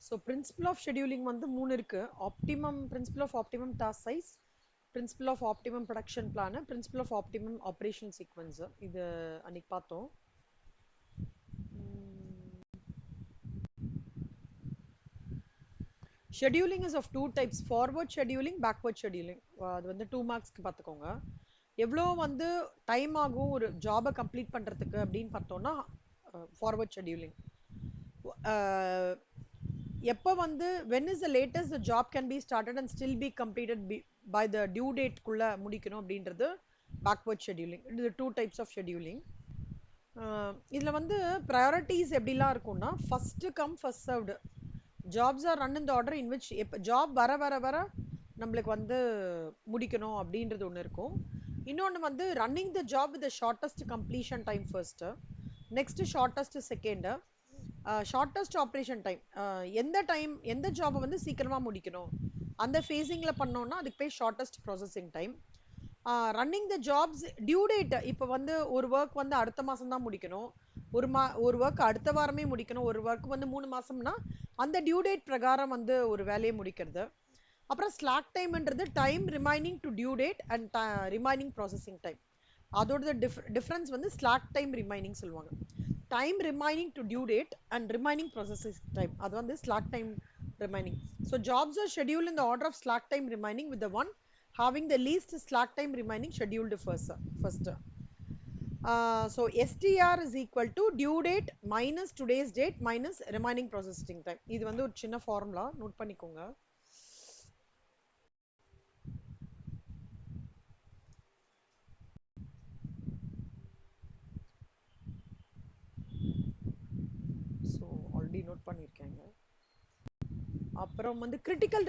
So principle of scheduling வந்து மூணு இருக்கு. Principle of optimum task size, principle of optimum production plan, principle of optimum operation sequence. இது அன்னைக்கு பார்த்தோம். Scheduling is of two types, forward scheduling, backward scheduling. அது வந்து 2 மார்க்ஸ்க்கு பார்த்துக்கோங்க. எவ்வளோ வந்து டைம் ஆகும் ஒரு ஜாபை கம்ப்ளீட் பண்ணுறதுக்கு அப்படின்னு பார்த்தோம்னா ஃபார்வர்ட் ஷெடியூலிங். எப்போ வந்து when is the latest the job can be started and still be completed by the due date குள்ள முடிக்கணும் அப்படின்றது backward scheduling. இது 2 types of scheduling. இதுல வந்து priorities எப்படிலாம் இருக்கும்னா first come first served. Jobs are run in the order in which job வர வர வர நம்மளுக்கு வந்து முடிக்கணும் அப்படின்றது ஒன்று இருக்கும். இன்னொன்று வந்து running the job with the shortest completion time first, next shortest second, shortest operation time. எந்த ஜாபை வந்து சீக்கிரமா முடிக்கணும் அந்த ஃபேஸிங்ல பண்ணோம்னா அதுக்கு பேர் shortest processing time. Running the jobs due date, இப்போ வந்து ஒரு ஒர்க் வந்து அடுத்த மாசம் தான் முடிக்கணும், ஒரு ஒர்க் அடுத்த வாரமே முடிக்கணும், ஒரு ஒர்க் வந்து 3 மாசம்னா அந்த டியூ டேட் பிரகாரம் வந்து ஒரு வேலையை முடிக்கிறது. அப்புறம் ஸ்லாக் டைம்ன்றது time remaining to due date and remaining processing time. அதோட டிஃபரன்ஸ் வந்து ஸ்லாக் டைம் ரிமைனிங் சொல்லுவாங்க. time remaining to due date and remaining processing time, அது வந்து slack time remaining. So jobs are scheduled in the order of slack time remaining, with the one having the least slack time remaining scheduled first. So STR is equal to due date minus today's date minus remaining processing time. இது வந்து ஒரு சின்ன formula note பண்ணிக்கோங்க. So already note பண்ணியிருக்கேங்க. அப்புறம் வந்து critical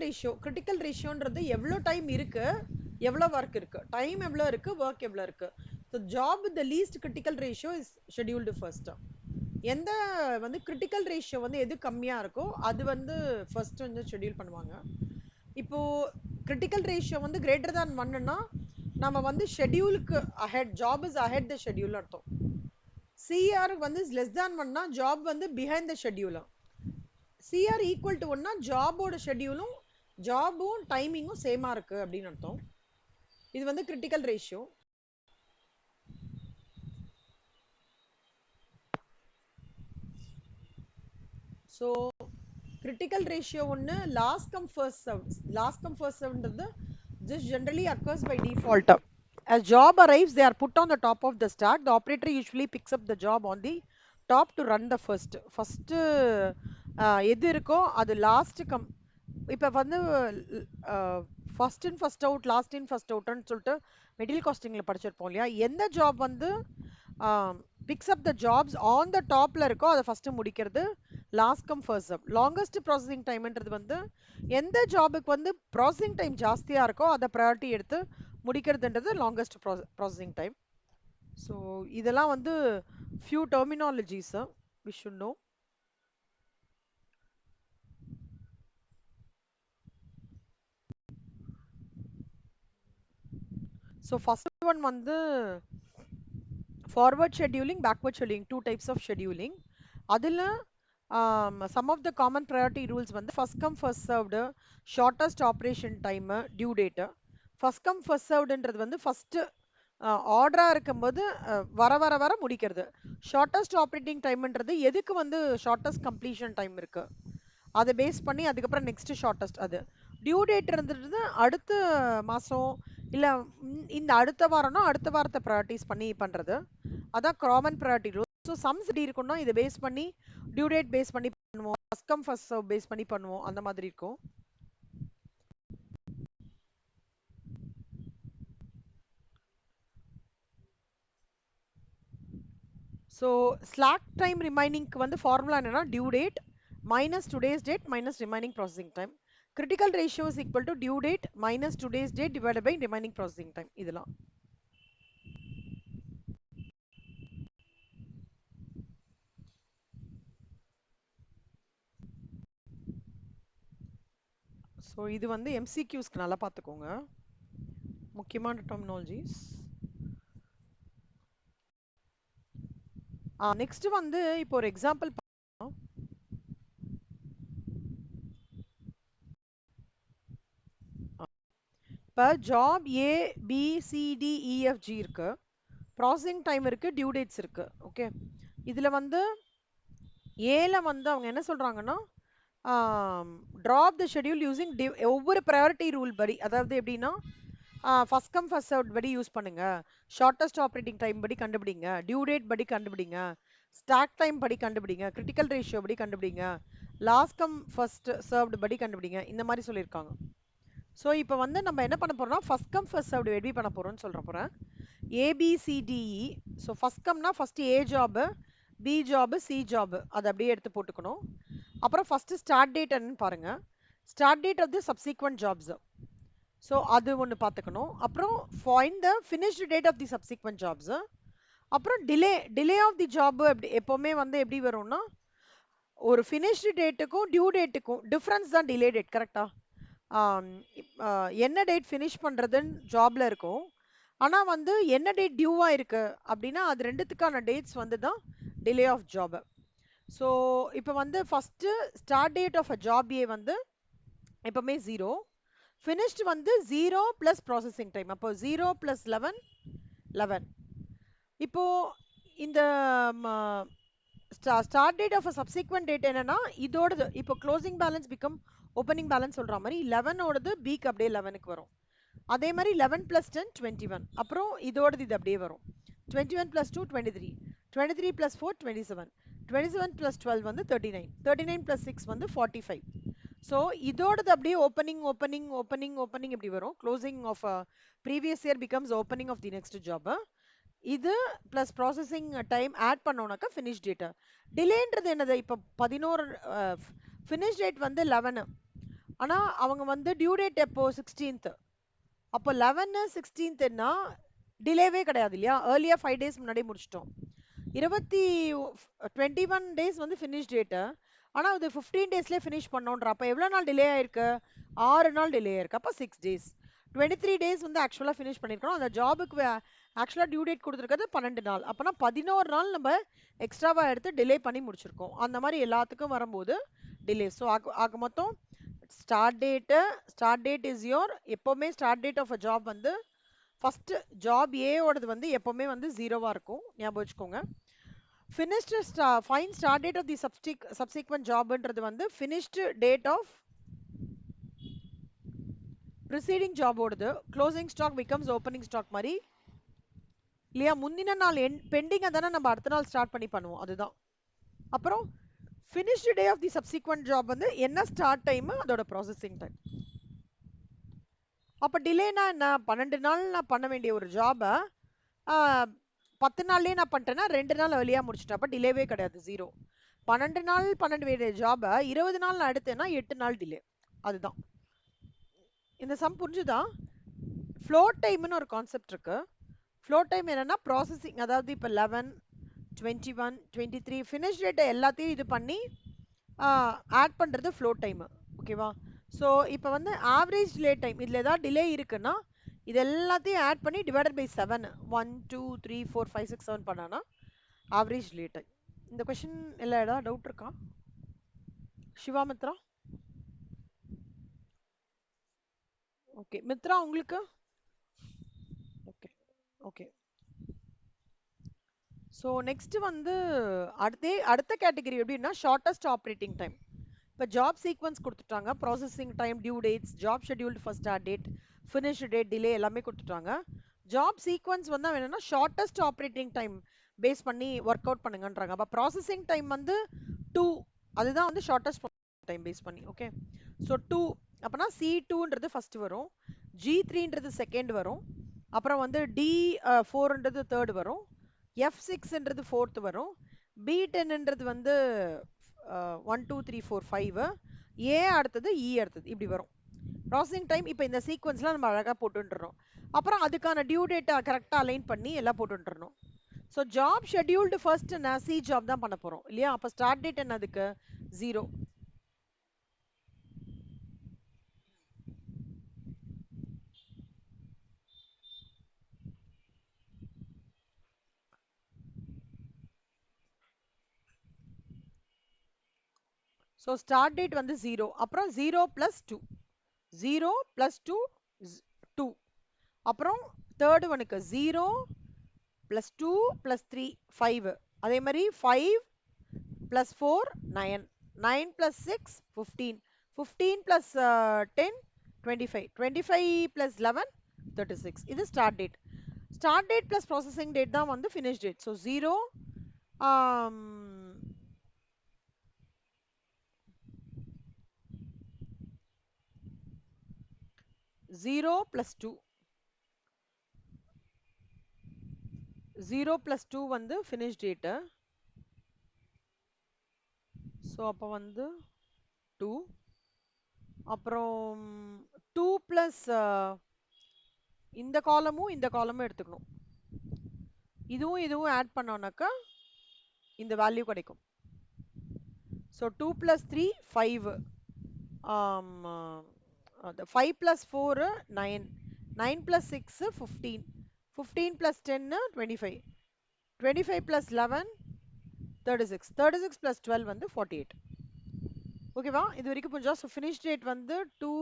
ரேஷியோன்றது எவ்வளோ time இருக்கு, எவ்வளோ ஒர்க் இருக்கு, டைம் எவ்வளோ இருக்கு, ஒர்க் எவ்வளோ இருக்கு. So job with the least critical ratio is scheduled first. எந்த வந்து கிரிட்டிக்கல் ரேஷியோ வந்து எது கம்மியா இருக்கோ அது வந்து ஃபர்ஸ்ட் வந்து ஷெட்யூல் பண்ணுவாங்க. இப்போ கிரிட்டிக்கல் ரேஷியோ வந்து கிரேட்டர் தேன் 1ன்னா நம்ம வந்து ஷெட்யூலுக்கு ahead, job is ahead the schedule அர்த்தம். சிஆர் வந்து லெஸ் தேன் 1ன்னா ஜாப் வந்து behind the schedule. CR equal to 1ன்னா ஜாபோட ஷெட்யூலும் ஜாபும் டைமிங்கும் சேமா இருக்கு அப்படின்னு அர்த்தம். இது வந்து critical ratio. So critical ratio ஒன்று லாஸ்ட் கம் ஃபர்ஸ்ட் சர்வ்ன்றது this generally occurs by default. As job arrives, they are put on the top of the stack. The operator usually picks up the job on the top to run the first எது இருக்கோ அது last come. இப்போ வந்து first in first out, last in first அவுட்னு சொல்லிட்டு material காஸ்டிங்ல படிச்சிருப்போம் இல்லையா. எந்த ஜாப் வந்து picks up the jobs on the டாப்ல இருக்கோ அதை ஃபர்ஸ்ட் முடிக்கிறது last come first serve. Longest processing டைம்ன்றது வந்து எந்த ஜாபுக்கு வந்து ப்ராசஸிங் டைம் ஜாஸ்தியா இருக்கோ அதை ப்ரையாரிட்டி எடுத்து முடிக்கிறதுன்றது லாங்கஸ்ட் ப்ராசஸிங் டைம். ஸோ இதெல்லாம் வந்து few terminologies we should know. So first one வந்து forward scheduling, backward scheduling, two types of scheduling. அதில் some of the common priority rules வந்து first come first served, shortest operation time, due date. first come first servedன்றது வந்து first ஆர்டரா இருக்கும்போது வர வர வர முடிக்கிறது. Shortest operating டைம்ன்றது எதுக்கு வந்து ஷார்டஸ்ட் கம்ப்ளீஷன் டைம் இருக்கு அதை பேஸ் பண்ணி அதுக்கப்புறம் நெக்ஸ்ட் ஷார்டஸ்ட். அது டியூ டேட் இருந்துட்டு அடுத்த மாசம் இல்ல இந்த அடுத்த வாரம்னா அடுத்த வாரத்தை ப்ரையாரிட்டிஸ் பண்ணி பண்றது. அதான் common priority rule. So sums எப்படி இருக்கும்னா இதை பேஸ் பண்ணி டியூ டேட் பேஸ் பண்ணி பண்ணுவோம், first come first serve base பண்ணி பண்ணுவோம், அந்த மாதிரி இருக்கும். ஸோ ஸ்லாக் டைம் ரிமைனிங்க்கு வந்து ஃபார்முலா என்னன்னா due date minus today's date minus remaining processing time. Critical ratio is equal to due date minus today's date divided by remaining processing time. இதெல்லாம் so இது வந்து எம்சிக்யூஸ்க்கு நல்லா பார்த்துக்கோங்க, முக்கியமான டெர்மினாலஜிஸ். நெக்ஸ்ட் வந்து இப்போ ஒரு எக்ஸாம்பிள். இப்போ job A B C D E F G இருக்கு, ப்ராசஸிங் டைம் இருக்கு, டியூ டேட்ஸ் இருக்கு. ஓகே, இதுல வந்து ஏல வந்து அவங்க என்ன சொல்றாங்கன்னா ட்ராப் த ஷெட்யூல் யூசிங் ஒவ்வொரு ப்ரையாரிட்டி ரூல் படி, அதாவது எப்படின்னா ஃபர்ஸ்ட் கம் ஃபர்ஸ்ட் அவுட் படி யூஸ் பண்ணுங்க, ஷார்ட்டஸ்ட் ஆப்ரேட்டிங் டைம் படி கண்டுபிடிங்க, டியூ டேட் படி கண்டுபிடிங்க, ஸ்டாக் டைம் படி கண்டுபிடிங்க, கிரிட்டிக்கல் ரேஷியோ படி கண்டுபிடிங்க, லாஸ்ட் கம் ஃபர்ஸ்ட் சர்வ்டு படி கண்டுபிடிங்க, இந்த மாதிரி சொல்லியிருக்காங்க. ஸோ இப்போ வந்து நம்ம என்ன பண்ண போறோம்னா ஃபர்ஸ்ட் கம் ஃபர்ஸ்ட் சர்வ்டு எப்படி பண்ண போறோம்னு சொல்ற போறேன். ஏபிசிடிஇ. ஸோ ஃபர்ஸ்ட் கம்னா first A job, B job, C job அதை அப்படியே எடுத்து போட்டுக்கணும். அப்புறம் ஃபர்ஸ்ட் ஸ்டார்ட் டேட் என்னன்னு பாருங்க, start date of the subsequent jobs. So அது ஒன்று பார்த்துக்கணும். அப்புறம் find the finished date of the subsequent jobs. அப்புறம் டிலே ஆஃப் தி ஜாப் எப்போவுமே வந்து எப்படி வரும்னா ஒரு ஃபினிஷ்டு டேட்டுக்கும் டியூ டேட்டுக்கும் டிஃப்ரென்ஸ் தான் டிலே டேட். கரெக்டா? என்ன டேட் ஃபினிஷ் பண்ணுறதுன்னு ஜாப்ல இருக்கும், ஆனால் வந்து என்ன டேட் டியூவாக இருக்கு அப்படின்னா அது ரெண்டுத்துக்கான டேட்ஸ் வந்து தான் டிலே ஆஃப் ஜாப். ஸோ இப்போ வந்து first start date of a job A வந்து எப்பவுமே 0, ஃபினிஷ்டு வந்து 0 ப்ளஸ் ப்ராசஸிங் டைம், அப்போ 0 + 11 11. இப்போ இந்த start date of a subsequent date என்னன்னா இதோடது இப்போ closing balance become opening balance சொல்ற மாதிரி 11 ஓடது பிக்கு அப்படியே 11க்கு வரும். அதே மாதிரி 11 + 10 21. அப்புறம் இதோடது இது அப்படியே வரும். 21 + 2 23, 23 + 4 27, 27 + 12 வந்து 39, 39 + 6 வந்து 45. ஸோ இதோடது அப்படியே ஓப்பனிங் ஓப்பனிங் ஓப்பனிங் ஓப்பனிங் இப்படி வரும். Closing of previous year becomes opening of the next job. இது ப்ளஸ் ப்ராசஸிங் டைம் ஆட் பண்ணோம்னாக்கா ஃபினிஷ் டேட். டிலேன்றது என்னது, இப்போ 11 ஃபினிஷ் டேட் வந்து 11, ஆனால் அவங்க வந்து டியூ டேட் எப்போ 16th. அப்போ 11 16ன்னா டிலேவே கிடையாது இல்லையா, ஏர்லியாக 5 days முன்னாடி முடிச்சிட்டோம். 21 days வந்து ஃபினிஷ் டேட்டு, ஆனால் அது 15 daysலேயே ஃபினிஷ் பண்ணோன்ற. அப்போ எவ்வளோ நாள் டிலே ஆயிருக்கு, 6 நாள் டிலே ஆயிருக்கு. அப்போ 6 days. 23 days வந்து ஆக்சுவலாக ஃபினிஷ் பண்ணியிருக்கணும். அந்த ஜாபுக்கு ஆக்சுவலாக டியூ டேட் கொடுத்துருக்கிறது 12 நாள். அப்போனா 11 நாள் நம்ம எக்ஸ்ட்ராவாக எடுத்து டிலே பண்ணி முடிச்சிருக்கோம். அந்த மாதிரி எல்லாத்துக்கும் வரும்போது டிலே. ஸோ ஆக மொத்தம் ஸ்டார்ட் டேட் இஸ் யோர், எப்போவுமே start date of a job வந்து ஃபர்ஸ்ட் ஜாப் ஏவோடது வந்து எப்போவுமே வந்து 0வா இருக்கும், ஞாபகம் வச்சுக்கோங்க. Finished fine start date of the subsequent ஜாப்ன்றது வந்து ஃபினிஷ்டு டேட் ஆஃப் ப்ரிசீடிங் ஜாபோடது closing stock becomes opening stock மாதிரி இல்லையா. முந்தின நாள் பெண்டிங்கை தானே நம்ம அடுத்த நாள் ஸ்டார்ட் பண்ணி பண்ணுவோம், அதுதான். அப்புறம் finished day of the subsequent job வந்து என்ன ஸ்டார்ட் டைம் அதோட ப்ராசஸிங் டைம். அப்போ டிலேனா என்ன, 12 நாள் நான் பண்ண வேண்டிய ஒரு ஜாபை 10 நாள்லேயே நான் பண்ணிட்டேன்னா 2 நாள் ஏர்லியாக முடிச்சிட்டேன். அப்போ டிலேவே கிடையாது, 0. 12 நாள் பண்ண வேண்டிய ஜாபை 20 நாள் நான் எடுத்தேன்னா 8 நாள் டிலே. அதுதான் இந்த சம். புரிஞ்சுதா? ஃப்ளோட் டைம்னு ஒரு கான்செப்ட் இருக்கு. ஃப்ளோட் டைம் என்னன்னா ப்ராசஸிங், அதாவது இப்போ 11 21 23 ஃபினிஷ் டேட்டை எல்லாத்தையும் இது பண்ணி ஆட் பண்ணுறது ஃப்ளோட் டைம். ஓகேவா? ஸோ இப்போ வந்து ஆவரேஜ் டிலே டைம், இதில் ஏதாவது டிலே இருக்குன்னா இது எல்லாத்தையும் ஆட் பண்ணி டிவைடட் பை 7, 1 2 3 4 5 6 7 பண்ணானா ஆவரேஜ் டிலே டைம். இந்த கொஸ்டின் எல்லா ஏதாவது டவுட் இருக்கா சிவா மித்ரா? ஓகே மித்ரா, உங்களுக்கு? Okay okay. ஸோ நெக்ஸ்ட் வந்து அடுத்த கேட்டகரி எப்படின்னா ஷார்ட்டஸ்ட் ஆப்ரேட்டிங் டைம். இப்போ ஜாப் சீக்வன்ஸ் கொடுத்துட்டாங்க, processing time, due dates, job scheduled first start date, finish date, delay எல்லாமே கொடுத்துட்டாங்க. ஜாப் சீக்வன்ஸ் வந்து வேணும்னா ஷார்ட்டஸ்ட் ஆப்ரேட்டிங் டைம் பேஸ் பண்ணி ஒர்க் அவுட் பண்ணுங்கன்றாங்க. அப்போ ப்ராசஸிங் டைம் வந்து 2, அதுதான் வந்து ஷார்ட்டஸ்ட் டைம் பேஸ் பண்ணி. ஓகே, ஸோ 2 அப்போனா C2ன்றது ஃபர்ஸ்ட் வரும், G3ன்றது செகண்ட் வரும், அப்புறம் வந்து D4ன்றது தேர்ட் வரும், F6ன்றது ஃபோர்த் வரும், B10ன்றது வந்து 1 2 3 4 5, ஏ அடுத்தது இ அடுத்தது இப்படி வரும் ப்ராசஸிங் டைம். இப்போ இந்த சீக்வன்ஸ்லாம் நம்ம அழகாக போட்டுன்றோம். அப்புறம் அதுக்கான டியூ டேட்டா கரெக்டாக அலைன் பண்ணி எல்லாம் போட்டுன்றணும். ஸோ ஜாப் ஷெட்யூல்டு ஃபர்ஸ்ட் நான் சி ஜாப் தான் பண்ண போகிறோம் இல்லையா. அப்போ ஸ்டார்ட் டேட் என்ன, அதுக்கு 0. ஸோ ஸ்டார்ட் டேட் வந்து 0, அப்புறம் 0 + 2, 0 + 2 2. அப்புறம் தேர்ட் ஒனுக்கு 0 + 2 + 3 5. அதே மாதிரி 5 + 4 9. 9 + 6 15. 15 + 10 25. 25 + 11 36. இது start date. Start date + processing date தான் வந்து ஃபினிஷ் டேட். ஸோ 0 0 + 2. 0 + 2 வந்து ஃபினிஷ் டேட்டு. ஸோ அப்போ வந்து 2. அப்புறம் 2 + இந்த காலமும் இந்த காலமும் எடுத்துக்கணும். இதுவும் இதுவும் ஆட் பண்ணோம்னாக்கா இந்த வேல்யூ கிடைக்கும். ஸோ 2 + 3 5. 5 + 4 9. 9 + 6 15. 15 + 10 25. 25 + 11 36. 36 + 12 வந்து 48. ஓகேவா? இது வரைக்கும் புரிஞ்சா? ஸோ ஃபினிஷ் டேட் வந்து 2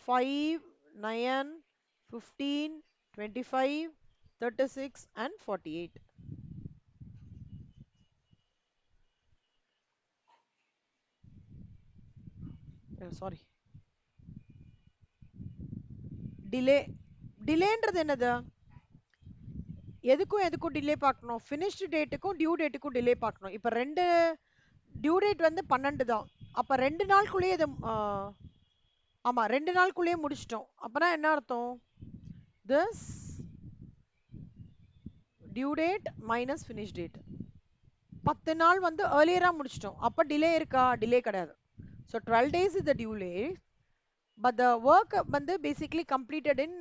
5 9 15 25 36 and 48. Sorry, delay. டிலேன்றது என்னது? எதுக்கும் டிலே பார்க்கணும்? ஃபினிஷ்டு டேட்டுக்கும் டியூ டேட்டுக்கும் டிலே பார்க்கணும். இப்போ ரெண்டு டியூ டேட் வந்து 12 தான். அப்போ 2 நாளுக்குள்ளேயே இது ஆமாம் 2 நாளுக்குள்ளேயே முடிச்சிட்டோம். அப்போனா என்ன அர்த்தம்? This due date minus finish date. 10 நாள் வந்து ஏர்லியராக முடிச்சிட்டோம். அப்போ டிலே இருக்கா? டிலே கிடையாது. So 12 days is the due date, but the work வந்து basically completed in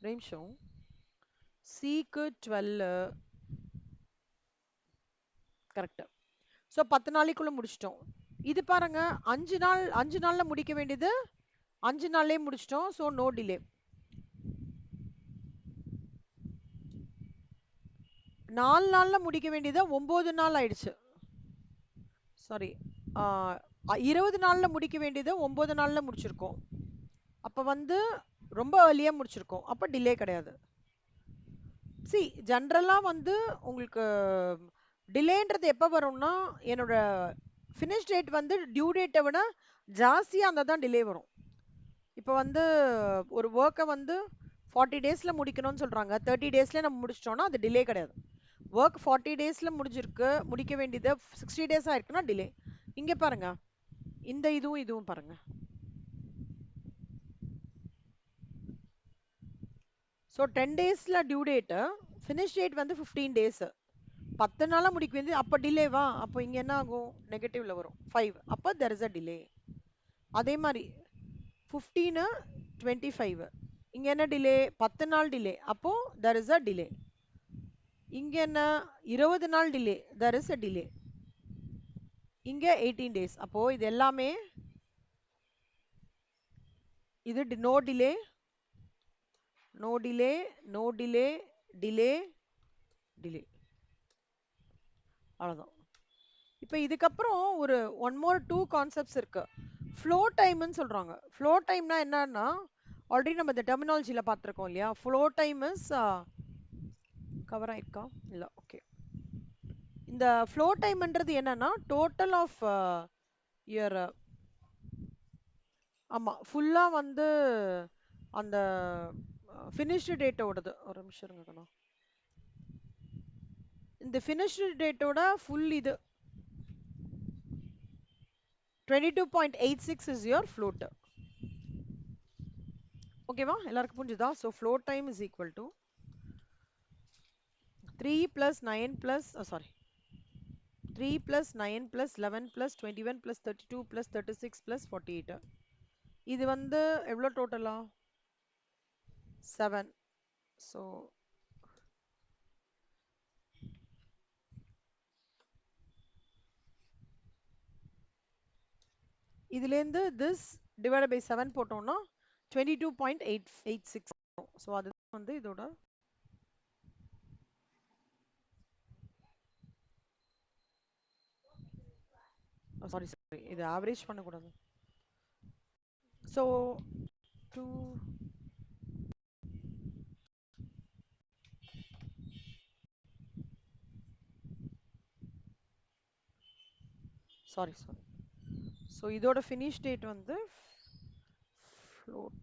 நிமிஷம் சிக்கு 12 கரெக்ட். ஸோ 10 நாளைக்குள்ள முடிச்சிட்டோம். இது பாருங்க 5 நாள்ல முடிக்க வேண்டியது 5 நாள்லயே முடிச்சிட்டோம். So no delay. 4 நாள்ல முடிக்க வேண்டியது 9 நாள் ஆயிடுச்சு. சாரி, 20 நாள்ல முடிக்க வேண்டியது 9 நாள்ல முடிச்சிருக்கோம். அப்ப வந்து ரொம்ப ஏர்லியா முடிச்சிருக்கோம். அப்ப டிலே கிடையாது. சி ஜென்ரலா வந்து உங்களுக்கு டிலேன்றது எப்போ வரும்னா என்னோட ஃபினிஷ் டேட் வந்து டியூ டேட்டை விட ஜாஸ்தியாக இருந்தால் தான் டிலே வரும். இப்போ வந்து ஒரு ஒர்க்கை வந்து 40 டேஸில் முடிக்கணும்னு சொல்கிறாங்க, 30 டேஸ்லேயே நம்ம முடிச்சிட்டோம்னா அது டிலே கிடையாது. ஒர்க் 40 டேஸில் முடிக்க வேண்டியது 60 டேஸ் ஆயிருக்குன்னா டிலே. இங்கே பாருங்க, இந்த இதுவும் பாருங்க. ஸோ 10 டேஸில் டியூ டேட்டு, ஃபினிஷ் டேட் வந்து 15 டேஸு. 10 நாளாக முடிக்க வேண்டியது. அப்போ டிலேவா? அப்போ இங்கே என்ன ஆகும்? நெகட்டிவ்ல வரும் 5. அப்போ தெர் இஸ் அ டிலே. அதே மாதிரி 15 25 இங்கே என்ன டிலே? 10 நாள் டிலே. அப்போ தெர் இஸ் அ டிலே. இங்கே என்ன? 20 நாள் delay. There is a delay. இங்கே 18 டேஸ். அப்போ இது எல்லாமே இது no delay, no delay, no delay, delay, delay. அவ்வளோதான். இப்போ இதுக்கப்புறம் ஒரு ஒன் மோர் 2 கான்செப்ட்ஸ் இருக்கு. ஃப்ளோ டைம்னு சொல்றாங்க. ஃப்ளோ டைம்னா என்னன்னா, ஆல்ரெடி நம்ம இந்த டெர்மினாலஜியில் பார்த்துருக்கோம் இல்லையா? ஃப்ளோ டைம் இஸ் கவர் ஆயிருக்கா? இல்லை, ஓகே. இந்த ஃப்ளோ டைம்ன்றது என்னன்னா டோட்டல் ஆஃப் இயர். ஆமாம், ஃபுல்லாக வந்து அந்த ஃபினிஷ்டு டேட்டோடது. ஒரு நிமிஷம் இருங்கண்ணா. இந்த ஃபினிஷ்டு டேட்டோட ஃபுல் இது 22.86 இஸ் யுவர் ஃப்ளோட். ஓகேவா? எல்லாருக்கும் புரிஞ்சுதா? So flow time is equal to 3 + 9 + sorry 3 + 9 + 11 + 21 + 32 + 36 + 48. இது வந்து எவ்வளோ டோட்டலா? 7. ஸோ இதுலேருந்து திஸ் டிவைட் பை 7 போட்டோம்னா 22.86. ஸோ அது வந்து இதோட சாரி இது ஆவரேஜ் பண்ணக்கூடாது. So two, sorry. So இதோட finish date வந்து float.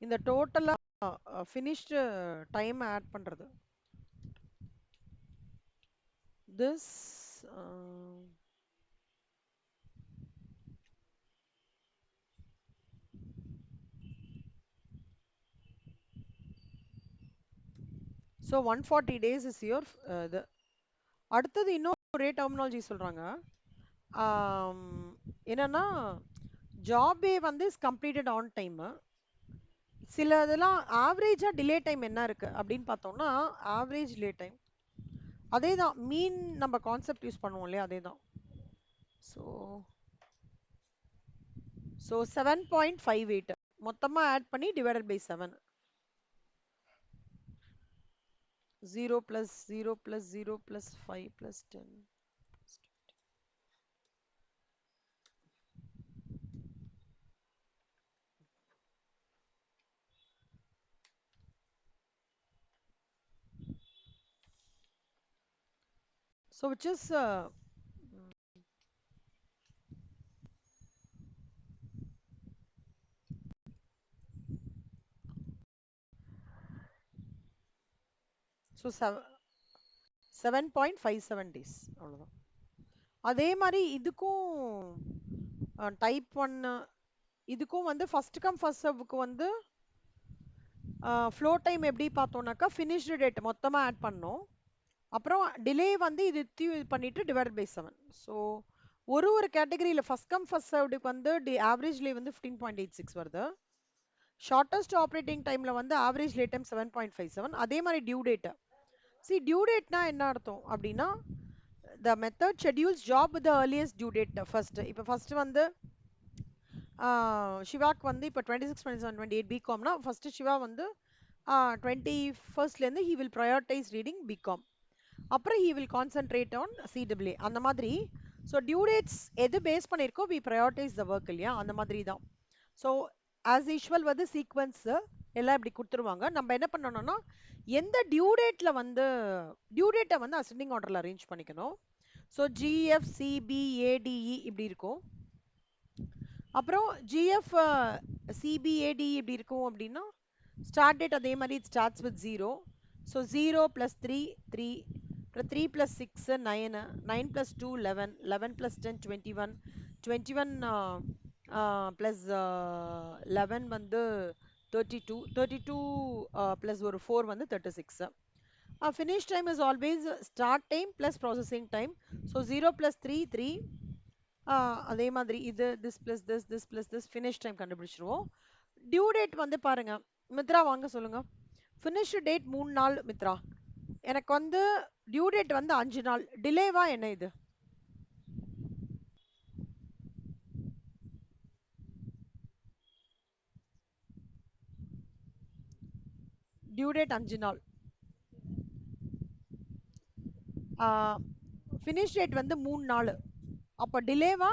இந்த டோட்டலா finished time add பண்றது. This so 140 days is your the அடுத்தது இன்னும் ஒரே டெர்மினாலஜி சொல்றாங்க. என்னன்னா ஜாபே வந்து இஸ் கம்ப்ளீட்டட் ஆன் டைம். சில இதெல்லாம் ஆவரேஜா டிலே டைம் என்ன இருக்கு அப்படின்னு பார்த்தோம்னா ஆவரேஜ் டிலே டைம் அதே தான் மீன் நம்ம கான்செப்ட் யூஸ் பண்ணுவோம் இல்லையா அதே தான். ஸோ 7.58 மொத்தமாக ஆட் பண்ணி divided by 7. 0 plus 0 plus 0 plus 5 plus 10. So which is so 7.57 days அவ்வளவுதான். அதே மாதிரி இதுக்கும் டைப் 1 இதுக்கும் வந்து ஃபர்ஸ்ட் கம் ஃபர்ஸ்ட் சர்வுக்கு வந்து ஃப்ளோ டைம் எப்படி பார்த்தோம்னாக்கா ஃபினிஷ்டு டேட் மொத்தமாக ஆட் பண்ணோம். அப்புறம் டிலே வந்து இது பண்ணிட்டு டிவைட் பை 7. ஸோ ஒரு கேட்டகரியில் ஃபர்ஸ்ட் கம் ஃபர்ஸ்ட் சர்வுக்கு வந்து ஆவரேஜ் லே வந்து 15.86 வருது. ஷார்ட்டஸ்ட் ஆப்ரேட்டிங் டைமில் வந்து ஆவரேஜ் லே டைம் 7.57. அதே மாதிரி டியூ டேட்டு டியூ டேட்னா என்ன அர்த்தம் அப்படின்னா the method schedules job with the earliest due date first. இப்போ ஃபர்ஸ்ட் வந்து சிவாக்கு வந்து இப்போ 26 27 28 பிகாம்னா ஃபர்ஸ்ட் சிவா வந்து 21st he will prioritize reading B Com. அப்புறம் he will concentrate on CAA அந்த மாதிரி. ஸோ டியூ டேட்ஸ் எது பேஸ் பண்ணியிருக்கோ we prioritize the work இல்லையா அந்த மாதிரி தான். ஸோ ஆஸ் யூஷுவல் வந்து சீக்வன்ஸ் எல்லாம் இப்படி கொடுத்துருவாங்க. நம்ம என்ன பண்ணணும்னா எந்த டியூ டேட்ல வந்து டியூ டேட்டை வந்து அசெண்டிங் ஆர்டர்ல அரேஞ்ச் பண்ணிக்கணும். ஸோ GF CBADE இப்படி இருக்கும். அப்புறம் GF CBADE இப்படி இருக்கும் அப்படின்னா ஸ்டார்ட் டேட் அதே மாதிரி ஸ்டார்ட்ஸ் வித் 0. ஸோ 0 + 3 3 3 + 6 9 9 + 2 11 11 + 10 21 21 + 11 வந்து 32 32 + ஒரு 4 வந்து 36. Finish time is always start time plus processing time. So 0 + 3 3 அதே மாதிரி இது this plus this finish time கண்டுபிடிச்சிருவோம். டியூ டேட் வந்து பாருங்க மித்ரா வாங்க சொல்லுங்க. ஃபினிஷ் டேட் 3 நாள் மித்ரா. எனக்கு வந்து டியூ டேட் வந்து 5 நாள். டிலேவா என்ன இது? டியூ டேட் 5 நாள். ஃபினிஷ் டேட் வந்து 3 நாள். அப்ப டிலேவா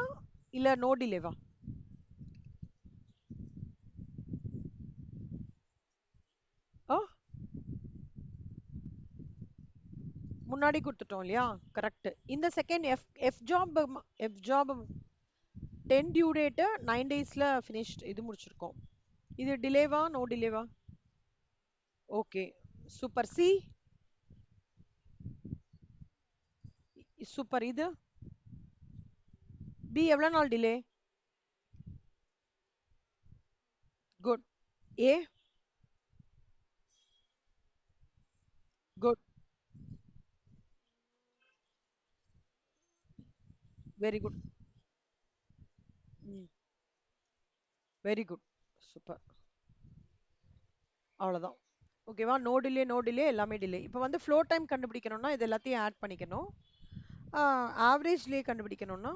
இல்ல நோ டிலேவா? முன்னாடி கொடுத்துட்டோம் இல்லையா? கரெக்ட். இந்த second F job 10 due date 9 டேஸ்ல ஃபினிஷ்ட் இது முடிச்சிருக்கோம். இது டிலேவா நோ டிலேவா? Okay super. C super. இது பி எவ்வளவு நாள் delay? Good. A good. Very good. Very good. Super. அவ்வளவுதான். ஓகேவா? நோ டிலே எல்லாமே டிலே. இப்போ வந்து ஃப்ளோ டைம் கண்டுபிடிக்கணும்னா இது எல்லாத்தையும் ஆட் பண்ணிக்கணும். ஆவரேஜ்லேயே கண்டுபிடிக்கணும்னா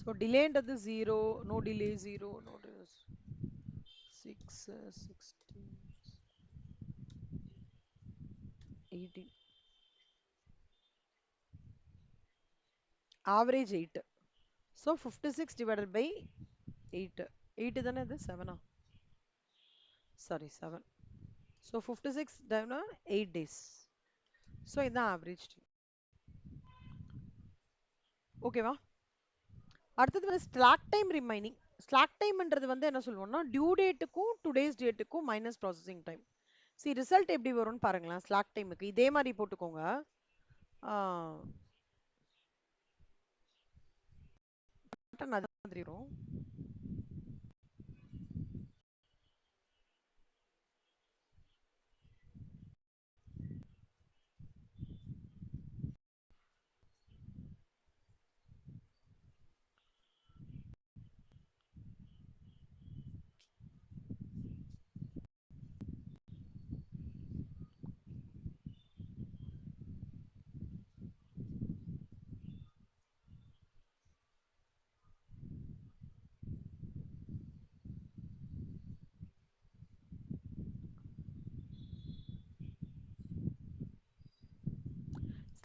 So delay ன்றது 0, no delay 0, no delay 6, 16, 18. Average 8. So 56 divided by 8. 8 தானே இது 7 Sorry, 7. So 56 down 8 days. So இதுதான் average. ஓகேவா? அடுத்தது வந்து ஸ்லாக் டைம் ரிமைனிங். ஸ்லாக் டைம்ன்றது வந்து என்ன சொல்லுவோம்னா டியூ டேட்டுக்கும் டுடேஸ் டேட்டுக்கும் minus processing time. C result எப்படி வரும்னு பாருங்களேன். ஸ்லாக் டைமுக்கு இதே மாதிரி போட்டுக்கோங்க. அது மாதிரி வரும்.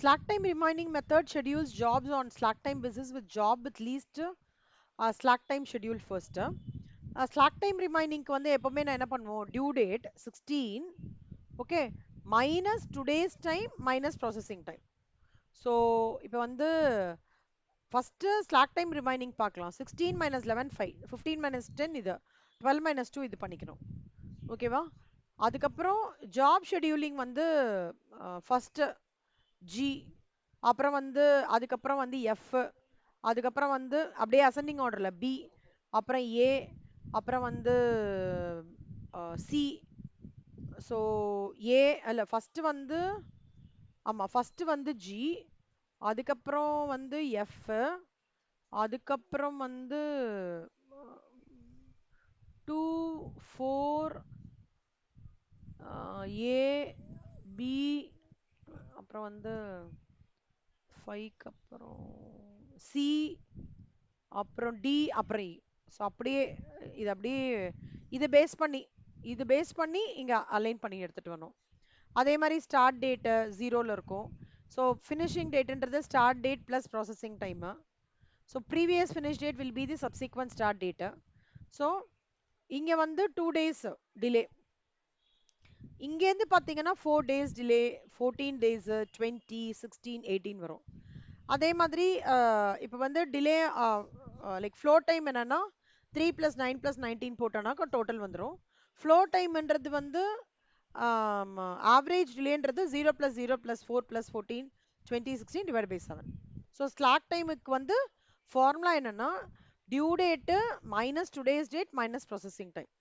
Slack time remaining method schedules jobs on slack time basis with job with least slack time schedule first. Slack time remaining வந்து எப்பவுமே நான் என்ன பண்ணுவோம் due date 16 okay minus today's time minus processing time. So இப்போ வந்து first slack time remaining பார்க்கலாம். 16 minus 11 5, 15 minus 10 இது 12 minus 2 இது பண்ணிக்கணும். ஓகேவா? அதுக்கப்புறம் ஜாப் ஷெட்யூலிங் வந்து ஃபர்ஸ்ட் ஜி, அப்புறம் வந்து அதுக்கப்புறம் வந்து எஃப், அதுக்கப்புறம் வந்து அப்படியே அசெண்டிங் ஆர்டர்ல பி, அப்புறம் ஏ, அப்புறம் வந்து சி. ஸோ ஏ அல்ல ஃபர்ஸ்ட் வந்து ஆமா ஃபர்ஸ்ட் வந்து ஜி, அதுக்கப்புறம் வந்து எஃப், அதுக்கப்புறம் வந்து 2 4 ஏ பி, அப்புறம் வந்து 5க்கு அப்புறம் சி, அப்புறம் டி, அப்புறம் இ. ஸோ அப்படியே இது அப்படியே இது பேஸ் பண்ணி இங்க அலைன் பண்ணி எடுத்துட்டு வரணும். அதே மாதிரி ஸ்டார்ட் டேட் 0ல இருக்கும். ஸோ ஃபினிஷிங் டேட்ன்றது start date plus processing time. So previous finish date will be the subsequent start date. So இங்க வந்து 2 days டிலே. இங்கேருந்து பார்த்தீங்கன்னா 4 days டிலே, 14 days, 20, 16, 18 வரும். அதே மாதிரி இப்போ வந்து டிலே லைக் ஃப்ளோ டைம் என்னன்னா 3 + 9 + 19 போட்டோம்னாக்கா டோட்டல் வந்துடும். ஃப்ளோ டைம்ன்றது வந்து ஆவரேஜ் டிலேன்றது 0 + 0 + 4 + 14 20 16 டிவைட் பை 7. ஸோ ஸ்லாக் டைமுக்கு வந்து ஃபார்முலா என்னன்னா due date minus today's date minus processing time.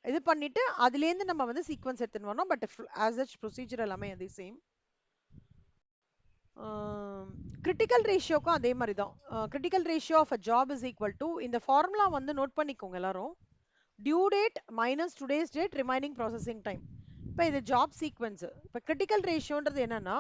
இது பண்ணிட்டு அதுலேருந்து நம்ம வந்து சீக்வன்ஸ் எடுத்துன்னு வரணும். பட் ஆஸ் சச் ப்ரொசீஜர் எல்லாமே அதே சேம். கிரிட்டிக்கல் ரேஷியோக்கும் அதே மாதிரி தான். Critical ratio of a job is equal to இந்த ஃபார்முலா வந்து நோட் பண்ணிக்கோங்க எல்லாரும். Due date minus today's date remaining processing time. இப்போ இது ஜாப் சீக்வன்ஸ். இப்போ கிரிட்டிக்கல் ரேஷியோன்றது என்னன்னா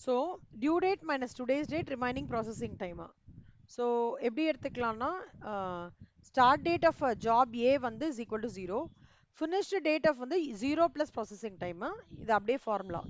so due date minus today's date remaining processing டைமா. ஸோ எப்படி எடுத்துக்கலாம்னா start date of job A வந்து is equal to 0, finished date of வந்து 0 + ப்ராசஸிங் டைமு. இது அப்படியே ஃபார்முலா.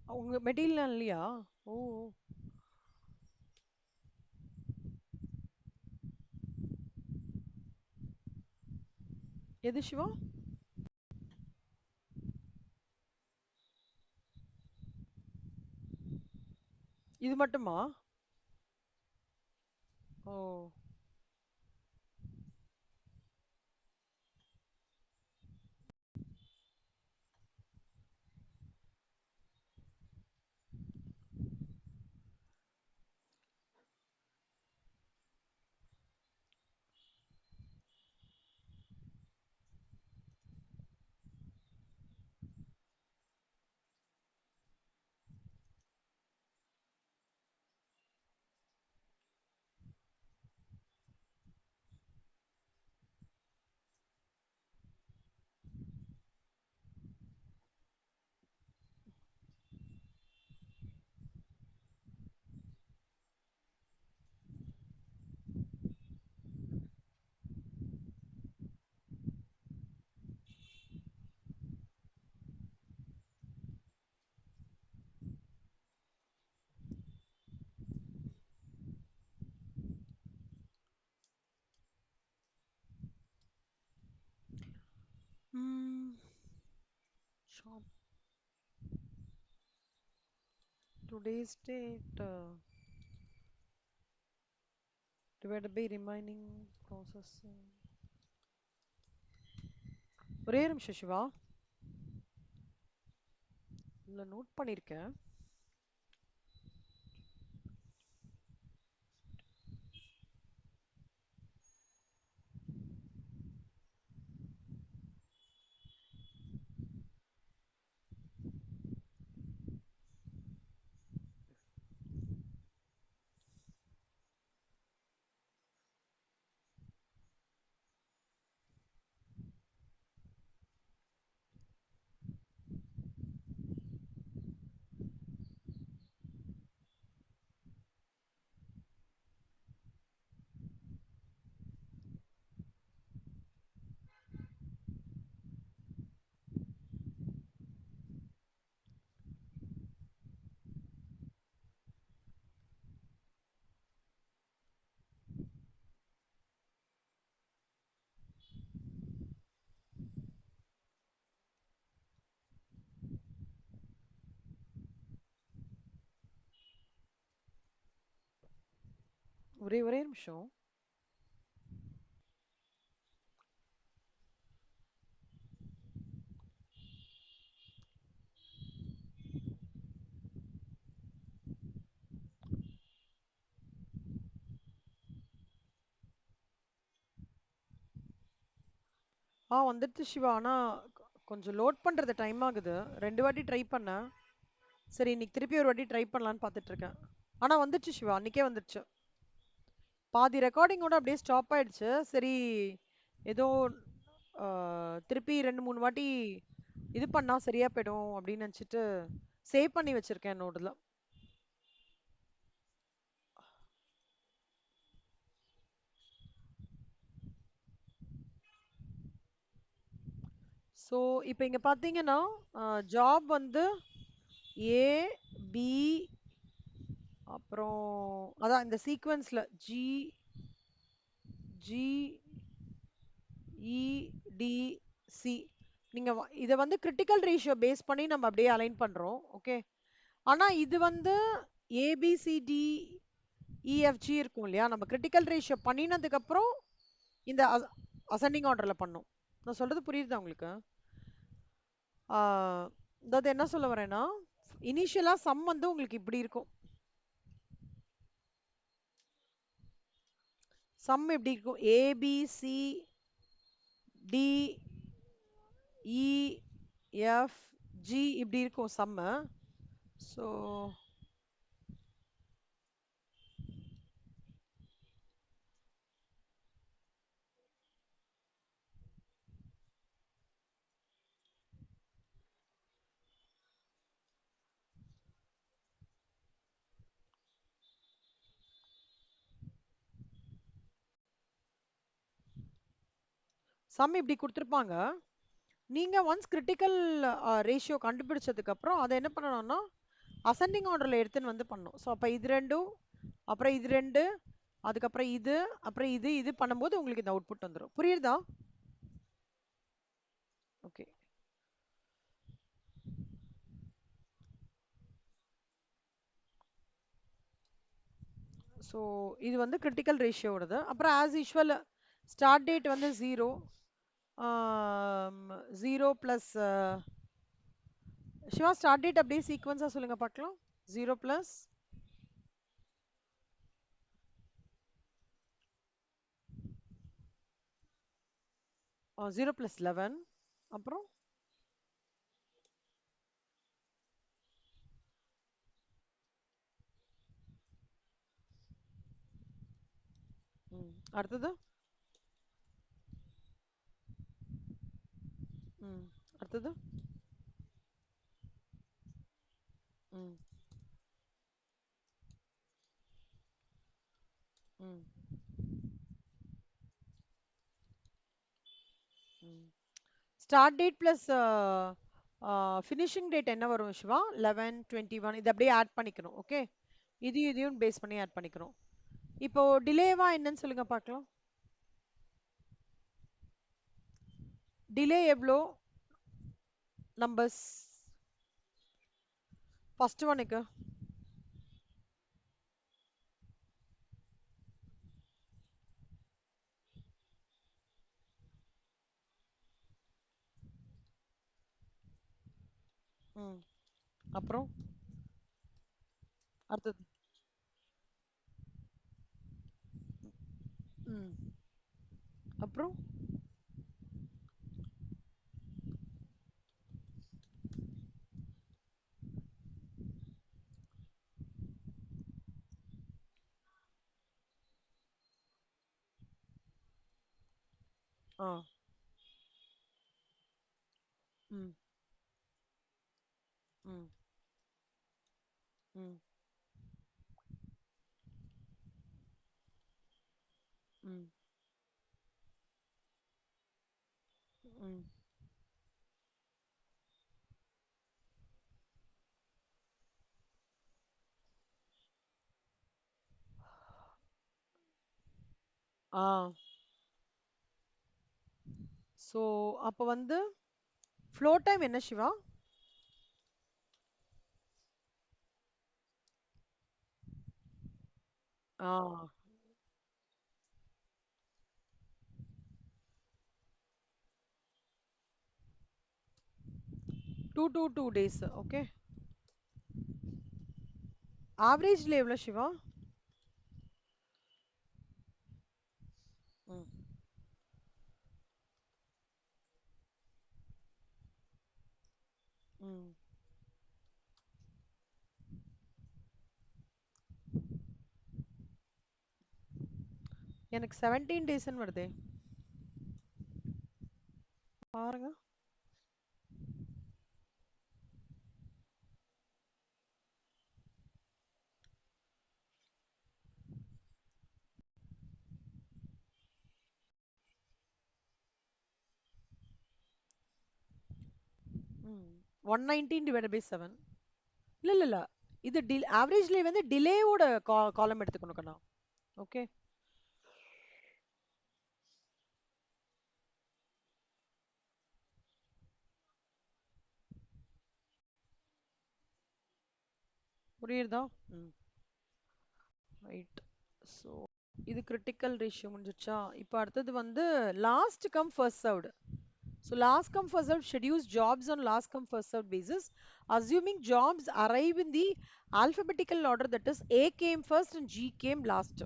உங்க மெட்டீரியல் இல்லையா? ஓ! எது சிவா? இது மட்டுமா? ஓ! ம். Shop today's date divided by remaining processing. ஒரே நிமிஷம் சிவா. இல்ல நோட் பண்ணியிருக்கேன். ஒரே ஒரே நிமிஷம். வந்துடுச்சு சிவா. ஆனா கொஞ்சம் லோட் பண்றது டைம் ஆகுது. 2 வாட்டி ட்ரை பண்ணேன். சரி இன்னைக்கு திருப்பி ஒரு வாட்டி ட்ரை பண்ணலான்னு பார்த்துட்டு இருக்கேன். ஆனா வந்துடுச்சு சிவா. அன்னைக்கே வந்துடுச்சு. பாதி ரெக்கார்டிங்கோட அப்படியே ஸ்டாப் ஆயிடுச்சு. சரி ஏதோ திருப்பி 2 3 வாட்டி இது பண்ணா சரியா போயிடும் அப்படின்னு நினைச்சிட்டு சேவ் பண்ணி வச்சிருக்கேன் என்னோடதுல. ஸோ இப்போ இங்க பாத்தீங்கன்னா ஜாப் வந்து ஏ பி அப்புறம் அதான் இந்த சீக்வன்ஸ்ல ஜி ஜி இ டி சி. நீங்க இத வந்து கிரிட்டிக்கல் ரேஷியோ பேஸ் பண்ணி நம்ம அப்படியே அலைன் பண்றோம். ஓகே. ஆனா இது வந்து ஏபிசிடி இஎஃப்ஜி இருக்கும் இல்லையா? நம்ம கிரிட்டிக்கல் ரேஷியோ பண்ணினதுக்கு அப்புறம் இந்த அசெண்டிங் ஆர்டர்ல பண்ணோம். நான் சொல்றது புரியுதா உங்களுக்கு? அதாவது என்ன சொல்ல வரேன்னா, இனிஷியலா சம் வந்து உங்களுக்கு இப்படி இருக்கும். சம் எப்படி இருக்கும்? A B C D E F G இப்படி இருக்கும் சம்மு. ஸோ சம் இப்படி கொடுத்துருப்பாங்க. நீங்க ஒன்ஸ் கிரிட்டிக்கல் ரேஷியோ கண்டுபிடிச்சதுக்கு அப்புறம் அதை என்ன பண்ணணும்னா அசெண்டிங் ஆர்டர்ல எடுத்துன்னு வந்து பண்ணும். ஸோ அப்போ இது ரெண்டும், அப்புறம் இது ரெண்டு, அதுக்கப்புறம் இது, அப்புறம் இது இது பண்ணும்போது உங்களுக்கு இந்த அவுட்புட் வந்துடும். புரியுதா? ஓகே. ஸோ இது வந்து கிரிட்டிக்கல் ரேஷியோடது. அப்புறம் ஆஸ் யூஷுவல் ஸ்டார்ட் டேட் வந்து 0, 0 ப்ளஸ் சிவா ஸ்டார்ட் டேட் அப்படியே சீக்வன்ஸாக சொல்லுங்க பார்க்கலாம். 0 ப்ளஸ் 0 ப்ளஸ் 11, அப்புறம் அடுத்தது அடுத்தது ம் ம் ம் start date plus finishing date என்ன வரும் சிவா? 11, 21 இது அப்படியே ஆட் பண்ணிக்கணும். ஓகே, இதையும் பேஸ் பண்ணி ஆட் பண்ணிக்கணும். இப்போ டிலேவா என்னன்னு சொல்லுங்க பார்க்கலாம். டிலே எவ்வளோ நம்பர்ஸ்? ஃபர்ஸ்ட் ஒனுக்கு ம் அப்புறம் அடுத்தது ம் அப்புறம் ஆ ம் ம் ம் ம் ம் ஆ ஸோ அப்போ வந்து ஃப்ளோ டைம் என்ன சிவா? ஆ 2 to 2 days. ஓகே, ஆவரேஜ்ல எவ்வளோ சிவா? ம் ம் எனக்கு 17 டேஸ்ன்னு வருதே பாருங்க. 119 டிவைட் பை 7. இல்ல இல்ல இல்ல, இது ஆவரேஜ்ல வந்து டிலேவோட காலம் எடுத்துக்கணும் கண்ணா. ஓகே, புரியுதா? ம் ரைட். ஸோ இது கிரிட்டிக்கல் ரேஷியோ முடிஞ்சிருச்சா? இப்போ அடுத்தது வந்து last come first served. So last come first served schedules jobs on last come first served basis, assuming jobs arrive in the alphabetical order, that is A came first and G came last.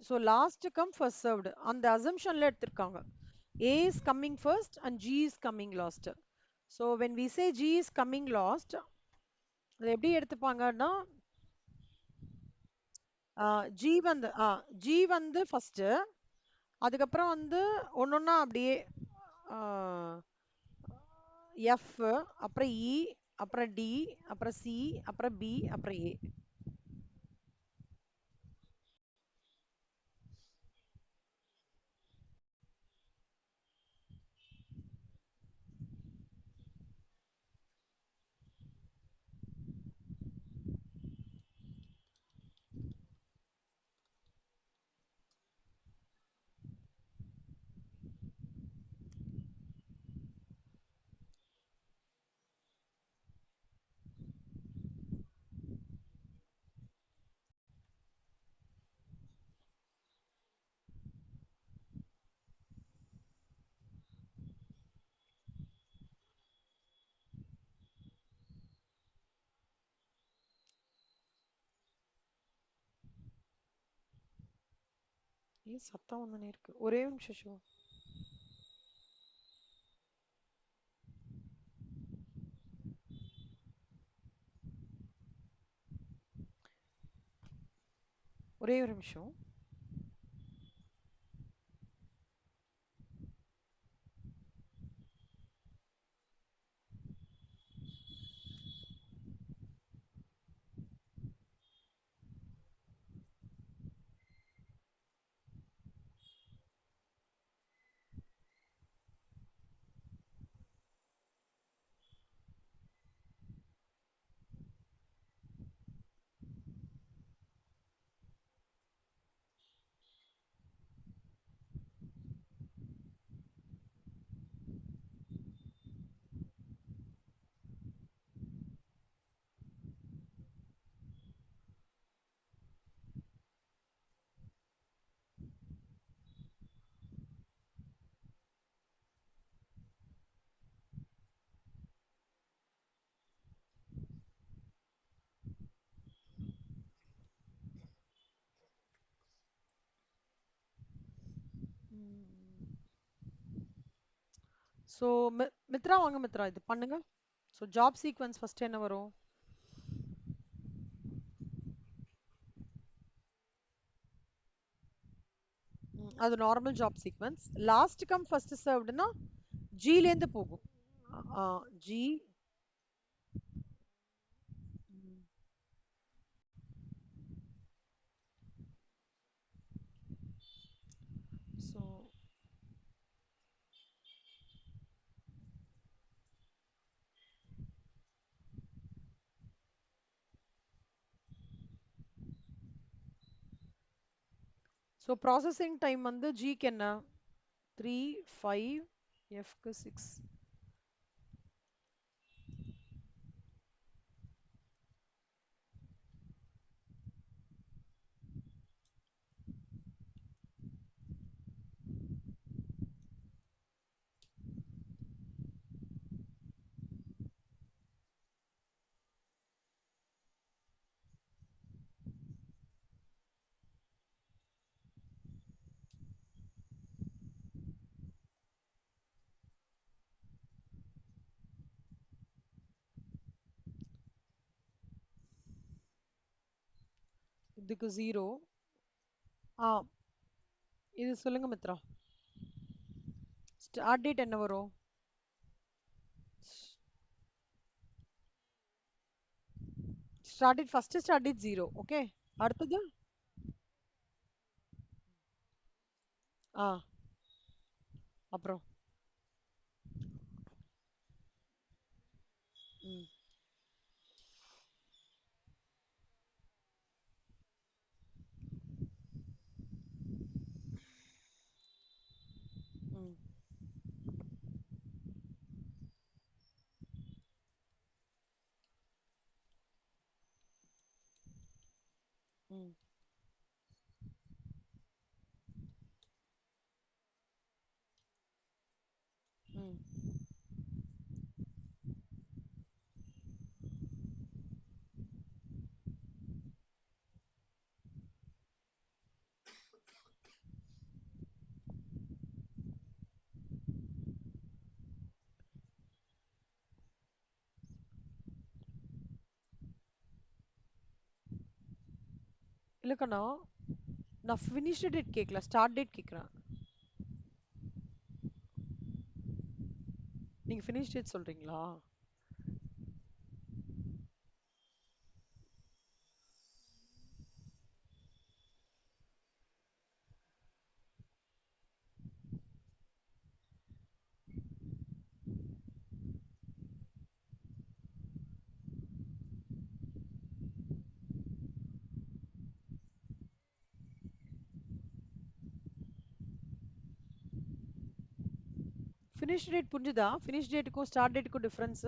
So last come first served on the assumption la எடுத்திருக்காங்க. A is coming first and G is coming last. So when we say G is coming last, அது எப்படி எடுத்துப்பாங்கன்னா G வந்து G வந்து first, அதுக்கப்புறம் வந்து ஒன்னொன்னா அப்படியே F, அப்புறம் இ, அப்புறம் டி, அப்புறம் சி, அப்புறம் பி, அப்புறம் ஏ. ஏன் சத்தம் வந்துனே இருக்கு? ஒரே ஒரு நிமிஷம் சிவா. ஒரே ஒரு நிமிஷம். ஸோ மித்ரா வாங்க மித்ரா, இது பண்ணுங்க. ஸோ ஜாப் சீக்வன்ஸ் ஃபர்ஸ்ட் என்ன வரும்? அது normal job sequence. Last come first சர்வ்டுனா ஜிலேருந்து போகும். G. So so processing time வந்து ஜிக்கு என்ன? 3, 5, எஃப்க்கு 6. இதுக்கு 0. ஆ இது சொல்லுங்க மித்ரா. ஸ்டார்ட் டேட் என்ன வரும்? Start date first start date 0. Okay. அடுத்தது ஆ அப்புறம் ம் ம் ம் ம் இல்லக்கண்ணா, நான் ஃபினிஷ் டேட் கேட்கல, ஸ்டார்ட் டேட் கேட்குறேன். நீங்க ஃபினிஷ் டேட் சொல்றீங்களா? ஃபினிஷ் டேட் புரிஞ்சுதா? ஃபினிஷ் டேட்டுக்கும் ஸ்டார்ட் டேட்டுக்கும் டிஃபரன்ஸ்.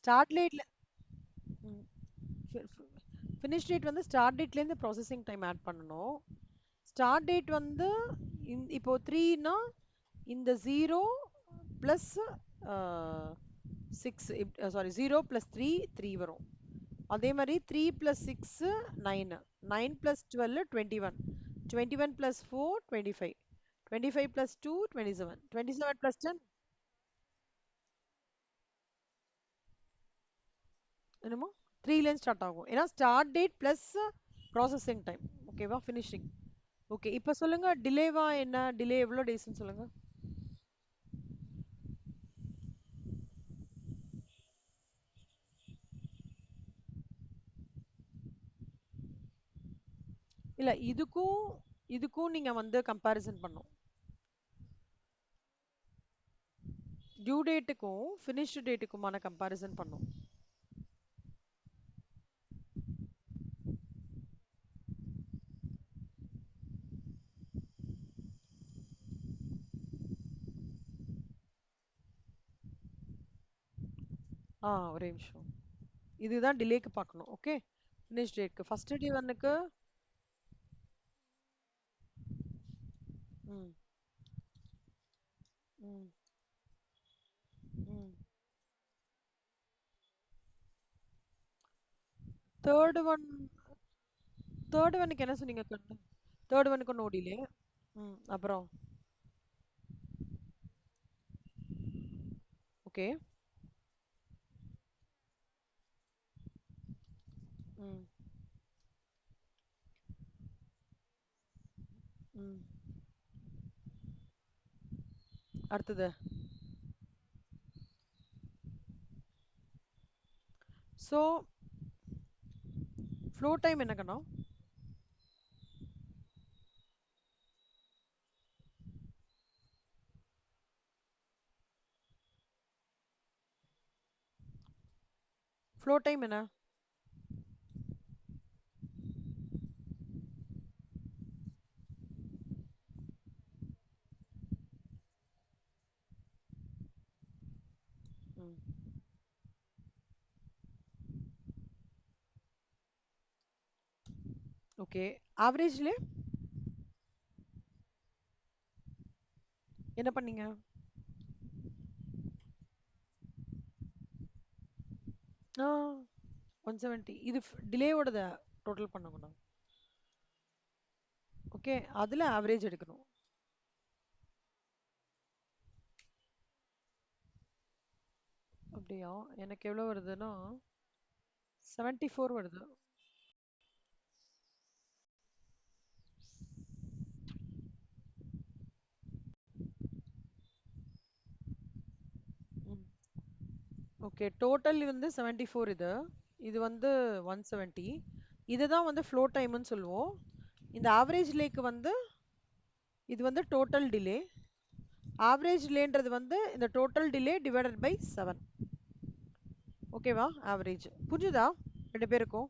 ஸ்டார்ட் டேட்ல ஃபினிஷ் டேட் வந்து ஸ்டார்ட் டேட்லேருந்து ப்ராசஸிங் டைம் ஆட் பண்ணணும். ஸ்டார்ட் டேட் வந்து இப்போ 3னா இந்த 0 ப்ளஸ் 6, சாரி 0 + 3 3 வரும். அதே மாதிரி 3 plus 6 9, 9 plus 12 21, 21 plus 4 25, 25 plus 2 27, 27 plus 10 என்னமோ 3லேருந்து ஸ்டார்ட் ஆகும். ஏன்னா start date plus processing time. ஓகேவா, ஃபினிஷிங். ஓகே, இப்போ சொல்லுங்க டிலேவா என்ன, டிலே எவ்வளோ டேஸ்ன்னு சொல்லுங்க. இல்ல இதுக்கும் இதுக்கும் நீங்க வந்து கம்பேரிசன் பண்ணும். டியூ டேட்டுக்கும் ஃபினிஷ்டு டேட்டுக்குமான கம்பேரிசன் பண்ணும். ஒரே நிமிஷம். இதுதான் டிலேக்கு பார்க்கணும். ஓகே, ஃபினிஷ் டேட்க்கு ஃபர்ஸ்ட் டே ஒன்னுக்கு. ம் ம் ம் தேர்ட் ஒன் தேர்ட் ஒன்னுக்கு என்ன சொன்னீங்க கண்ணு? தேர்ட் ஒன்னுக்கு நோ டிலே. அப்புறம் ஓகே. ம் ம் அடுத்தது ஸோ ஃப்ளோ டைம் என்ன கண்ணா? ஃப்ளோ டைம் என்ன? ம் ஓகே. ஆவரேஜ்ல என்ன பண்ணீங்க? 170. இது டிலேவோடத டோட்டல் பண்ணக்கூடாது. ஓகே, அதுல ஆவரேஜ் எடுக்கணும். அப்படியா? எனக்கு எவ்வளவு வருதுன்னா 74 வருது. ஓகே, டோட்டல் வந்து 74. இது இது வந்து 170. இதுதான் வந்து ஃப்ளோ டைம்னு சொல்லுவோம். இந்த ஆவரேஜ் லேக்கு வந்து இது வந்து டோட்டல் டிலே. ஆவரேஜ் டிலேன்றது வந்து இந்த டோட்டல் டிலே டிவைடட் பை 7. ஓகேவா? ஆவரேஜ் புரிஞ்சுதா ரெண்டு பேருக்கும்?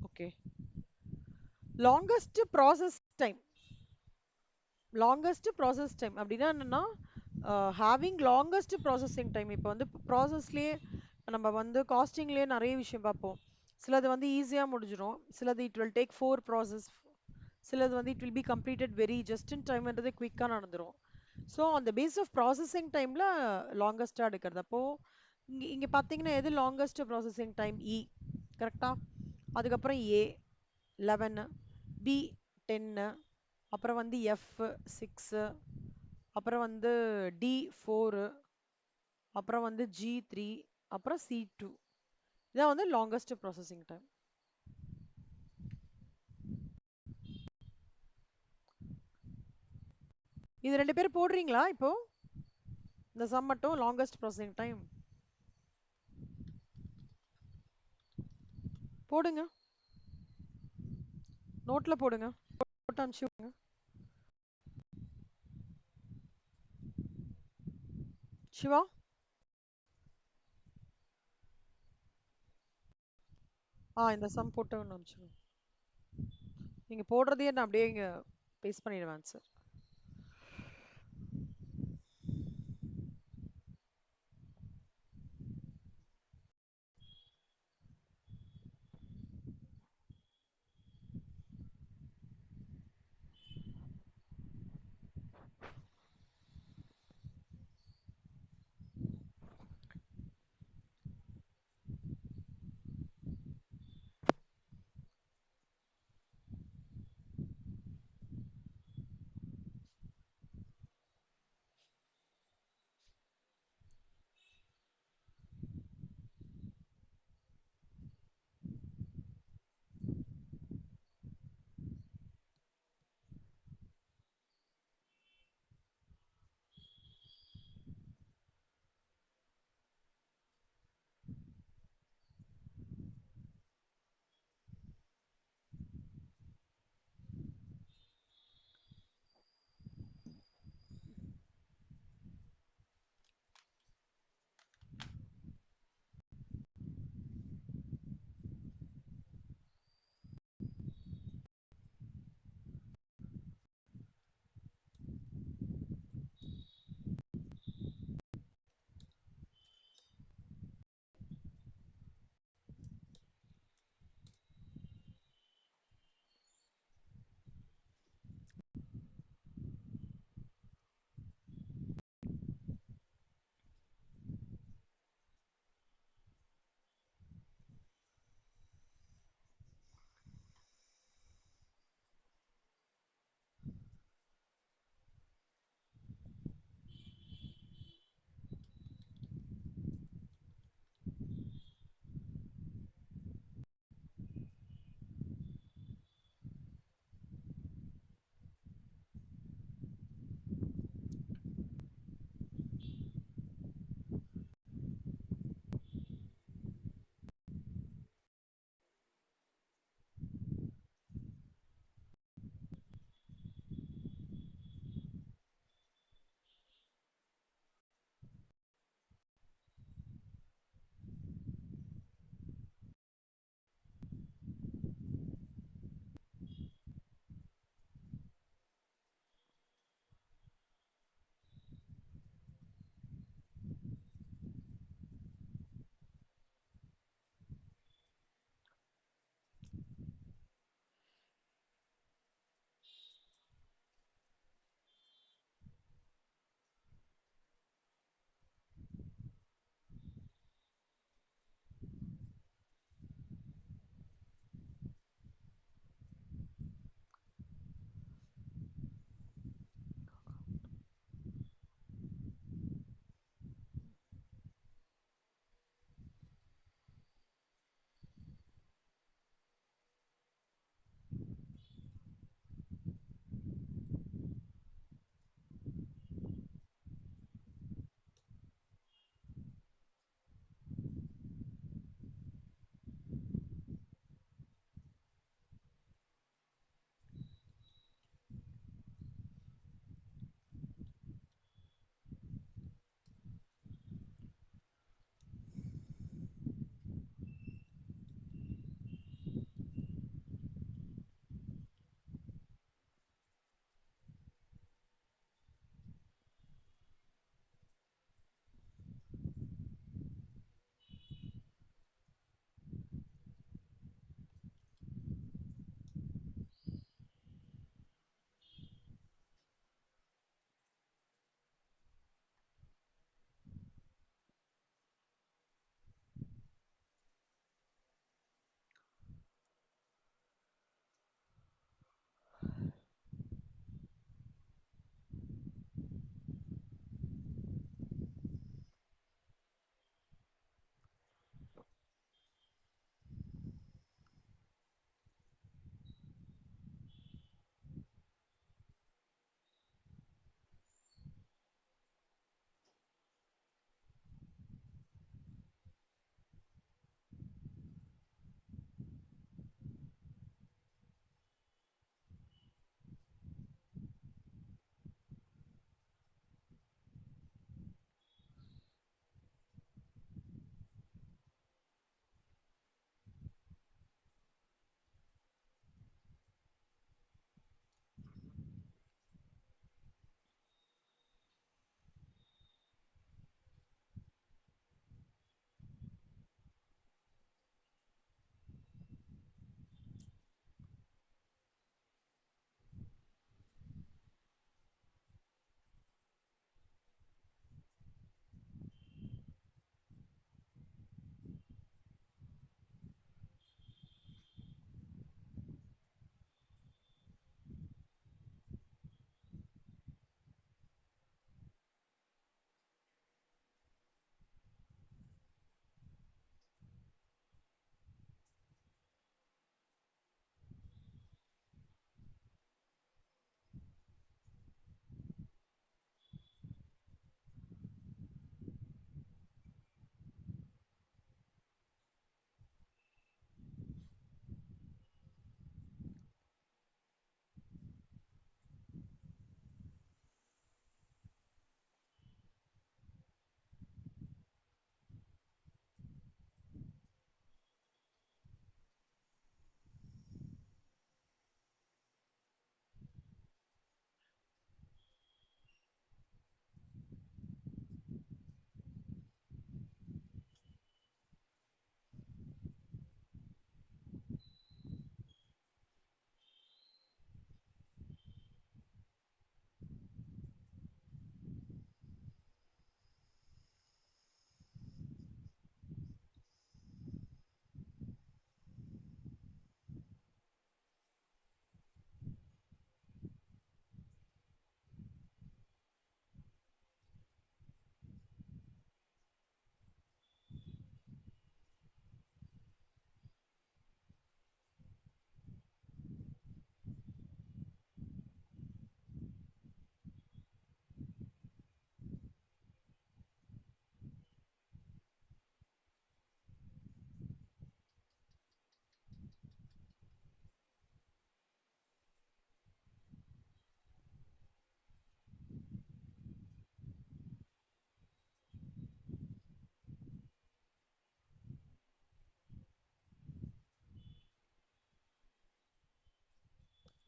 Okay. Longest process time. Longest process time அப்படின்னா என்னன்னா ஹேவிங் லாங்கஸ்ட் ப்ராசஸிங் டைம். இப்போ வந்து ப்ராசஸ்லேயே நம்ம வந்து காஸ்டிங்லேயே நிறைய விஷயம் பார்ப்போம். சிலது வந்து ஈஸியாக முடிஞ்சிடும், சிலது இட் வில் டேக் 4 ப்ராசஸ், சிலது வந்து it will be completed very just in டைம்ன்றது குவிக்காக நடந்துடும். ஸோ அந்த பேஸ் ஆஃப் ப்ராசஸிங் டைமில் லாங்கஸ்ட்டாக எடுக்கிறது. அப்போது இங்கே பார்த்தீங்கன்னா எது லாங்கஸ்ட் ப்ராசஸிங் டைம்? கரெக்டாக. அதுக்கப்புறம் ஏ 11, பி 10, அப்புறம் வந்து எஃப் 6, அப்புறம் வந்து டி 4, அப்புறம் வந்து ஜி 3, அப்புறம் சி 2. இதான் வந்து லாங்கஸ்ட் ப்ராசஸிங் டைம். இது ரெண்டு பேரும் போடுறீங்களா இப்போ? இந்த சம் மட்டும் லாங்கஸ்ட் ப்ராசஸிங் டைம் போடுங்க, நோட்ல போடுங்க, போட்டு அனுப்பிச்சு விடுங்க. சிவா, இந்த சம் போட்டு ஒன்று அனுப்பிச்சுடுங்க. நீங்க போடுறதையே நான் அப்படியே இங்க பேஸ்ட் பண்ணிடுவேன் ஆன்சர்.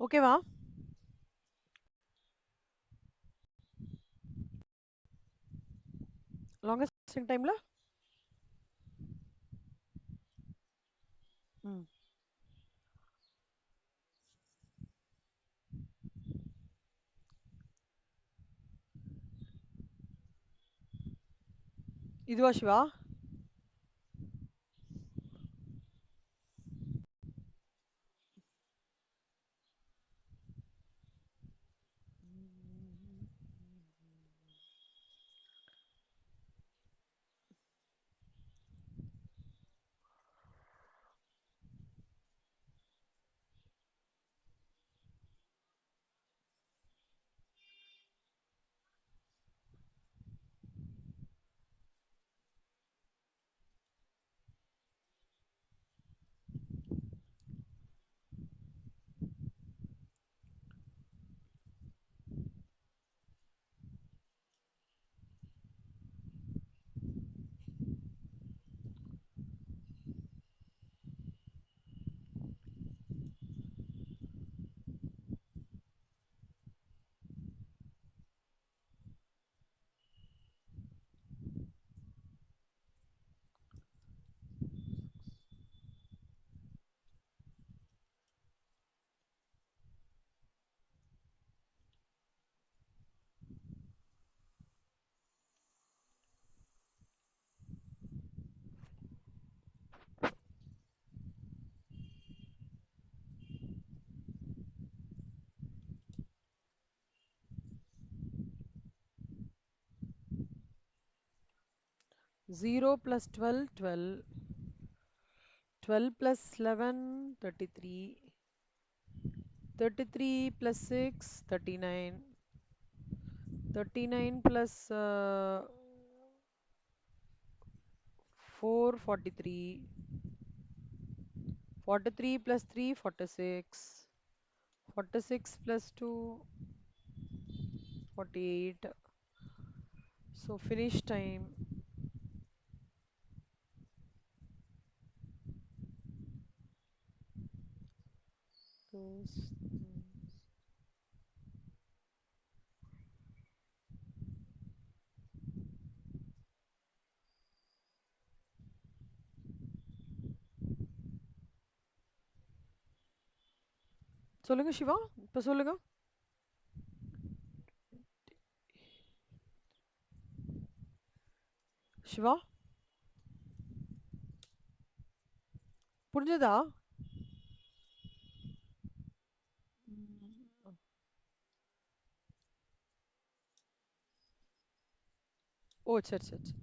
ஓகேவா? லாங்கஸ்ட் டைம்ல ம் இதுவா Siva? Zero plus 12 12, 12 plus 11 33, 33 plus 6 39, 39 plus 4 43, 43 plus 3 46, 46 plus 2 48. So finish time. Those, சொல்லுங்க சிவா, இப்ப சொல்லுங்க. சிவா புரிஞ்சதா? ம். ஓ சரி சரி சரி.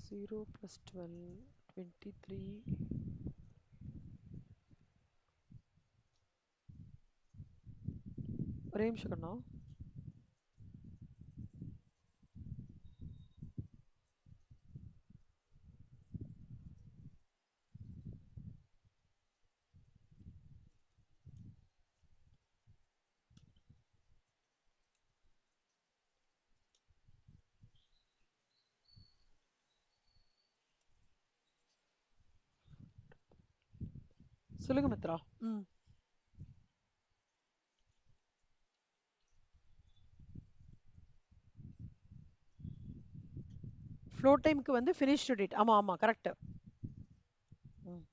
0 plus 12 23. ஒரே நிமிஷம் கண்ணா. சொல்லுங்க மித்ரா. ம் ஃப்ளோ டைம்க்கு வந்து ஃபினிஷ் டேட். ஆமா ஆமா கரெக்ட். ம்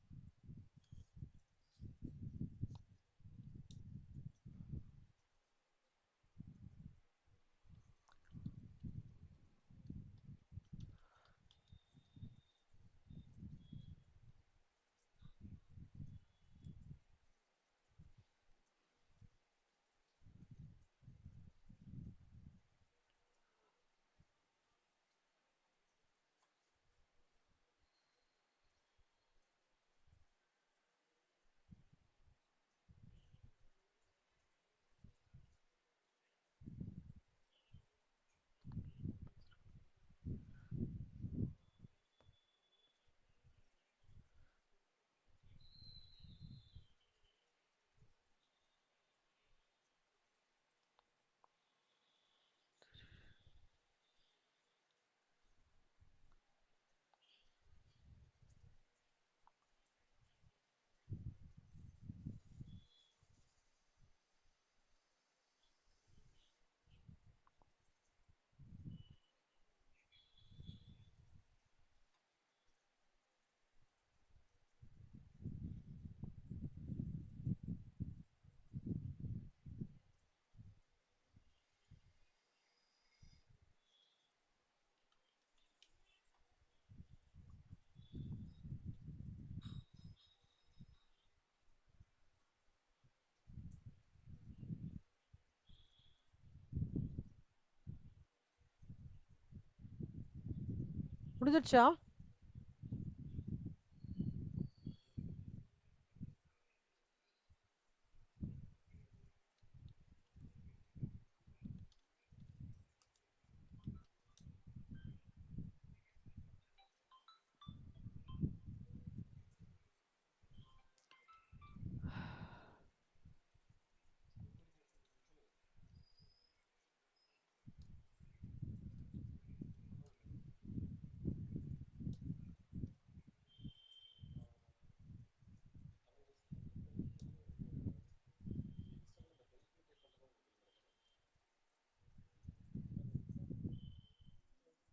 முடிஞ்சிடுச்சா?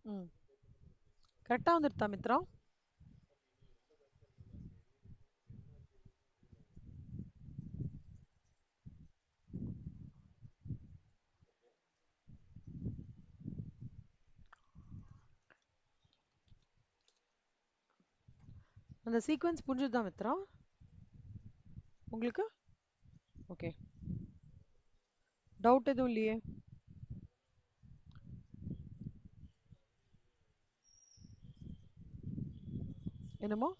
ம். கரெக்டா வந்துடுதா மித்ரா? அந்த சீக்வென்ஸ் புரிஞ்சுதா மித்ரா உங்களுக்கு? ஓகே. டவுட் எதுவும் இல்லையே? என்னமோ?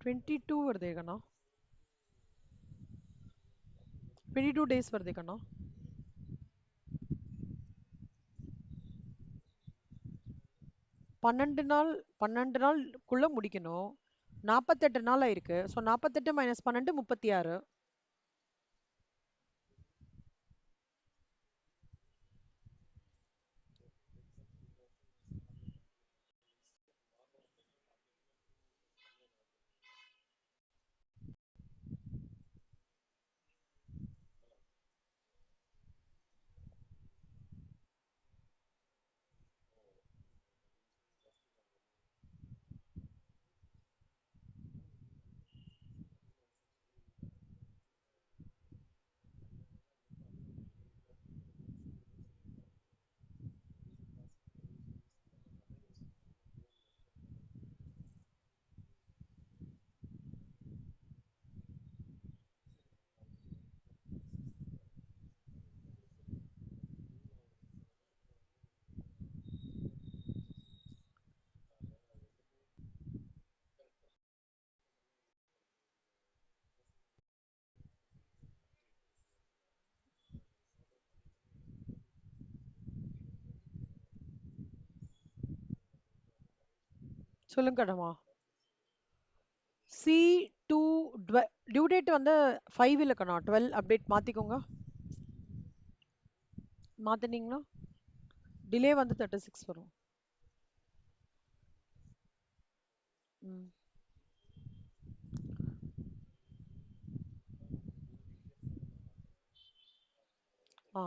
22 வருதே கண்ணா. 22 டேஸ் வருதே கண்ணா. 12 நாள் 12 நாள்க்குள்ள முடிக்கணும். 48 நாள் ஆயிருக்கு. So 48 minus 12 36. சொல்லுங்க கண்ணம்மா. C2 டியூ டேட் வந்து 5 இல்ல கண்ணா, 12 அப்டேட் மாத்திக்கோங்க. மாத்தினீங்கன்னா டிலே வந்து 36 வரும். ம். ஆ.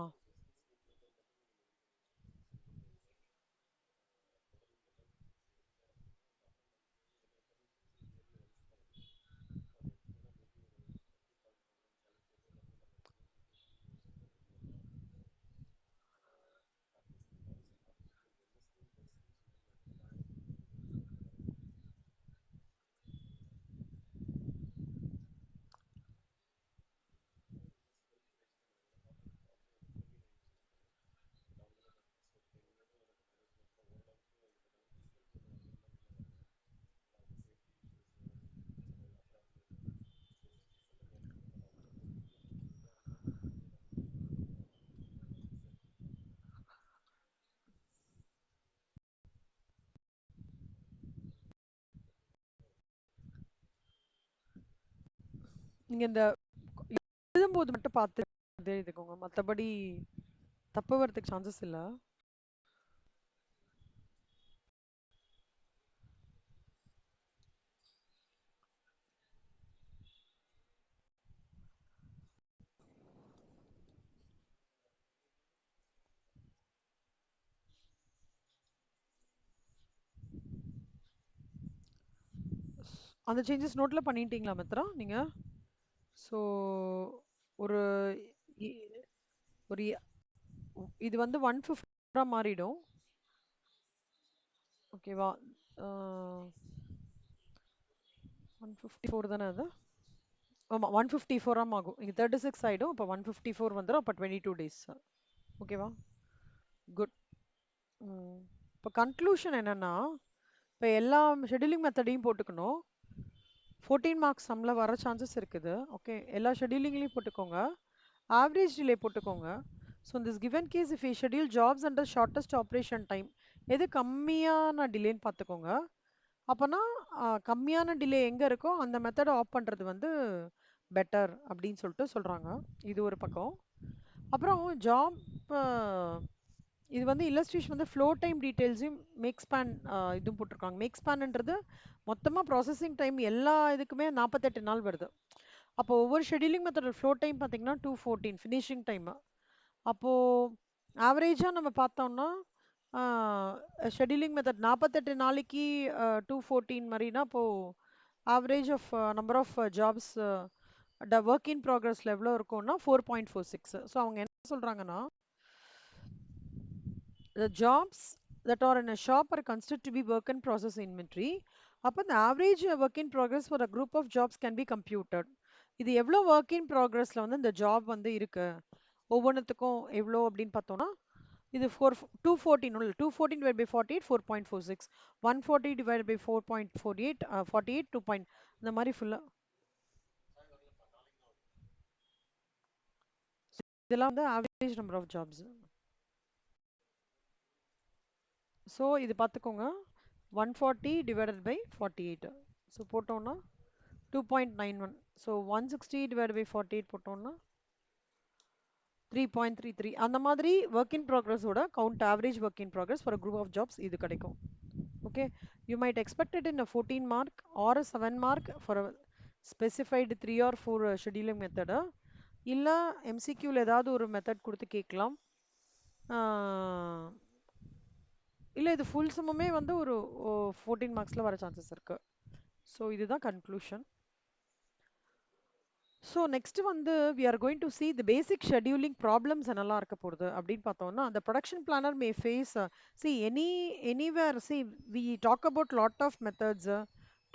நீங்க இந்த எழுதும்போது மட்டும் பார்த்து எழுதிக்கோங்க. மத்தபடி தப்பு வரதுக்கு சான்சஸ் இல்ல. அந்த சேஞ்சஸ் நோட்ல பண்ணிட்டீங்களா மித்ரா நீங்க? ஸோ ஒரு இ- ஒரு இது வந்து 150 மாறிடும். ஓகேவா? 154 தானே அது? ஆமா 154 ஆகும். இங்க 36 ஆயிடும். அப்போ 154 வந்துடும். அப்போ 22 டேஸ். ஓகேவா? குட். இப்போ கன்க்ளூஷன் என்னன்னா, இப்போ எல்லா ஷெட்யூலிங் மெத்தடையும் போட்டுக்கணும். 14 மார்க்ஸ் சம்ல வர சான்சஸ் இருக்குது. ஓகே, எல்லா ஷெட்யூலிங்லையும் போட்டுக்கோங்க. ஆவரேஜ் டிலே போட்டுக்கோங்க. So in this given case if we schedule jobs under shortest operation time, எது கம்மியான டிலேன்னு பார்த்துக்கோங்க. அப்போனா கம்மியான டிலே எங்கே இருக்கோ அந்த மெத்தடை ஆப் பண்ணுறது வந்து பெட்டர் அப்படின்னு சொல்லிட்டு சொல்கிறாங்க. இது ஒரு பக்கம். அப்புறம் ஜாப் இது வந்து இல்லஸ்ட்ரேஷன் வந்து ஃப்ளோ டைம் டீட்டெயில்ஸையும் மேக் ஸ்பேன் இதுவும் போட்டிருக்காங்க. மேக் ஸ்பேன்ன்றது மொத்தமாக ப்ராசஸிங் டைம் எல்லா இதுக்குமே 48 நாள் வருது. அப்போ ஒவ்வொரு ஷெட்யூலிங் மெத்தட் ஃப்ளோ டைம் பார்த்தீங்கன்னா 214 ஃபினிஷிங் டைம். அப்போது ஆவரேஜாக நம்ம பார்த்தோம்னா ஷெட்யூலிங் மெத்தட் 48 நாளைக்கு 214 மாதிரினா அப்போது average of number of jobs work in ப்ராக்ரஸில் எவ்வளோ இருக்கும்னா 4.46. ஸோ அவங்க என்ன சொல்கிறாங்கன்னா, the jobs that are in a shop are considered to be work in process inventory. அப்போ the average work in progress for a group of jobs can be computed. இது எவ்வளோ work in ப்ராக்ரஸில் வந்து இந்த job வந்து இருக்கு, ஒவ்வொன்றுத்துக்கும் எவ்வளோ அப்படின்னு பார்த்தோம்னா, இது 214 உள்ள 214 divided by 48 4.46, 140 divided by 4.48 48 2 point இந்த மாதிரி ஃபுல்லாக இதெல்லாம் வந்து average number of jobs. So இது பார்த்துக்கோங்க, 140 divided by 48. ஸோ போட்டோம்னா 2.91. ஸோ 160 divided by 48 போட்டோம்னா 3.33. அந்த மாதிரி ஒர்க் இன் ப்ராக்ரஸோட count average work in progress for group of jobs இது கிடைக்கும். Okay, you might expect it in a 14 mark or a 7 mark for a specified 3 or 4 scheduling method. இல்ல MCQல ஏதாவது ஒரு method கொடுத்து கேட்கலாம். இல்ல இது ஃபுல் சம்முமே வந்து ஒரு 14 மார்க்ஸ்ல வர சான்சஸ் இருக்கு. ஸோ இதுதான் கன்க்ளூஷன். ஸோ நெக்ஸ்ட் வந்து we are going to see the basic scheduling problems என்னெல்லாம் இருக்க போகுது அப்படின்னு பார்த்தோம்னா, the production planner may face see anywhere. See, we talk about lot of methods,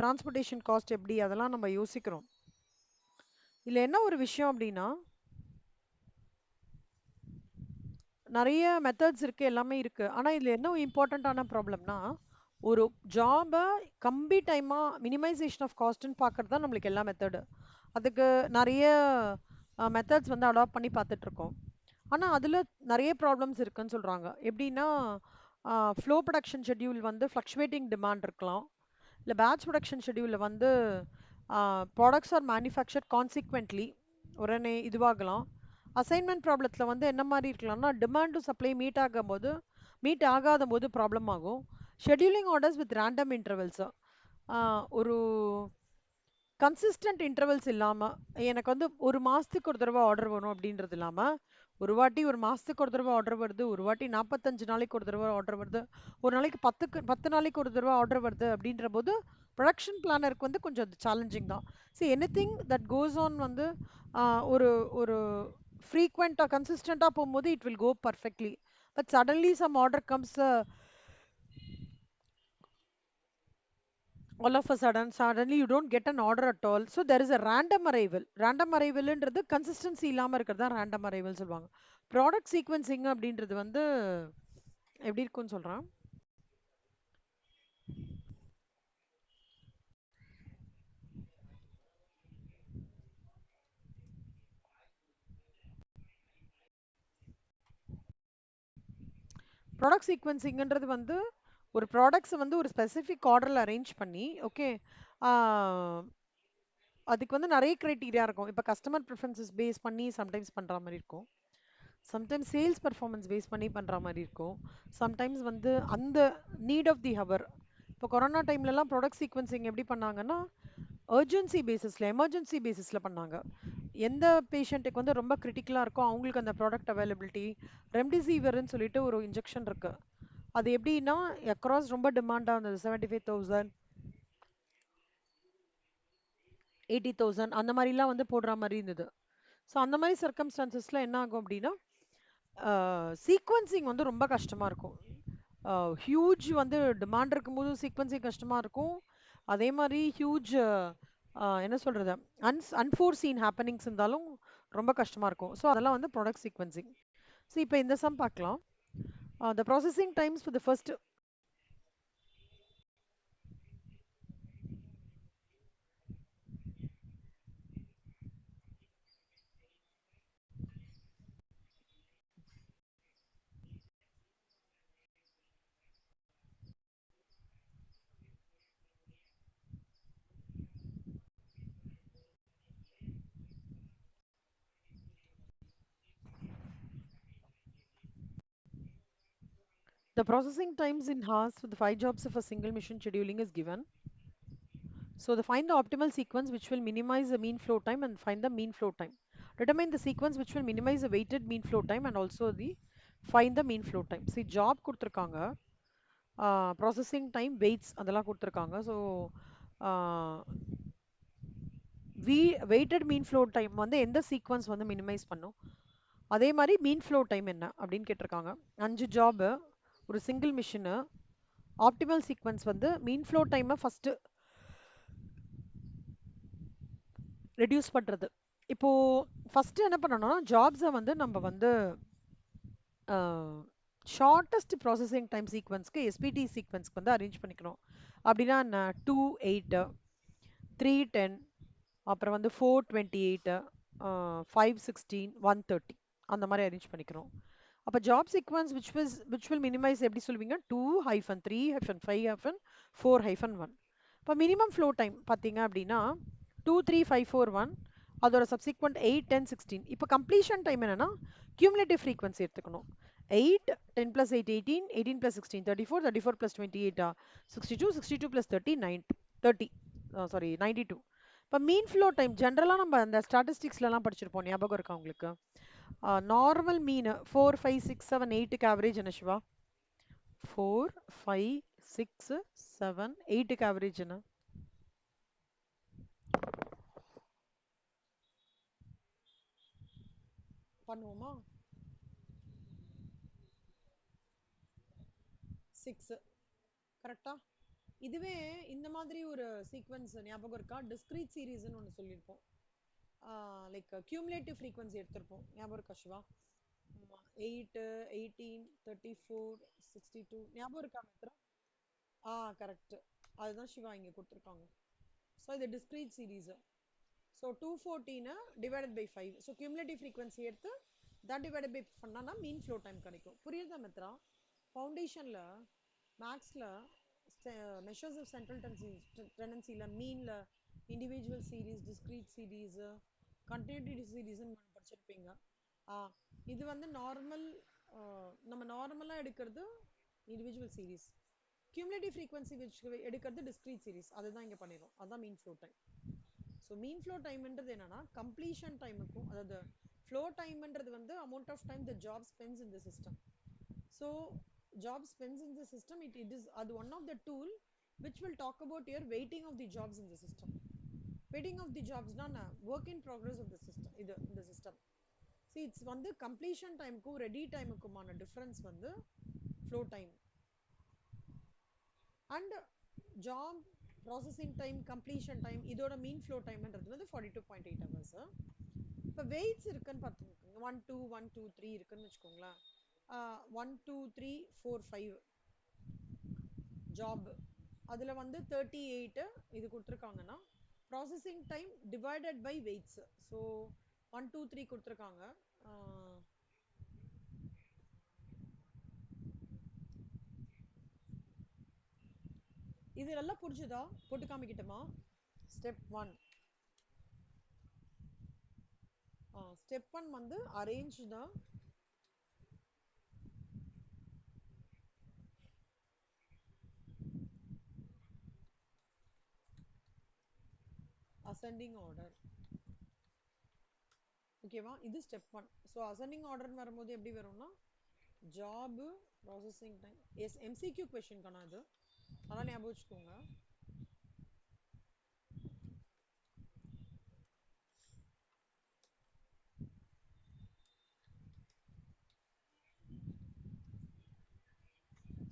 transportation cost எப்படி அதெல்லாம் நம்ம யோசிக்கிறோம். இதுல என்ன ஒரு விஷயம் அப்படின்னா, நிறைய மெத்தட்ஸ் இருக்கு, எல்லாமே இருக்கு. ஆனா இதுல என்ன இம்பார்ட்டண்ட்டான ப்ராப்ளம்னா, ஒரு ஜாபை கம்பி டைமா மினிமைசேஷன் ஆஃப் காஸ்ட்னு பார்க்கறது தான் நம்மளுக்கு எல்லா மெத்தடு. அதுக்கு நிறைய மெத்தட்ஸ் வந்து அடாப்ட் பண்ணி பார்த்துட்டு இருக்கோம். ஆனால் அதில் நிறைய ப்ராப்ளம்ஸ் இருக்குன்னு சொல்கிறாங்க. எப்படின்னா, ஃப்ளோ ப்ரொடக்ஷன் ஷெட்யூல் வந்து ஃப்ளக்சுவேட்டிங் டிமாண்ட் இருக்கலாம். இல்லை பேட்ச் ப்ரொடக்ஷன் ஷெட்யூலில் வந்து ப்ராடக்ட்ஸ் ஆர் மேனுஃபேக்சர் கான்சிக்வெண்ட்லி உடனே இதுவாகலாம். அசைன்மெண்ட் ப்ராப்ளத்தில் வந்து என்ன மாதிரி இருக்கலாம்னா, டிமாண்ட் டு சப்ளை மீட் ஆகாத போது ப்ராப்ளம் ஆகும். Scheduling orders with random intervals, ஒரு கன்சிஸ்டன்ட் இன்டர்வல்ஸ் இல்லாமல், எனக்கு வந்து ஒரு மாதத்துக்கு ஒரு தடவை ஆர்டர் வரும் அப்படின்றது இல்லாமல், ஒரு வாட்டி ஒரு மாதத்துக்கு ஒரு தடவை ஆர்டர் வருது, ஒரு வாட்டி 45 நாளைக்கு ஒரு தடவை ஆர்டர் வருது, ஒரு நாளைக்கு 10 நாளைக்கு ஒரு தடவை ஆர்டர் வருது அப்படின்ற போது ப்ரொடக்ஷன் பிளானருக்கு வந்து கொஞ்சம் சேலஞ்சிங் தான். So anything that goes on வந்து ஒரு ஒரு ஃப்ரீக்வெண்ட்டாக கன்சிஸ்டண்ட்டாக போகும்போது it will go perfectly. But suddenly some order comes all of a suddenly you don't get an order at all, so there is a random arrivalன்றது consistency இல்லாம இருக்கிறது தான் ரேண்டம் அரைவல் சொல்லுவாங்க. ப்ராடக்ட் சீக்வென்சிங் அப்படின்றது வந்து எப்படி இருக்கும்னு சொல்றேன். ப்ராடக்ட் சீக்வென்சிங்ன்றது வந்து ஒரு ப்ராடக்ட்ஸை வந்து ஒரு ஸ்பெசிஃபிக் ஆர்டரில் அரேஞ்ச் பண்ணி, ஓகே, அதுக்கு வந்து நிறைய க்ரைட்டீரியா இருக்கும். இப்போ கஸ்டமர் ப்ரிஃபரன்சஸ் பேஸ் பண்ணி சம்டைம்ஸ் பண்ணுற மாதிரி இருக்கும், சம்டைம்ஸ் சேல்ஸ் பர்ஃபார்மன்ஸ் பேஸ் பண்ணி பண்ணுற மாதிரி இருக்கும், சம்டைம்ஸ் வந்து அந்த நீட் ஆஃப் தி ஹவர். இப்போ கொரோனா டைம்லலாம் ப்ராடக்ட் சீக்வென்சிங் எப்படி பண்ணாங்கன்னா, எமர்ஜென்சி பேசிஸில் பண்ணாங்க. எந்த பேஷண்ட்டுக்கு வந்து ரொம்ப கிரிட்டிக்கலாக இருக்கோ அவங்களுக்கு அந்த ப்ராடக்ட் அவைலபிலிட்டி. ரெம்டிசிவிர்னு சொல்லிட்டு ஒரு இன்ஜெக்ஷன் இருக்கு, அது எப்படின்னா அக்ராஸ் ரொம்ப டிமாண்டாக இருந்தது. 75,000 80,000 அந்த மாதிரிலாம் வந்து போடுற மாதிரி இருந்தது. ஸோ அந்த மாதிரி சர்க்கம்ஸ்டான்சஸில் என்ன ஆகும் அப்படின்னா, சீக்வன்சிங் வந்து ரொம்ப கஷ்டமாக இருக்கும். ஹியூஜ் வந்து டிமாண்ட் இருக்கும்போது சீக்வன்சிங் கஷ்டமா இருக்கும். அதே மாதிரி ஹியூஜ் என்ன சொல்றது, அன்ஃபோர்சீன் ஹேப்பனிங்ஸ் இருந்தாலும் ரொம்ப கஷ்டமா இருக்கும். ஸோ அதெல்லாம் வந்து ப்ராடக்ட் சீக்வன்சிங். ஸோ இப்போ இந்த சம் பார்க்கலாம். த processing times for the first. The processing times in hours for the 5 jobs of a single mission scheduling is given. So the find the optimal sequence which will minimize the mean flow time and find the mean flow time. Determine the sequence which will minimize the weighted mean flow time and also the find the mean flow time. See job கொடுத்திருக்காங்க, processing time weights அதெல்லாம் கொடுத்துருக்காங்க. So weighted மீன் flow time வந்து எந்த sequence வந்து minimise பண்ணும், அதே மாதிரி மீன் flow time என்ன அப்படின்னு கேட்டிருக்காங்க. 5 ஜாபு, ஒரு சிங்கிள் மிஷினு. ஆப்டிமல் சீக்வன்ஸ் வந்து மீன் ஃப்ளோ டைமை ஃபஸ்ட்டு ரெடியூஸ் பண்ணுறது. இப்போது ஃபஸ்ட்டு என்ன பண்ணணும்னா ஜாப்ஸை வந்து நம்ம வந்து ஷார்ட்டஸ்ட் ப்ராசஸிங் டைம் சீக்வன்ஸ்க்கு எஸ்பிடி சீக்வன்ஸ்க்கு வந்து அரேஞ்ச் பண்ணிக்கணும். அப்படின்னா என்ன, 2 8 3 10, அப்புறம் வந்து 4 28, 5 16, 1 30 அந்த மாதிரி அரேஞ்ச் பண்ணிக்கிறோம். அப்போ job sequence which will minimise எப்படி சொல்லுவீங்க, 2-3-5-4-1. இப்போ மினிமம் ஃப்ளோ டைம் பார்த்தீங்க அப்படின்னா 2 3 5 4 1, அதோட சப்சிக்வெண்ட் 8 10 16. இப்போ கம்ப்ளீஷன் டைம் என்னன்னா கியூமுலேட்டிவ் ஃப்ரீக்வன்சி எடுத்துக்கணும். 8 10 + 8 18, 18 + 16 34, 34 + 28 62, 62 + 30 90, சாரி 92. இப்போ மீன் ஃப்ளோ டைம் ஜென்ரலாக நம்ம அந்த ஸ்டாட்டிஸ்டிக்ஸ்லாம் படிச்சிருப்போம், ஞாபகம் இருக்கா உங்களுக்கு? நார்மல் மீன் 4 5 6 7 8க்கு ஆவரேஜ் என்ன சிவா? 4 5 6 7 8க்கு ஆவரேஜ் என்ன? பண்ணுவோமா? 6 கரெக்டா? இதுவே இந்த மாதிரி ஒரு சீக்வன்ஸ் ஞாபகம் இருக்கா? டிஸ்கிரீட் சீரீஸ்னு ஒன்று சொல்லியிருப்போம். லைக் கியூமுலேட்டிவ் ஃப்ரீக்வன்சி எடுத்திருப்போம், ஞாபகம் இருக்கா சிவா? 8 18 34 62 ஞாபகம் இருக்கா மித்ரா? கரெக்ட். அதுதான் சிவா இங்கே கொடுத்துருக்காங்க. ஸோ இது discrete series. So 214 divided by 5. So cumulative frequency எடுத்து தட் டிவைடட் பை பண்ணால் மீன் ஃப்ளோ டைம் கிடைக்கும். புரியுதா மித்ரா? ஃபவுண்டேஷனில் மேக்ஸில் மெஷர்ஸ் ஆஃப் சென்ட்ரல் டெண்டன்சியில் மீனில் individual series, discrete series, continuity சீரீஸ்ன்னு படிச்சிருப்பீங்க. இது வந்து நார்மல், நம்ம நார்மலாக எடுக்கிறது இண்டிவிஜுவல் சீரீஸ். கியூமுலேட்டிவ் ஃப்ரீக்வன்சி எடுக்கிறது டிஸ்கிரீட் சீரீஸ். அதுதான் இங்கே பண்ணிடும். அதுதான் mean flow time. So mean flow டைம்ன்றது என்னன்னா கம்ப்ளீஷன் டைமுக்கும், அதாவது ஃப்ளோ டைம்ன்றது வந்து amount of time the job spends in the system. So job spends in the system, it is one of the tool which will talk about your waiting of the jobs in the system. Waiting of the jobs na work in progress of the system, இது இந்த system. See, it's வந்து completion time க்கும் ready time க்குமான difference வந்து flow time. And job processing time, completion time, இதோட mean flow time ன்றது வந்து 42.8 hours. இப்போ weights இருக்குன்னு பார்த்துக்கோங்க. 1 2 1 2 3 இருக்குன்னு வச்சுக்கோங்களேன். 1 2 3 4 5 ஜாப், அதில் வந்து 38 இது கொடுத்துருக்காங்கன்னா processing time divided by weights. So 1 2 3 கொடுத்துருக்காங்க. இது நல்லா புரிஞ்சுதா? போட்டு காமிக்கிட்டோமா? ஸ்டெப் 1. ஸ்டெப் 1 வந்து அரேஞ்ச் த அசெண்டிங் ஆர்டர். ஓகேவா? இது ஸ்டெப் 1. ஸோ அசெண்டிங் ஆர்டர்னு வரும்போது எப்படி வரும்னா job processing time. Yes, MCQ கொஷின்கான இது, அதெல்லாம் ஞாபகம் வச்சுக்கோங்க.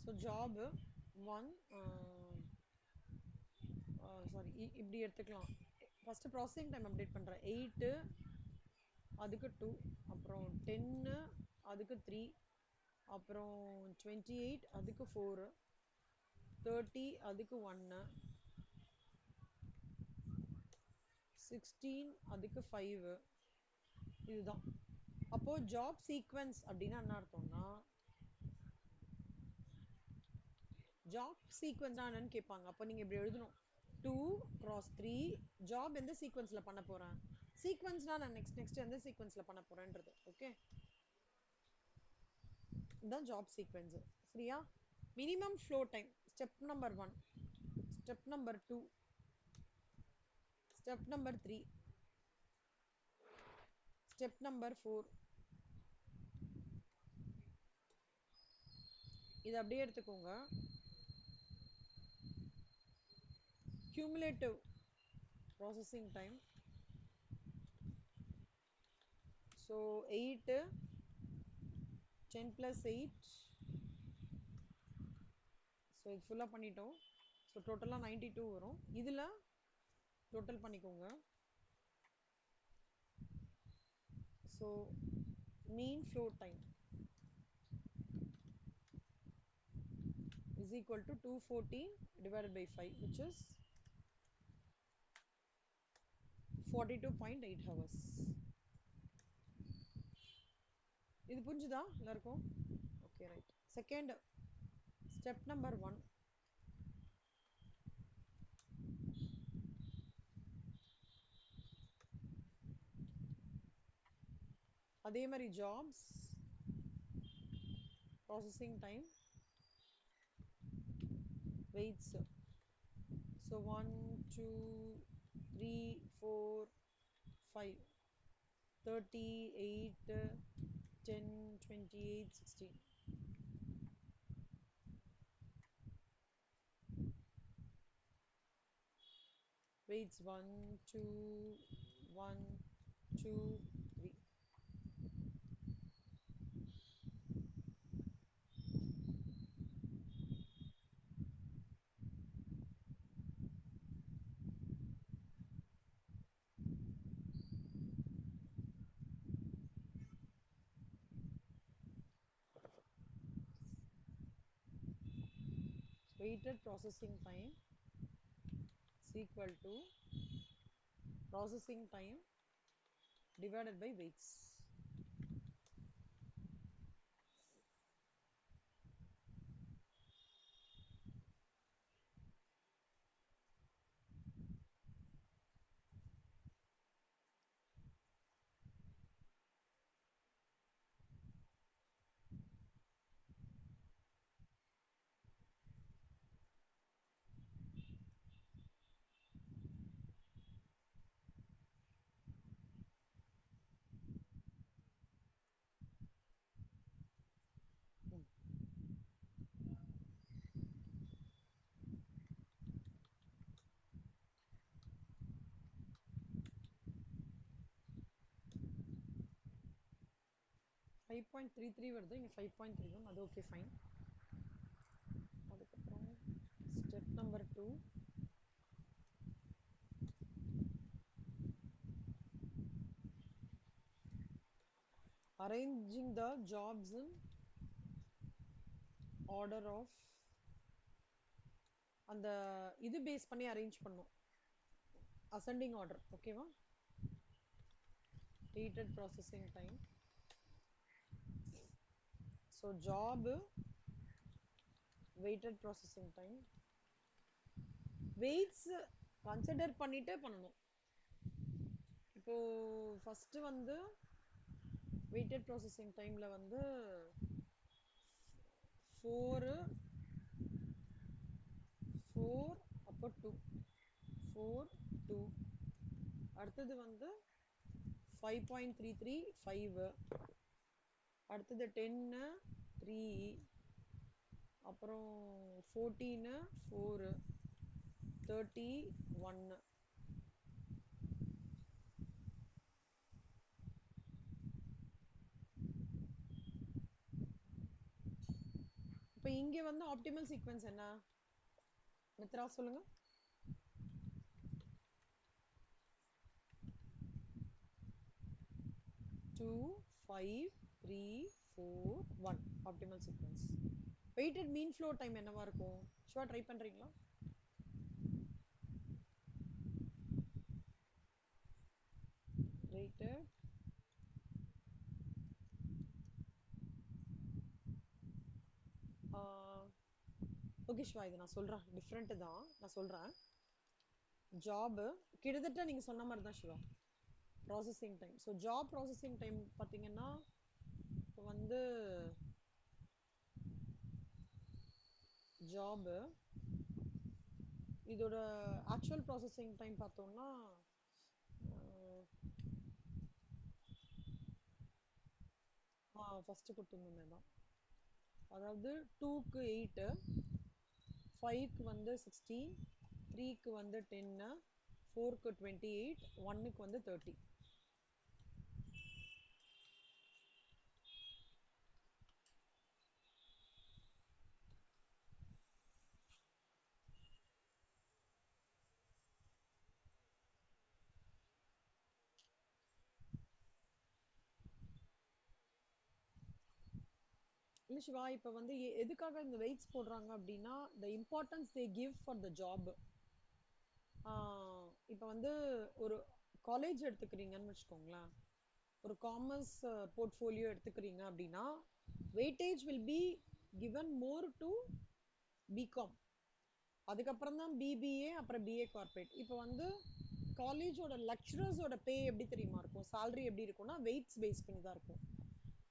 ஸோ job 1 சாரி இப்படி எடுத்துக்கலாம். ஃபர்ஸ்ட் ப்ராசஸிங் டைம் அப்டேட் பண்றேன். 8 அதுக்கு 2, அப்புறம் 10 அதுக்கு 3, அப்புறம் 28 அதுக்கு 4, 30 அதுக்கு 1, 16 அதுக்கு 5. இதுதான். அப்போ ஜாப் சீக்வென்ஸ் அப்படின்னா என்ன அர்த்தம்னா, ஜாப் சீக்வென்ஸ் என்னன்னு கேட்பாங்க. அப்போ நீங்க இப்படி எழுதணும். 2 cross 3 ஜாப் எந்த சீக்வென்ஸ்ல பண்ண போறேன், சீக்வென்ஸ்னா நான் நெக்ஸ்ட் எந்த சீக்வென்ஸ்ல பண்ண போறேன்றது. ஓகே, இதுதான் ஜாப் சீக்வென்ஸ். சரியா? Minimum flow time step number 1, step number 2, step number 3, step number 4. இது அப்படியே எடுத்துக்கோங்க. cumulative processing time. So 8, 10 plus 8. So இது ஃபுல்லாக பண்ணிட்டோம். ஸோ டோட்டலாக 92 வரும். இதில் டோட்டல் பண்ணிக்கோங்க. So mean flow time is equal to 214 divided by 5, which is 42.8 hours. இது புரிஞ்சுதா எல்லாருக்கும்? Okay, right. Second step number 1. அதே மாதிரி jobs processing time weights. So 1 2 3 4 5, 30 8 10 28 16. Weights 1 2 1 2 3. Weighted processing time is equal to processing time divided by weights. Hmm. 5.33 வருது, இங்கே 5.31. அது okay, fine. அதுக்கப்புறம் step number 2. arranging the jobs in order of, அந்த இது base பண்ணி arrange பண்ணும். Ascending order. ஓகேவா? weighted processing time. So job weighted processing time. weights consider பண்ணிட்டு பண்ணணும். இப்போ ஃபர்ஸ்ட் வந்து weighted processing timeல வந்து 4 4 அப்போ 2 4 2. அடுத்தது வந்து 5.33 5. அடுத்தது 10 3. அப்புறம் 14 4, 30 1. இப்ப இங்க வந்து ஆப்டிமல் சீக்வென்ஸ் என்ன? மித்ரா சொல்லுங்க. 2 5 3 4 1 ஆப்டிமல் சீக்வென்ஸ். வெயிட்டட் மீன் ஃப்ளோ டைம் என்னவா இருக்கும்? ஷுவா ட்ரை பண்றீங்களா? வெயிட்டட் ஓகே ஷிவா, இது நான் சொல்றேன், டிஃப்ரெண்ட் தான், நான் சொல்றேன். ஜாப் கிட்டத்தட்ட நீங்க சொன்ன மாதிரி தான் Shiva. Processing time, so job processing time பார்த்தீங்கன்னா இப்போ வந்து ஜாப் இதோட ஆக்சுவல் ப்ராசஸிங் டைம் பார்த்தோம்னா ஃபஸ்ட்டு கொடுத்துருந்தோமே தான். அதாவது 2க்கு 8, 5க்கு வந்து 16, 3க்கு வந்து 10, 4க்கு 28, 1க்கு வந்து 30. இல்லை சிவா, இப்போ வந்து எதுக்காக இந்த வெயிட்ஸ் போடுறாங்க அப்படின்னா the importance they give for the job. இப்போ வந்து ஒரு காலேஜ் எடுத்துக்கிறீங்கன்னு வச்சுக்கோங்களேன், ஒரு காமர்ஸ் போர்ட்ஃபோலியோ எடுத்துக்கிறீங்க அப்படின்னா weightage will be given more to BCom, அதுக்கப்புறம் தான் பிபிஏ, அப்புறம் பிஏ கார்பரேட். இப்போ வந்து காலேஜோட லெக்சரர்ஸோட பே எப்படி தெரியுமா இருக்கும், salary எப்படி இருக்கும்னா வெயிட்ஸ் பேஸ் பண்ணி தான் இருக்கும்.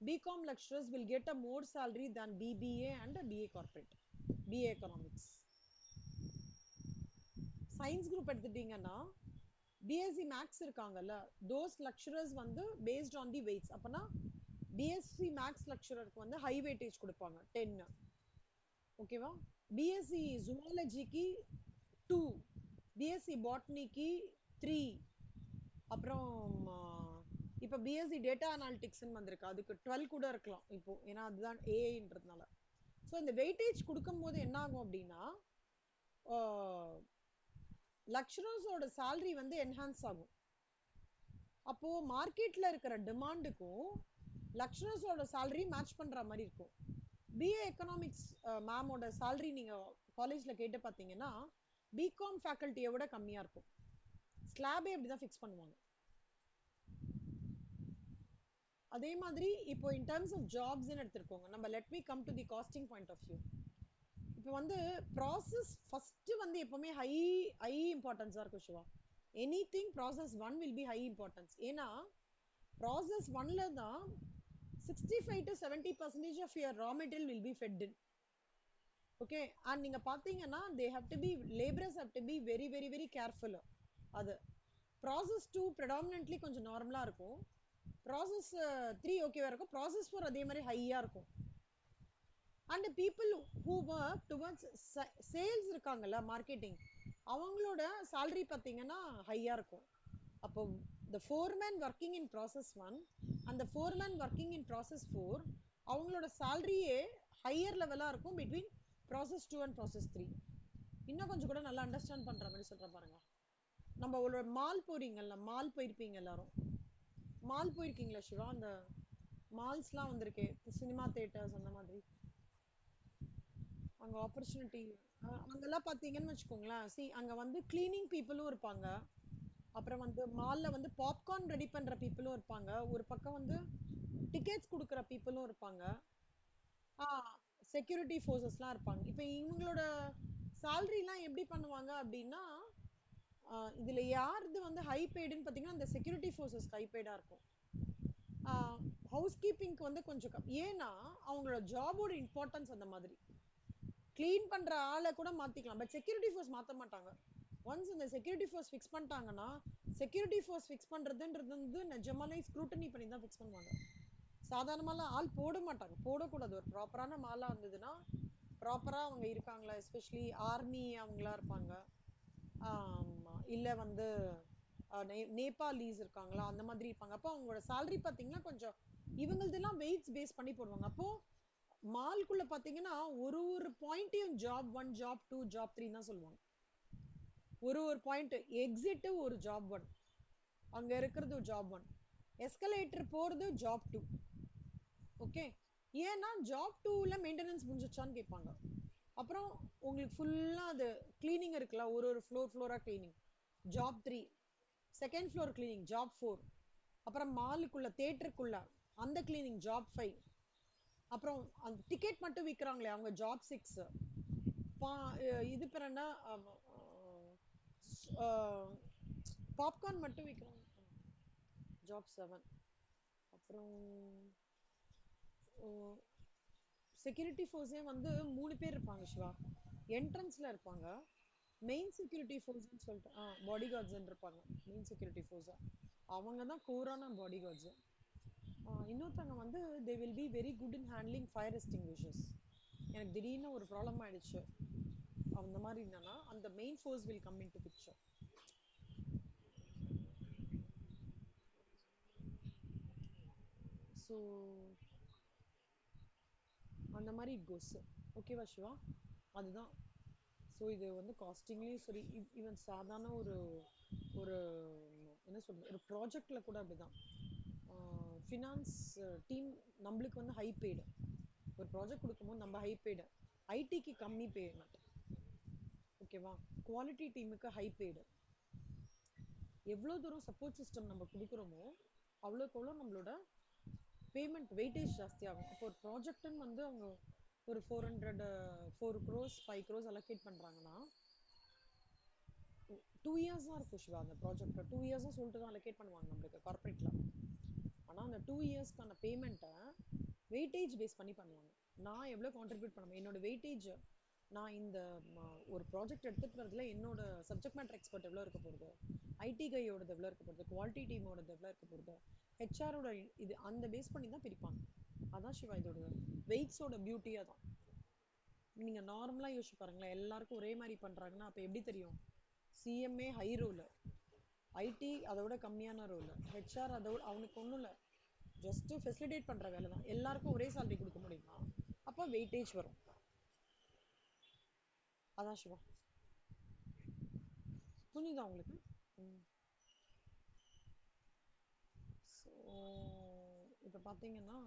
BCom lecturers will get a more salary than BBA and BA corporate, BA economics. Science group எடுத்துட்டீங்கன்னா பிஎஸ்சி மேக்ஸ் இருக்காங்கல்ல, தோஸ் லெக்சரர்ஸ் வந்து பேஸ்ட் ஆன் தி வெயிட்ஸ். அப்பனா பிஎஸ்சி மேக்ஸ் லெக்சரருக்கு வந்து ஹை வெயிட்டேஜ் கொடுப்பாங்க 10, ஓகேவா. பிஎஸ்சி ஜூவாலஜிக்கு 2, பிஎஸ்சி பாட்னிக்கு 3, அப்புறம் இப்போ பிஎஸ்சி டேட்டா அனாலிட்டிக்ஸ்ன்னு வந்திருக்கு, அதுக்கு 12 கூட இருக்கலாம் இப்போ, ஏன்னா அதுதான் ஏஐன்றதுனால. ஸோ இந்த வெயிட்டேஜ் கொடுக்கும்போது என்ன ஆகும் அப்படின்னா லெக்சரர்ஸோட salary வந்து என்ஹான்ஸ் ஆகும். அப்போ மார்க்கெட்ல இருக்கிற டிமாண்டுக்கும் லெக்சரர்ஸோட salary மேட்ச் பண்ற மாதிரி இருக்கும். பிஏ எக்கனாமிக்ஸ் மேமோட salary நீங்க காலேஜ்ல கேட்டு பார்த்தீங்கன்னா பிகாம் ஃபேக்கல்ட்டியை விட கம்மியா இருக்கும். ஸ்லாபே அப்படிதான் ஃபிக்ஸ் பண்ணுவாங்க. அதே மாதிரி இப்போ இன் டர்ம்ஸ் ஆஃப் ஜாப்ஸ்ன்னு எடுத்துருக்கோங்க, நம்ம let me come to the costing point of view. இப்போ வந்து ப்ராசஸ் ஃபர்ஸ்ட் வந்து எப்பவுமே ஹை ஹை இம்பார்ட்டன்ஸா இருக்கும் Siva. Anything process one will be high importance. ஏன்னா ப்ராசஸ் ஒன்ல தான் 65 to 70% of your raw material will be fed in. Okay, and நீங்க பாத்தீங்கன்னா they have to be labourers have to be very very very careful. அது process 2 predominantly கொஞ்சம் நார்மலா இருக்கும், process 3 ஓகேவா இருக்கும், ப்ராசஸ் 4 அதே மாதிரி ஹையா இருக்கும். And people who work towards sales இருக்காங்கல்ல, மார்க்கெட்டிங், அவங்களோட salary பார்த்தீங்கன்னா ஹையா இருக்கும். அப்போ the foreman working in process 1 and the foreman working in process 4, அவங்களோட salary ஹையர் லெவலா இருக்கும் between process 2 and process 3. இன்னும் கொஞ்சம் கூட நல்லா அண்டர்ஸ்டாண்ட் பண்ற மாதிரி சொல்றேன் பாருங்க. நம்ம ஒரு மால் போறீங்கல்ல, மால் போயிருப்பீங்க எல்லாரும், மால் போயிருக்கீங்களா சிவா? அந்த மால்ஸ்லாம் வந்திருக்கே, சினிமா தியேட்டர்ஸ் அந்த மாதிரி, அங்க ஆப்பர்ச்சுனிட்டி அங்கெல்லாம் பாத்தீங்கன்னு வச்சுக்கோங்களேன், சி அங்க வந்து கிளீனிங் பீப்புளும் இருப்பாங்க, அப்புறம் வந்து மால்ல வந்து பாப்கார்ன் ரெடி பண்ற பீப்புளும் இருப்பாங்க, ஒரு பக்கம் வந்து டிக்கெட்ஸ் கொடுக்குற பீப்புளும் இருப்பாங்க, செக்யூரிட்டி ஃபோர்ஸஸ்லாம் இருப்பாங்க. இப்போ இவங்களோட சேலரிலாம் எப்படி பண்ணுவாங்க அப்படின்னா இதுல யாருது வந்து ஹை பெய்டுன்னு பார்த்தீங்கன்னா அந்த செக்யூரிட்டி ஃபோர்ஸஸ் ஹை பெய்டா இருக்கும். ஹவுஸ் கீப்பிங்க்கு வந்து கொஞ்சம் ஏன்னா அவங்களோட ஜாபோட இம்பார்ட்டன்ஸ் அந்த மாதிரி. கிளீன் பண்ற ஆளை கூட மாத்திக்கலாம், பட் செக்யூரிட்டி ஃபோர்ஸ் மாத்த மாட்டாங்க. ஒன்ஸ் இந்த செக்யூரிட்டி ஃபோர்ஸ் ஃபிக்ஸ் பண்ணிட்டாங்கன்னா செக்யூரிட்டி ஃபோர்ஸ் ஃபிக்ஸ் பண்றதுன்றது வந்து நிஜமாலே ஸ்க்ரூட்டனி பண்ணி தான் ஃபிக்ஸ் பண்ணுவாங்க. சாதாரணமாலாம் ஆள் போட மாட்டாங்க, போடக்கூடாது. ஒரு ப்ராப்பரான மாலா இருந்ததுன்னா ப்ராப்பரா அவங்க இருக்காங்களா, எஸ்பெஷலி ஆர்மி அவங்களா இருப்பாங்க, இல்ல வந்து நேபாளிஸ் இருக்காங்களா அந்த மாதிரி இருப்பாங்க. அப்போ அவங்களோட salary பாத்தீங்கன்னா கொஞ்சம் இவங்களதெல்லாம் வெயிட்ஸ் பேஸ் பண்ணி போடுவாங்க. அப்போ மால்குள்ள பாத்தீங்கன்னா ஒரு ஒரு பாயிண்ட்டையும் job one job two job three தான் சொல்லுவாங்க. ஒரு ஒரு பாயிண்ட் எக்ஸிட் ஒரு ஜாப் ஒன், அங்க இருக்கிறது ஜாப் ஒன், எஸ்கலேட்டர் போறது ஜாப் டூ. ஓகே, ஏன்னா ஜாப் டூல மெயின்டெனன்ஸ் முடிஞ்சிச்சான்னு கேட்பாங்க. அப்புறம் உங்களுக்கு ஃபுல்லா அது கிளீனிங் இருக்குல்ல, ஒரு ஒரு ஃப்ளோர் ஃப்ளோரா cleaning job three, second floor cleaning job four, அப்புறம் மாலுக்குள்ள தேட்டருக்குள்ள அந்த கிளீனிங் ஜாப் ஃபைவ், அப்புறம் அந்த டிக்கெட் மட்டும் விற்கிறாங்களே அவங்க ஜாப் சிக்ஸ், இது பேர் என்ன, பாப்கார்ன் மட்டும் விற்கிறாங்க ஜாப் செவன். அப்புறம் செக்யூரிட்டி ஃபோர்ஸே வந்து மூணு பேர் இருப்பாங்க சிவா. என்ட்ரன்ஸ்ல இருப்பாங்க, மெயின் செக்யூரிட்டி ஃபோர்ஸ்னு சொல்லிட்டு பாடி கார்ட்ஸ் இருப்பாங்க. மெயின் செக்யூரிட்டி ஃபோர்ஸ் அவங்க தான் கோரான பாடி கார்ட்ஸ். இன்னொருத்தவங்க வந்து they will be very good in handling fire extinguishers. எனக்கு திடீர்னு ஒரு ப்ராப்ளம் ஆயிடுச்சு அந்த மாதிரி என்னன்னா அந்த main force will come in to picture. So அந்த மாதிரி இட் கோஸ். ஓகேவா சிவா? அதுதான். ஸோ இது வந்து காஸ்டிங்லேயும் சரி, ஈவன் சாதாரண ஒரு ஒரு என்ன சொல்றது, ஒரு ப்ராஜெக்ட்ல கூட அப்படிதான். ஃபினான்ஸ் டீம் நம்மளுக்கு வந்து ஹை பெய்டு, ஒரு ப்ராஜெக்ட் கொடுக்கும்போது நம்ம ஹை பெய்டு, ஐடிக்கு கம்மி பேமெண்ட். ஓகேவா? குவாலிட்டி டீமுக்கு ஹை பெய்டு. எவ்வளோ தூரம் சப்போர்ட் சிஸ்டம் நம்ம கொடுக்குறோமோ அவ்வளோக்கு அவ்வளோ நம்மளோட பேமெண்ட் வெயிட்டேஜ் ஜாஸ்தி ஆகும். இப்போ ஒரு ப்ராஜெக்ட்னு வந்து அவங்க ஒரு 400 4 crores 5 crores அலோகேட் பண்றாங்கன்னா 2 years தான் இருக்கும் சிவா. அந்த ப்ராஜெக்ட் 2 years சொல்லிட்டு தான் அலோகேட் பண்ணுவாங்க நம்மளுக்கு கார்பரேட்ல. ஆனா அந்த 2 yearsக்கான பேமெண்ட்டை வெயிட்டேஜ் பேஸ் பண்ணி பண்ணுவாங்க. நான் எவ்வளோ கான்ட்ரிபியூட் பண்ணுவேன், என்னோட வெயிட்டேஜ், நான் இந்த ஒரு ப்ராஜெக்ட் எடுத்துட்டு வரதுல என்னோட சப்ஜெக்ட் மேட்டர் எக்ஸ்பர்ட் எவ்வளோ இருக்க போகுது, ஐடி கையோடது எவ்வளோ இருக்க போகுது, குவாலிட்டி டீமோடது எவ்வளோ இருக்க போகுது, ஹெச்ஆரோட இது அந்த பேஸ் பண்ணி தான் பிரிப்பாங்க. அதான் சிவா இதோட வெயிட்ஸோட பியூட்டியா தான். நீங்க நார்மலா யோசிச்சு பாருங்களேன், எல்லாருக்கும் ஒரே மாதிரி பண்றாங்கன்னா அப்ப எப்படி தெரியும்? சிஎம்ஏ ஹை ரோல், ஐடி அதோட கம்மியான ரோல், ஹெச்ஆர் அதோட அவனுக்கு ஒன்றும் இல்லை, ஜஸ்ட் ஃபெசிலிட்டேட் பண்ற வேலை தான். எல்லாருக்கும் ஒரே சேலரி கொடுக்க முடியுமா? அப்போ வெயிட்டேஜ் வரும். அதான் சிவா. புரிஞ்சுதா உங்களுக்கு? ம். ஸோ இப்போ பார்த்தீங்கன்னா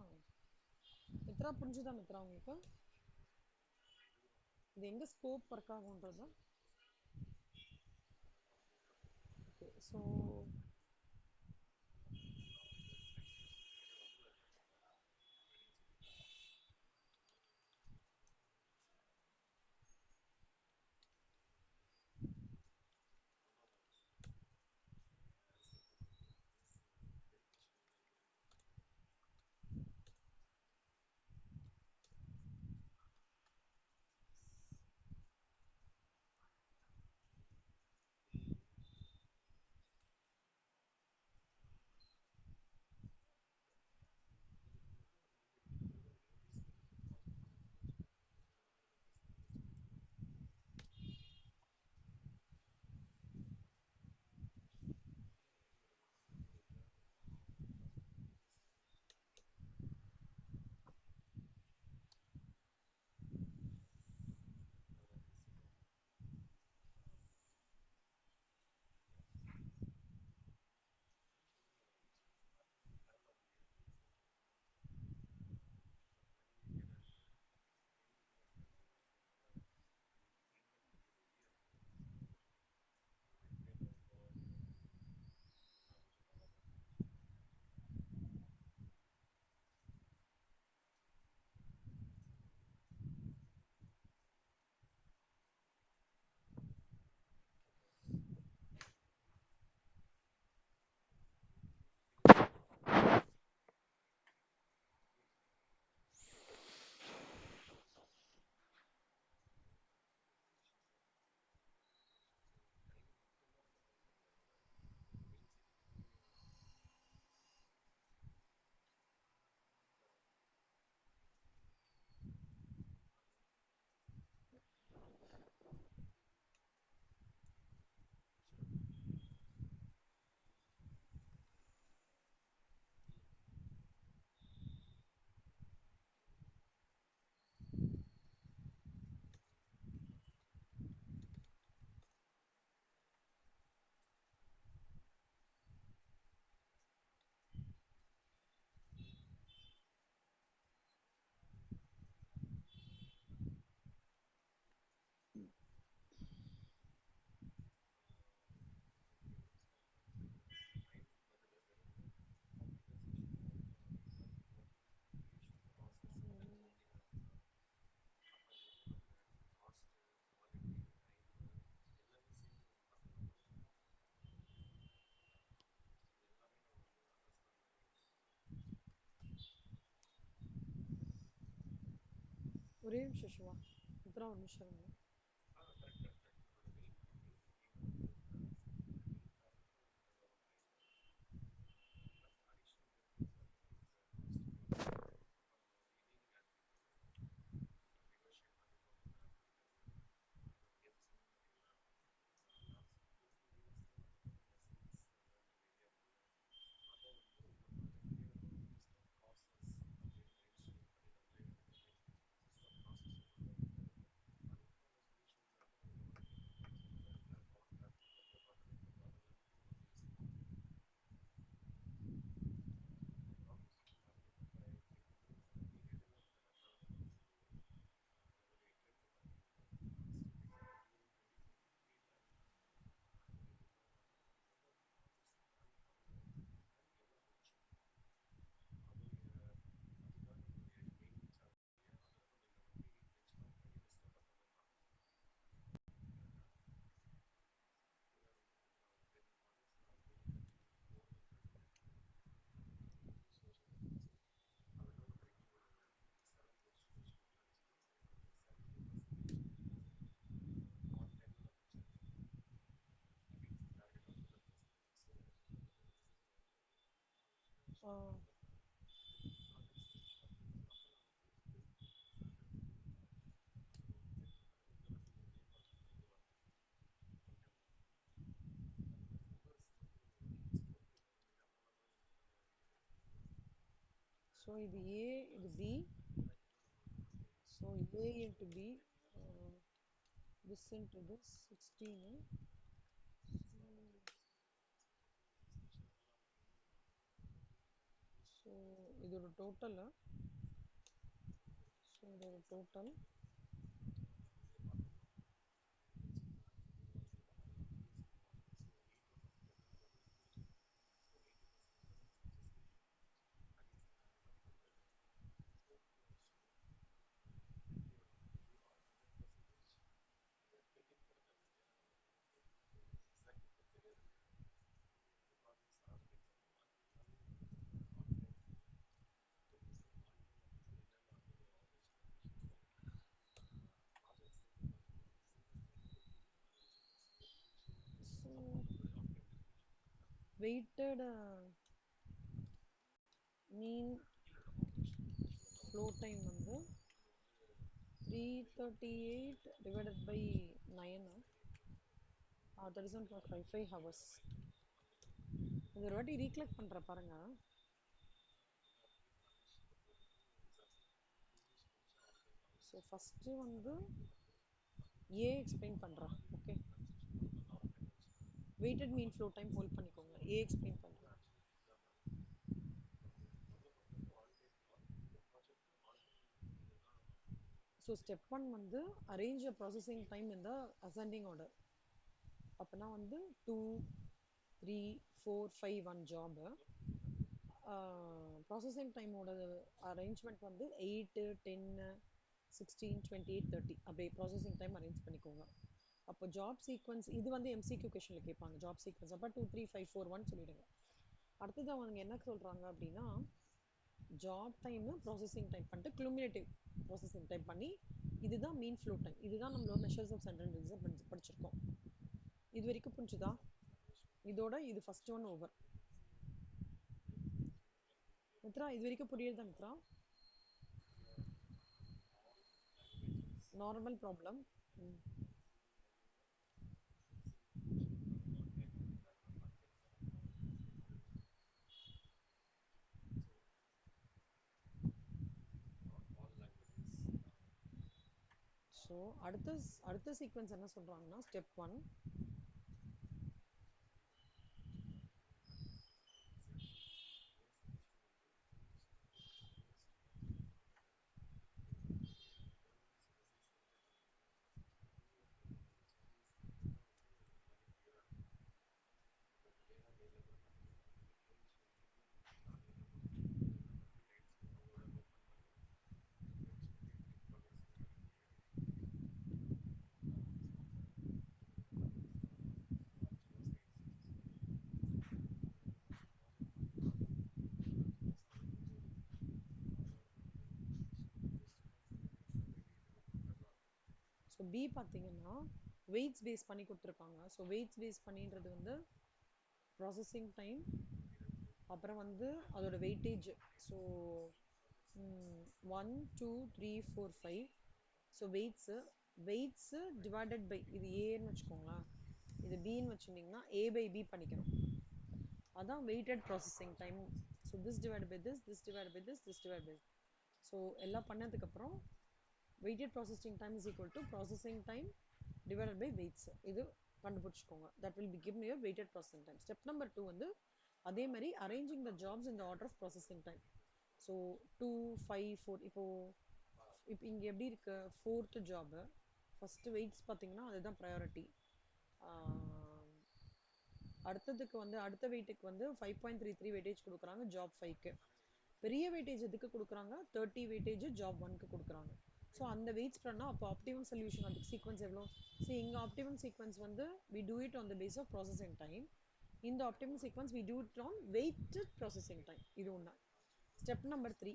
மித்ரா, புரிஞ்சுதா மித்ரா உங்களுக்கு? இது எங்க ஸ்கோப் ஒர்க் ஆகுன்றது. ஓகே, ஸோ ஒரே நிமிஷம் சிவா. மித்ரா ஒரு நிமிஷம் இருங்க. ஆ, ஸோ இது ஏ, இது B. So A into B, this into this 16. So இதோட டோட்டல், ஸோ இதோட total weighted mean flow time வந்து 338 divided by 9, 37.55 hours. இது ஒரு வாட்டி ரீகலெக்ட் பண்ற பாருங்க. ஸோ ஃபஸ்ட்டு வந்து ஏ எக்ஸ்பிளைன் பண்ணுறேன். ஓகே, வெயிட்டட் மீன் ஃப்ளோ டைம் ஹோல்ட் பண்ணிக்கோங்க. ஏ எக்ஸ்பிளைன் பண்ணுறேன். ஸோ ஸ்டெப் ஒன் வந்து அரேஞ்ச் ப்ராசஸிங் டைம் இந்த அசெண்டிங் ஆர்டர். அப்போனா வந்து 2, 3, 4, 5 ஒன் ஜாபு. ப்ராசஸிங் டைமோட அரேஞ்ச்மெண்ட் வந்து 8, 10, 16, 28, 30 அப்படியே ப்ராசஸிங் டைம் அரேஞ்ச் பண்ணிக்கோங்க. அப்போ ஜாப் சீக்வன்ஸ் இது வந்து எம்சிக்யூ கொஷனில் கேட்பாங்க. ஜாப் சீக்வன்ஸ் அப்போ 2, 3, 5, 4, 1 சொல்லிடுங்க. அடுத்தது அவங்க என்ன சொல்கிறாங்க அப்படின்னா ஜாப் டைமு ப்ராசஸிங் டைம் பண்ணிட்டு குளுமினேட்டிவ் ப்ராசஸிங் டைம் பண்ணி இதுதான் மீன் ஃப்ளோ டைம். இதுதான் நம்மளோட மெஷர்ஸ் ஆஃப் சென்டென்ஸ் படிச்சிருக்கோம். இது வரைக்கும் புரிஞ்சுதா? இதோட இது ஃபர்ஸ்ட் ஒன் ஓவர். மித்ரா இது வரைக்கும் புரியுதா மித்ரா? Normal problem. ஸோ அடுத்த சீக்வன்ஸ் என்ன சொல்கிறாங்கன்னா ஸ்டெப் ஒன் ஸோ பி பார்த்தீங்கன்னா வெயிட்ஸ் பேஸ் பண்ணி கொடுத்துருக்காங்க. ஸோ வெயிட்ஸ் பேஸ் பண்ணின்றது வந்து ப்ராசஸிங் டைம், அப்புறம் வந்து அதோட weightage. So 1 2 3 4 5. So weights divided by இது ஏன்னு வச்சுக்கோங்களேன், இது பின்னு வச்சுருந்தீங்கன்னா ஏ பை பி பண்ணிக்கணும். அதான் weighted processing time. So this divide by this divide by this divide by. So எல்லாம் பண்ணதுக்கப்புறம் weighted processing time is equal to processing time divided by weights. இது கண்டுபிடிச்சுக்கோங்க. that will be given your weighted processing time. step number 2 வந்து அதே மாதிரி arranging the jobs in the order of processing time. so 2 5 4. இப்போ இங்க எப்படி இருக்கு, fourth job first weights பார்த்தீங்கன்னா அதுதான் priority. அடுத்ததுக்கு வந்து அடுத்த வெயிட்டுக்கு வந்து 5.33 வெயிட்டேஜ் கொடுக்குறாங்க ஜாப் 5க்கு. பெரிய வெயிட்டேஜ் எதுக்கு கொடுக்குறாங்க, 30 வெயிட்டேஜ் ஜாப் 1க்கு கொடுக்குறாங்க. ஸோ அந்த வெயிட்ஸ் பண்ணால் அப்போ ஆப்டிமம் சொல்யூஷன் அதுக்கு சீக்வன்ஸ் எவ்வளோ. ஸோ இங்கே ஆப்டிமம் சீக்வன்ஸ் வந்து we do it on the base of processing time. இந்த optimum sequence we do it on weighted processing time. இது ஒன்று. ஸ்டெப் நம்பர் 3,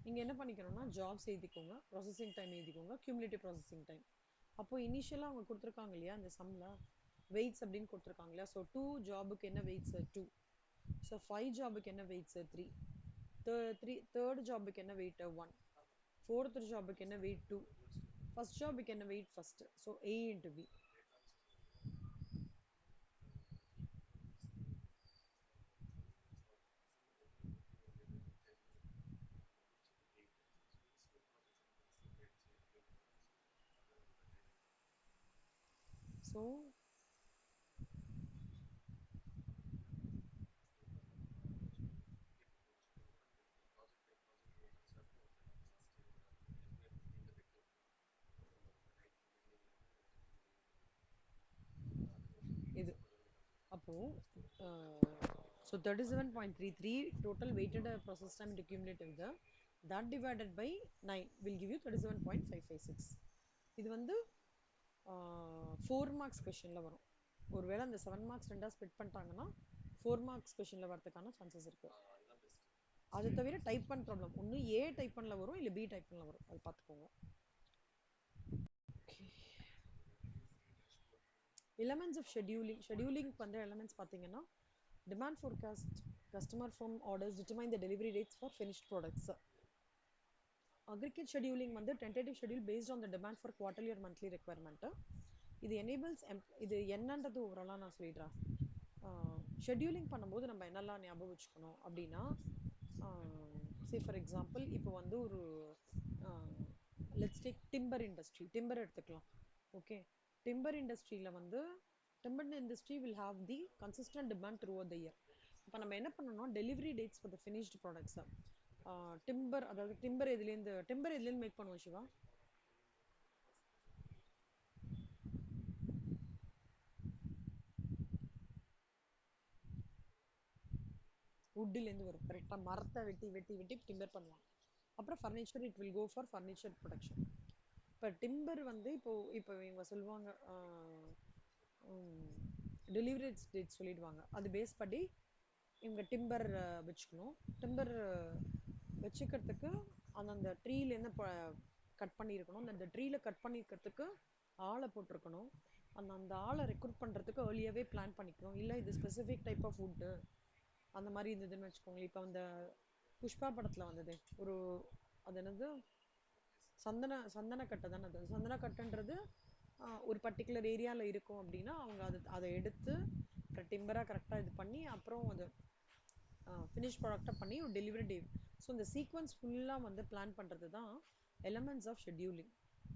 இங்கே என்ன பண்ணிக்கணும்னா ஜாப்ஸ் எழுதிக்கோங்க, ப்ராசஸிங் டைம் எழுதிக்கோங்க, கியூமுலேட்டிவ் ப்ராசஸிங் டைம். அப்போ இனிஷியலாக அவங்க கொடுத்துருக்காங்க இல்லையா அந்த சம்மில் வெயிட்ஸ் அப்படின்னு கொடுத்துருக்காங்க இல்லையா. ஸோ 2 ஜாபுக்கு என்ன வெயிட்ஸ் 2. ஸோ 5 ஜாபுக்கு என்ன வெயிட்ஸ் 3. தேர்ட் ஜாபுக்கு என்ன வெயிட் 1. ஃபோர்த் ஜாபுக்கு என்ன வெயிட் 2. ஃபர்ஸ்ட் ஜாபுக்கு என்ன weight first. So A into B. So இது அப்போ so 37.33 total weighted process time into cumulative the that divided by 9 will give you 37.556. இது வந்து 4 மார்க்ஸ் கொஸ்டின்ல வரும். ஒருவேளை அந்த 7 மார்க்ஸ் ரெண்டா ஸ்ப்ளிட் பண்ணிட்டாங்கன்னா 4 மார்க்ஸ் கொஸ்டின்ல வரதுக்கான சான்சஸ் இருக்கு. அது தவிர டைப் பண்ண ப்ராப்ளம் ஒன்று ஏ டைப் பண்ணல வரும், இல்லை பி டைப் பண்ணல வரும், அது பார்த்துக்கோங்க. elements of scheduling. scheduling வந்து elements பார்த்தீங்கன்னா demand forecast, customer firm orders determine the delivery dates for finished products. aggregate scheduling வந்து tentative schedule based on the demand for quarterly or monthly requirement. இது enables இது என்னன்றது ஓவராலாக நான் சொல்லிடுறேன். Scheduling பண்ணும்போது நம்ம என்னெல்லாம் ஞாபகம் வச்சுக்கணும் அப்படின்னா, சே ஃபார் எக்ஸாம்பிள் இப்போ வந்து ஒரு let's take timber industry, timber எடுத்துக்கலாம். ஓகே, டிம்பர் இண்டஸ்ட்ரியில் வந்து timber industry will have the consistent demand through out the year. இப்போ நம்ம என்ன பண்ணணும்னா delivery dates for the finished products. Timber, அதாவது டிம்பர் எதுலேருந்து மேக் பண்ணுவோம் சிவா? வுட்டிலேருந்து வரும் கரெக்டாக. மரத்தை வெட்டி வெட்டி வெட்டி டிம்பர் பண்ணுவாங்க. அப்புறம் furniture, it will go for furniture production. இப்போ டிம்பர் வந்து இப்போ இவங்க சொல்லுவாங்க டெலிவரி டேட் சொல்லிடுவாங்க. அது பேஸ் பண்ணி இவங்க டிம்பர் வச்சுக்கணும். டிம்பர் வச்சுக்கிறதுக்கு அந்தந்த ட்ரீலேருந்து கட் பண்ணியிருக்கணும். அந்த ட்ரீயில் கட் பண்ணிக்கிறதுக்கு ஆளை போட்டிருக்கணும். அந்த ஆளை ரெக்ரூட் பண்ணுறதுக்கு ஏர்லியாகவே பிளான் பண்ணிக்கணும். இல்லை இது ஸ்பெசிஃபிக் டைப் ஆஃப் ஃபுட்டு அந்த மாதிரி இருந்ததுன்னு வச்சுக்கோங்களேன். இப்போ அந்த புஷ்பா படத்தில் வந்தது ஒரு, அது என்னது, சந்தனக்கட்டை தானே. அது சந்தனக்கட்டைன்றது ஒரு பர்டிகுலர் ஏரியாவில் இருக்கும் அப்படின்னா அவங்க அதை எடுத்து டிம்பராக கரெக்டாக இது பண்ணி அப்புறம் அது ஃபினிஷ் ப்ராடக்டாக பண்ணி ஒரு டெலிவரி டே. ஸோ இந்த சீக்வன்ஸ் ஃபுல்லாக வந்து பிளான் பண்ணுறது தான் எலமெண்ட்ஸ் ஆஃப் ஷெட்யூலிங்.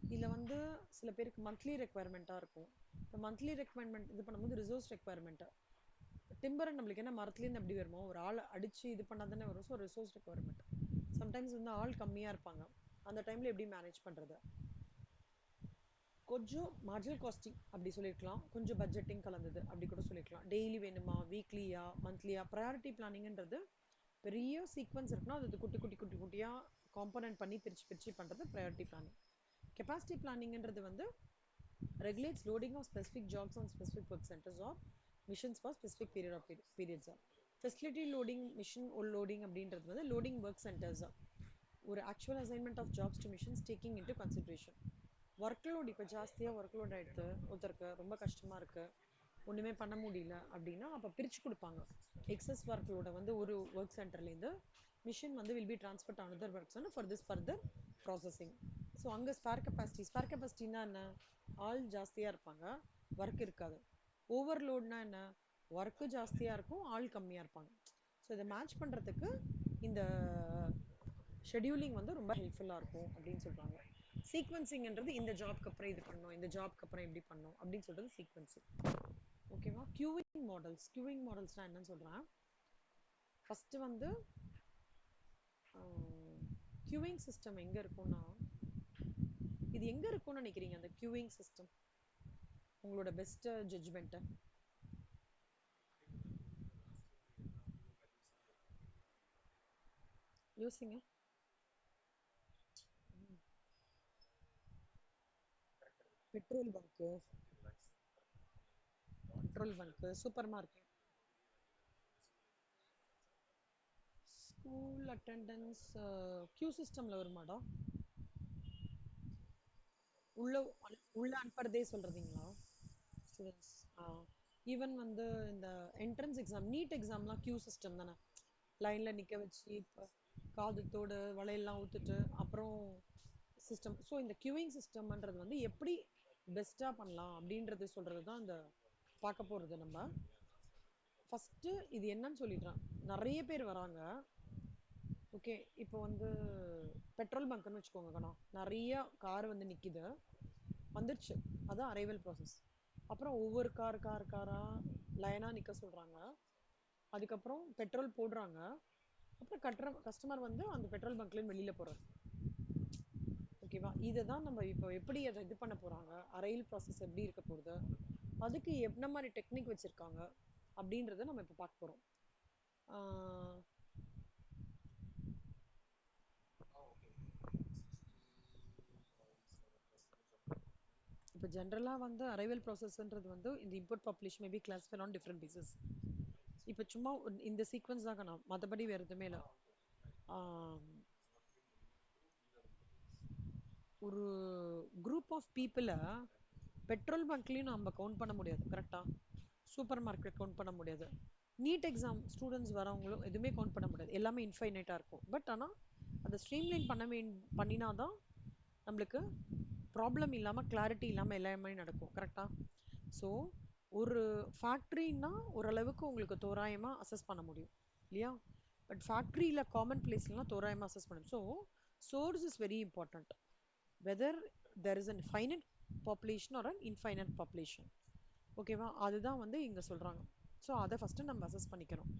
இதில் வந்து சில பேருக்கு மந்த்லி ரெக்குவயர்மெண்ட்டாக இருக்கும். இப்போ மந்த்லி ரெக்குவயர்மெண்ட் இது பண்ணும்போது ரிசோர்ஸ் ரெக்குவயர்மெண்ட்டு டிம்பர் நம்மளுக்கு என்ன மரத்துலேருந்து அப்படி வருமோ ஒரு ஆள் அடித்து இது பண்ணால் தானே வரும். ஸோ ரிசோர்ஸ் ரெக்குவயர்மெண்ட் சம்டைம்ஸ் வந்து ஆள் கம்மியாக இருப்பாங்க. அந்த டைமில் எப்படி மேனேஜ் பண்ணுறது, கொஞ்சம் மார்ஜினல் காஸ்டிங் அப்படி சொல்லியிருக்கலாம், கொஞ்சம் பட்ஜெட்டிங் கலந்தது அப்படி கூட சொல்லியிருக்கலாம். டெய்லி வேணுமா, வீக்லியா, மந்த்லியா. ப்ரையாரிட்டி பிளானிங்ன்றது பெரிய சீக்வன்ஸ் இருக்குன்னா அது குட்டி குட்டி குட்டி குட்டியாக காம்பனன்ட் பண்ணி பிரித்து பிரித்து பண்ணுறது ப்ரையாரிட்டி பிளானிங். கெப்பாசிட்டி பிளானிங்ன்றது வந்து regulates loading of specific jobs on specific work centres or machines for specific periods. Facility loading, machine loading அப்படின்றது வந்து லோடிங் ஒர்க் சென்டர்ஸ். ஒரு actual assignment of jobs to machines taking into consideration. Work load இப்போ ஜாஸ்தியாக work load ஆகிடுது, ஒருத்தருக்கு ரொம்ப கஷ்டமாக இருக்குது, ஒன்றுமே பண்ண முடியல அப்படின்னா அப்போ பிரித்து கொடுப்பாங்க. எக்ஸஸ் ஒர்க் லோடை வந்து ஒரு ஒர்க் சென்டர்லேருந்து மிஷின் வந்து will be transfer to another work centre for this further processing. So அங்கே ஸ்பேர் கெப்பாசிட்டினா என்ன? ஆள் ஜாஸ்தியாக இருப்பாங்க, ஒர்க் இருக்காது. ஓவர்லோட்னா என்ன? ஒர்க்கு ஜாஸ்தியாக இருக்கும், ஆள் கம்மியாக இருப்பாங்க. ஸோ இதை மேட்ச் பண்ணுறதுக்கு இந்த ஷெடியூலிங் வந்து ரொம்ப ஹெல்ப்ஃபுல்லாக இருக்கும் அப்படின்னு சொல்கிறாங்க. சீக்வன்சிங்ன்றது இந்த ஜாப்க்கு அப்புறம் இது பண்ணணும், இந்த ஜாப்க்கு அப்புறம் எப்படி பண்ணணும் அப்படின்னு சொல்கிறது சீக்வன்சிங். ஓகேவா? கியூவிங் மாடல்ஸ்னால் என்னன்னு சொல்கிறேன். ஃபஸ்ட்டு வந்து கியூவிங் சிஸ்டம் எங்கே இருக்கும்னா, இது எங்கே இருக்கும்னு நினைக்கிறீங்க அந்த கியூவிங் சிஸ்டம்? உங்களோட பெஸ்ட் ஜட்ஜ்மெண்ட்டை யோசிங்க. Petrol bunk, supermarket, school attendance queue சிஸ்டமில் வருமாடா? உள்ள உள்ள அனுப்புறதே சொல்கிறீங்களா ஸ்டூடெண்ட்ஸ்? ஈவன் வந்து இந்த என்ட்ரன்ஸ் எக்ஸாம், நீட் எக்ஸாம்லாம் கியூ சிஸ்டம் தானே? லைனில் நிற்க வச்சு இப்போ காதுத்தோடு வளையல்லாம் ஊற்றுட்டு அப்புறம் சிஸ்டம். ஸோ இந்த கியூவிங் சிஸ்டம்ன்றது வந்து எப்படி பெஸ்ட்டாக பண்ணலாம் அப்படின்றது சொல்கிறது தான் இந்த பார்க்க போகிறது நம்ம. ஃபஸ்ட்டு இது என்னன்னு சொல்லிடுறேன். நிறைய பேர் வராங்க. ஓகே, இப்போ வந்து பெட்ரோல் பங்க்னு வச்சுக்கோங்க கண்ணா, நிறைய கார் வந்து நிற்கிது, வந்துடுச்சு, அதான் அரைவல் ப்ராசஸ். அப்புறம் ஒவ்வொரு காராக லைனாக நிற்க சொல்கிறாங்க. அதுக்கப்புறம் பெட்ரோல் போடுறாங்க. அப்புறம் கஸ்டமர் வந்து அந்த பெட்ரோல் பங்க்லேருந்து வெளியில் போகிறார். ஓகேவா? இதை தான் நம்ம இப்போ எப்படி அதை இது பண்ண போகிறாங்க, அரைவல் ப்ராசஸ் எப்படி இருக்க போகுது, அதுக்கு என்ன மாதிரி டெக்னிக் வச்சுருக்காங்க அப்படின்றத நம்ம இப்போ பார்க்க போகிறோம். இப்போ ஜென்ரலாக வந்து அரைவல் ப்ராசஸ்ன்றது வந்து இந்த input population maybe classified on different bases. இப்போ சும்மா இந்த சீக்வன்ஸ் தான் நான், மற்றபடி வேறு எதுவுமே இல்லை. ஒரு குரூப் ஆஃப் பீப்புளை பெட்ரோல் பங்க்லேயும் நம்ம கவுண்ட் பண்ண முடியாது, கரெக்டாக? சூப்பர் மார்க்கெட் கவுண்ட் பண்ண முடியாது. நீட் எக்ஸாம் ஸ்டூடெண்ட்ஸ் வரவங்களும் எதுவுமே கவுண்ட் பண்ண முடியாது, எல்லாமே இன்ஃபைனைட்டாக இருக்கும். பட் ஆனால் அதை ஸ்ட்ரீம்லைன் பண்ணினா தான் நம்மளுக்கு ப்ராப்ளம் இல்லாமல், கிளாரிட்டி இல்லாமல் எல்லாமே நடக்கும், கரெக்டாக? ஸோ ஒரு ஃபேக்ட்ரின்னா ஓரளவுக்கு உங்களுக்கு தோராயமாக அசஸ் பண்ண முடியும் இல்லையா? பட் ஃபேக்ட்ரியில் காமன் பிளேஸ்லாம் தோராயமாக அசஸ் பண்ணும். So source is very important, whether there is an finite population or an infinite population. ஓகேவா? அதுதான் வந்து இங்கே சொல்கிறாங்க. ஸோ அதை ஃபஸ்ட்டு நம்ம அசஸ் பண்ணிக்கிறோம்.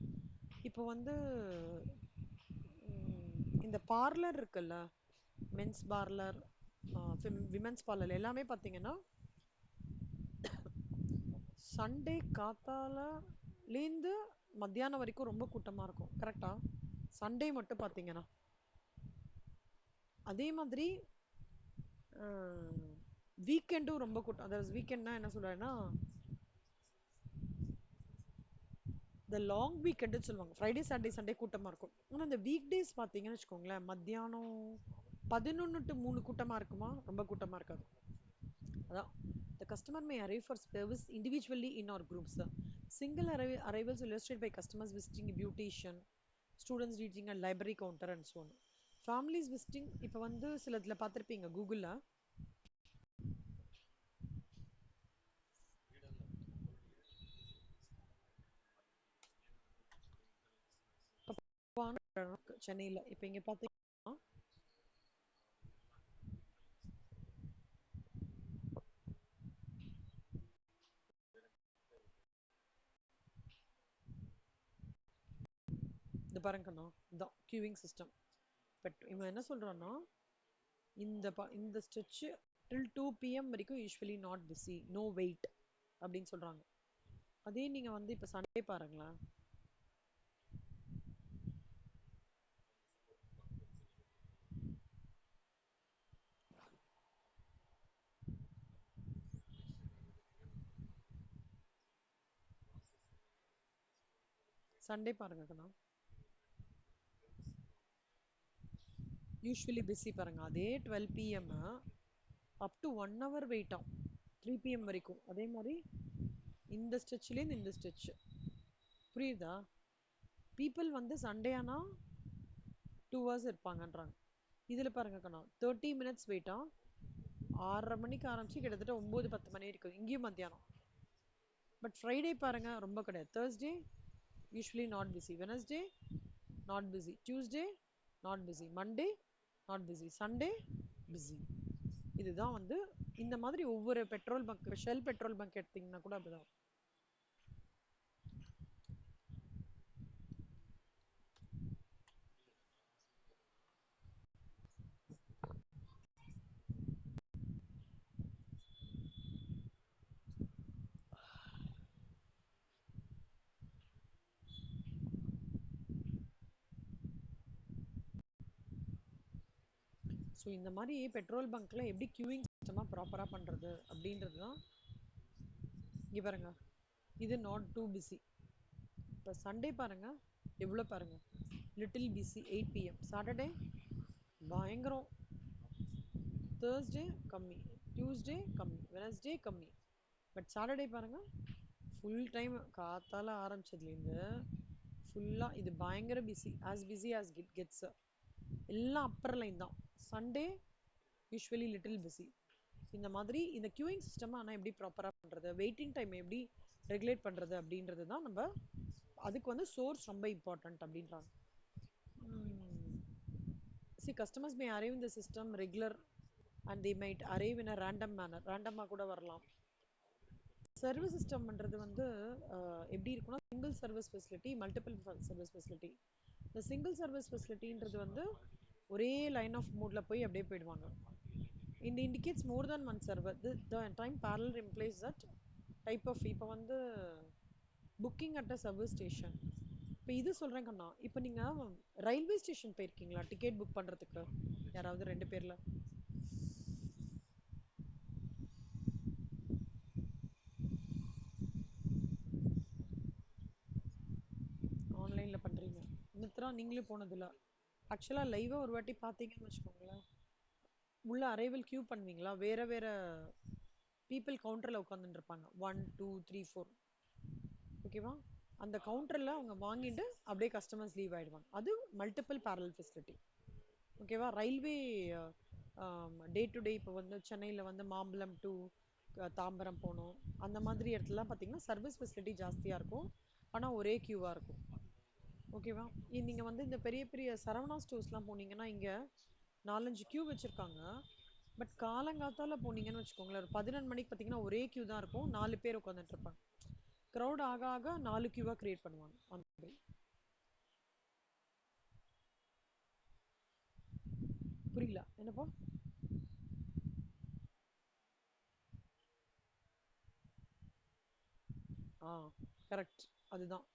இப்போ வந்து இந்த பார்லர் இருக்குல்ல, மென்ஸ் பார்லர், விமென்ஸ் பார்லர் எல்லாமே பார்த்தீங்கன்னா சண்டே காத்தாலேருந்து மத்தியானம் வரைக்கும் ரொம்ப கூட்டமாக இருக்கும், கரெக்டாக? சண்டே மட்டும் பார்த்தீங்கன்னா. அதே மாதிரி வீக்கெண்டும் ரொம்ப கூட்டம். அதாவது வீக்கெண்ட்னா என்ன சொல்கிறேன்னா, இந்த லாங் வீக்கெண்டுன்னு சொல்லுவாங்க, ஃப்ரைடே சாட்டர்டே சண்டே கூட்டமாக இருக்கும். ஆனால் இந்த வீக் டேஸ் பார்த்தீங்கன்னு வச்சுக்கோங்களேன், மத்தியானம் 11 to 3 கூட்டமாக இருக்குமா, ரொம்ப கூட்டமாக இருக்காது. அதான் the customer may arrive for service individually in our groups. Single arrivals will illustrated by customers visiting a beautician, students reaching a library counter and so on. Families visiting, இப்போ வந்து சிலதில் பார்த்துருப்பீங்க கூகுளில், சென்னையில் இப்போ இங்கே பார்த்தீங்கன்னா இது பாருங்கண்ணா, இதுதான் கியூவிங் சிஸ்டம். பட் இவன் என்ன சொல்கிறான்னா, இந்த ஸ்ட்ரெச்சு till 2 PM வரைக்கும் usually not busy, no wait அப்படின்னு சொல்கிறாங்க. அதே நீங்கள் வந்து இப்போ சண்டே பாருங்களேன், சண்டே பாருங்க கண்ணா, யூஸ்வலி பிஸி பாருங்க. அதே 12 PM up to 1 hour wait ஆகும், 3 பிஎம் வரைக்கும். அதே மாதிரி இந்த ஸ்டிச்லேருந்து இந்த ஸ்டிச், புரியுதா? பீப்புள் வந்து சண்டே ஆனா 2 hours இருப்பாங்கன்றாங்க. இதில் பாருங்க கண்ணா, 30 minutes வெயிட்டா, 6:30 மணிக்கு ஆரம்பிச்சு கிட்டத்தட்ட 9-10 மணி இருக்குது, இங்கேயும் மத்தியானம். பட் ஃப்ரைடே பாருங்க ரொம்ப கிடையாது. Thursday usually not busy, Wednesday not busy, Tuesday not busy, Monday not busy, Sunday busy. இதுதான் வந்து இந்த மாதிரி ஒவ்வொரு petrol bunk, shell petrol bunk எடுத்தீங்கன்னா கூட அப்படிதான். ஸோ இந்த மாதிரி பெட்ரோல் பங்க்ல எப்படி கியூவிங் சிஸ்டமாக ப்ராப்பராக பண்ணுறது அப்படின்றது தான். இங்கே பாருங்க, இது நாட் டூ பிஸி. இப்போ சண்டே பாருங்க எவ்வளோ பாருங்க, லிட்டில் பிஸி 8 பிஎம். சாட்டர்டே பயங்கரம், தேர்ஸ்டே கம்மி, டியூஸ்டே கம்மி, வெனஸ்டே கம்மி. பட் சாட்டர்டே பாருங்க ஃபுல் டைம், காத்தால ஆரம்பிச்சதுலேருந்து ஃபுல்லாக இது பயங்கர busy, as busy as gets. எல்லாம் அப்பர் லைன் தான். Sunday usually little busy. இந்த மாதிரி இந்த கியூயிங் சிஸ்டம் ஆனால் எப்படி ப்ராப்பராக பண்ணுறது, வெயிட்டிங் டைம் எப்படி ரெகுலேட் பண்ணுறது அப்படின்றது தான் நம்ம. அதுக்கு வந்து சோர்ஸ் ரொம்ப இம்பார்ட்டன்ட் அப்படின்றாங்க. See, customers may arrive in the system regular and they might arrive in a random manner. ரேண்டமாக கூட வரலாம். சர்வீஸ் சிஸ்டம்ன்றது வந்து எப்படி இருக்குன்னா, single service facility, multiple service facility. இந்த சிங்கிள் சர்வீஸ் ஃபெசிலிட்டின்றது வந்து ஒரே லைன் ஆஃப் மோடில் போய் அப்படியே போயிடுவாங்க. இந்த indicates more than one server. The time parallel implies that type of. இப்போ வந்து booking at a service station. இப்போ இது சொல்கிறேன் கண்ணா, இப்போ நீங்கள் ரயில்வே ஸ்டேஷன் போயிருக்கீங்களா டிக்கெட் புக் பண்ணுறதுக்கு? யாராவது 2 பேரில் ஆன்லைனில் பண்ணுறீங்க? மித்ரா நீங்களே போனதில்ல. ஆக்சுவலாக லைவாக ஒரு வாட்டி பார்த்தீங்கன்னு வச்சுக்கோங்களேன், உள்ள அரைவல் கியூ பண்ணுவீங்களா? வேறு வேறு பீப்புள் கவுண்டரில் உட்காந்துட்டு இருப்பாங்க, 1 2 3 4. ஓகேவா? அந்த கவுண்டரில் அவங்க வாங்கிட்டு அப்படியே கஸ்டமர்ஸ் லீவ் ஆகிடுவாங்க. அது மல்டிபிள் பேரல் ஃபெசிலிட்டி. ஓகேவா? ரயில்வே டே டு டே இப்போ வந்து சென்னையில் வந்து மாம்பலம் டு தாம்பரம் போகணும், அந்த மாதிரி இடத்துலலாம் பார்த்தீங்கன்னா சர்வீஸ் ஃபெசிலிட்டி ஜாஸ்தியாக இருக்கும், ஆனால் ஒரே கியூவாக இருக்கும். ஓகேவா? நீங்கள் வந்து இந்த பெரிய பெரிய சரவணா ஸ்டோர்ஸ்லாம் போனீங்கன்னா இங்கே 4-5 கியூ வச்சுருக்காங்க. பட் காலங்காத்தால போனீங்கன்னு வச்சுக்கோங்களேன், ஒரு 11 மணிக்கு பார்த்தீங்கன்னா ஒரே கியூ தான் இருக்கும், 4 பேர் உட்காந்துட்டு இருப்பாங்க. க்ரௌட் ஆக ஆக 4 கியூவாக கிரியேட் பண்ணுவாங்க. அந்த மாதிரி. புரியல என்னப்பா? ஆ கரெக்ட், அதுதான்.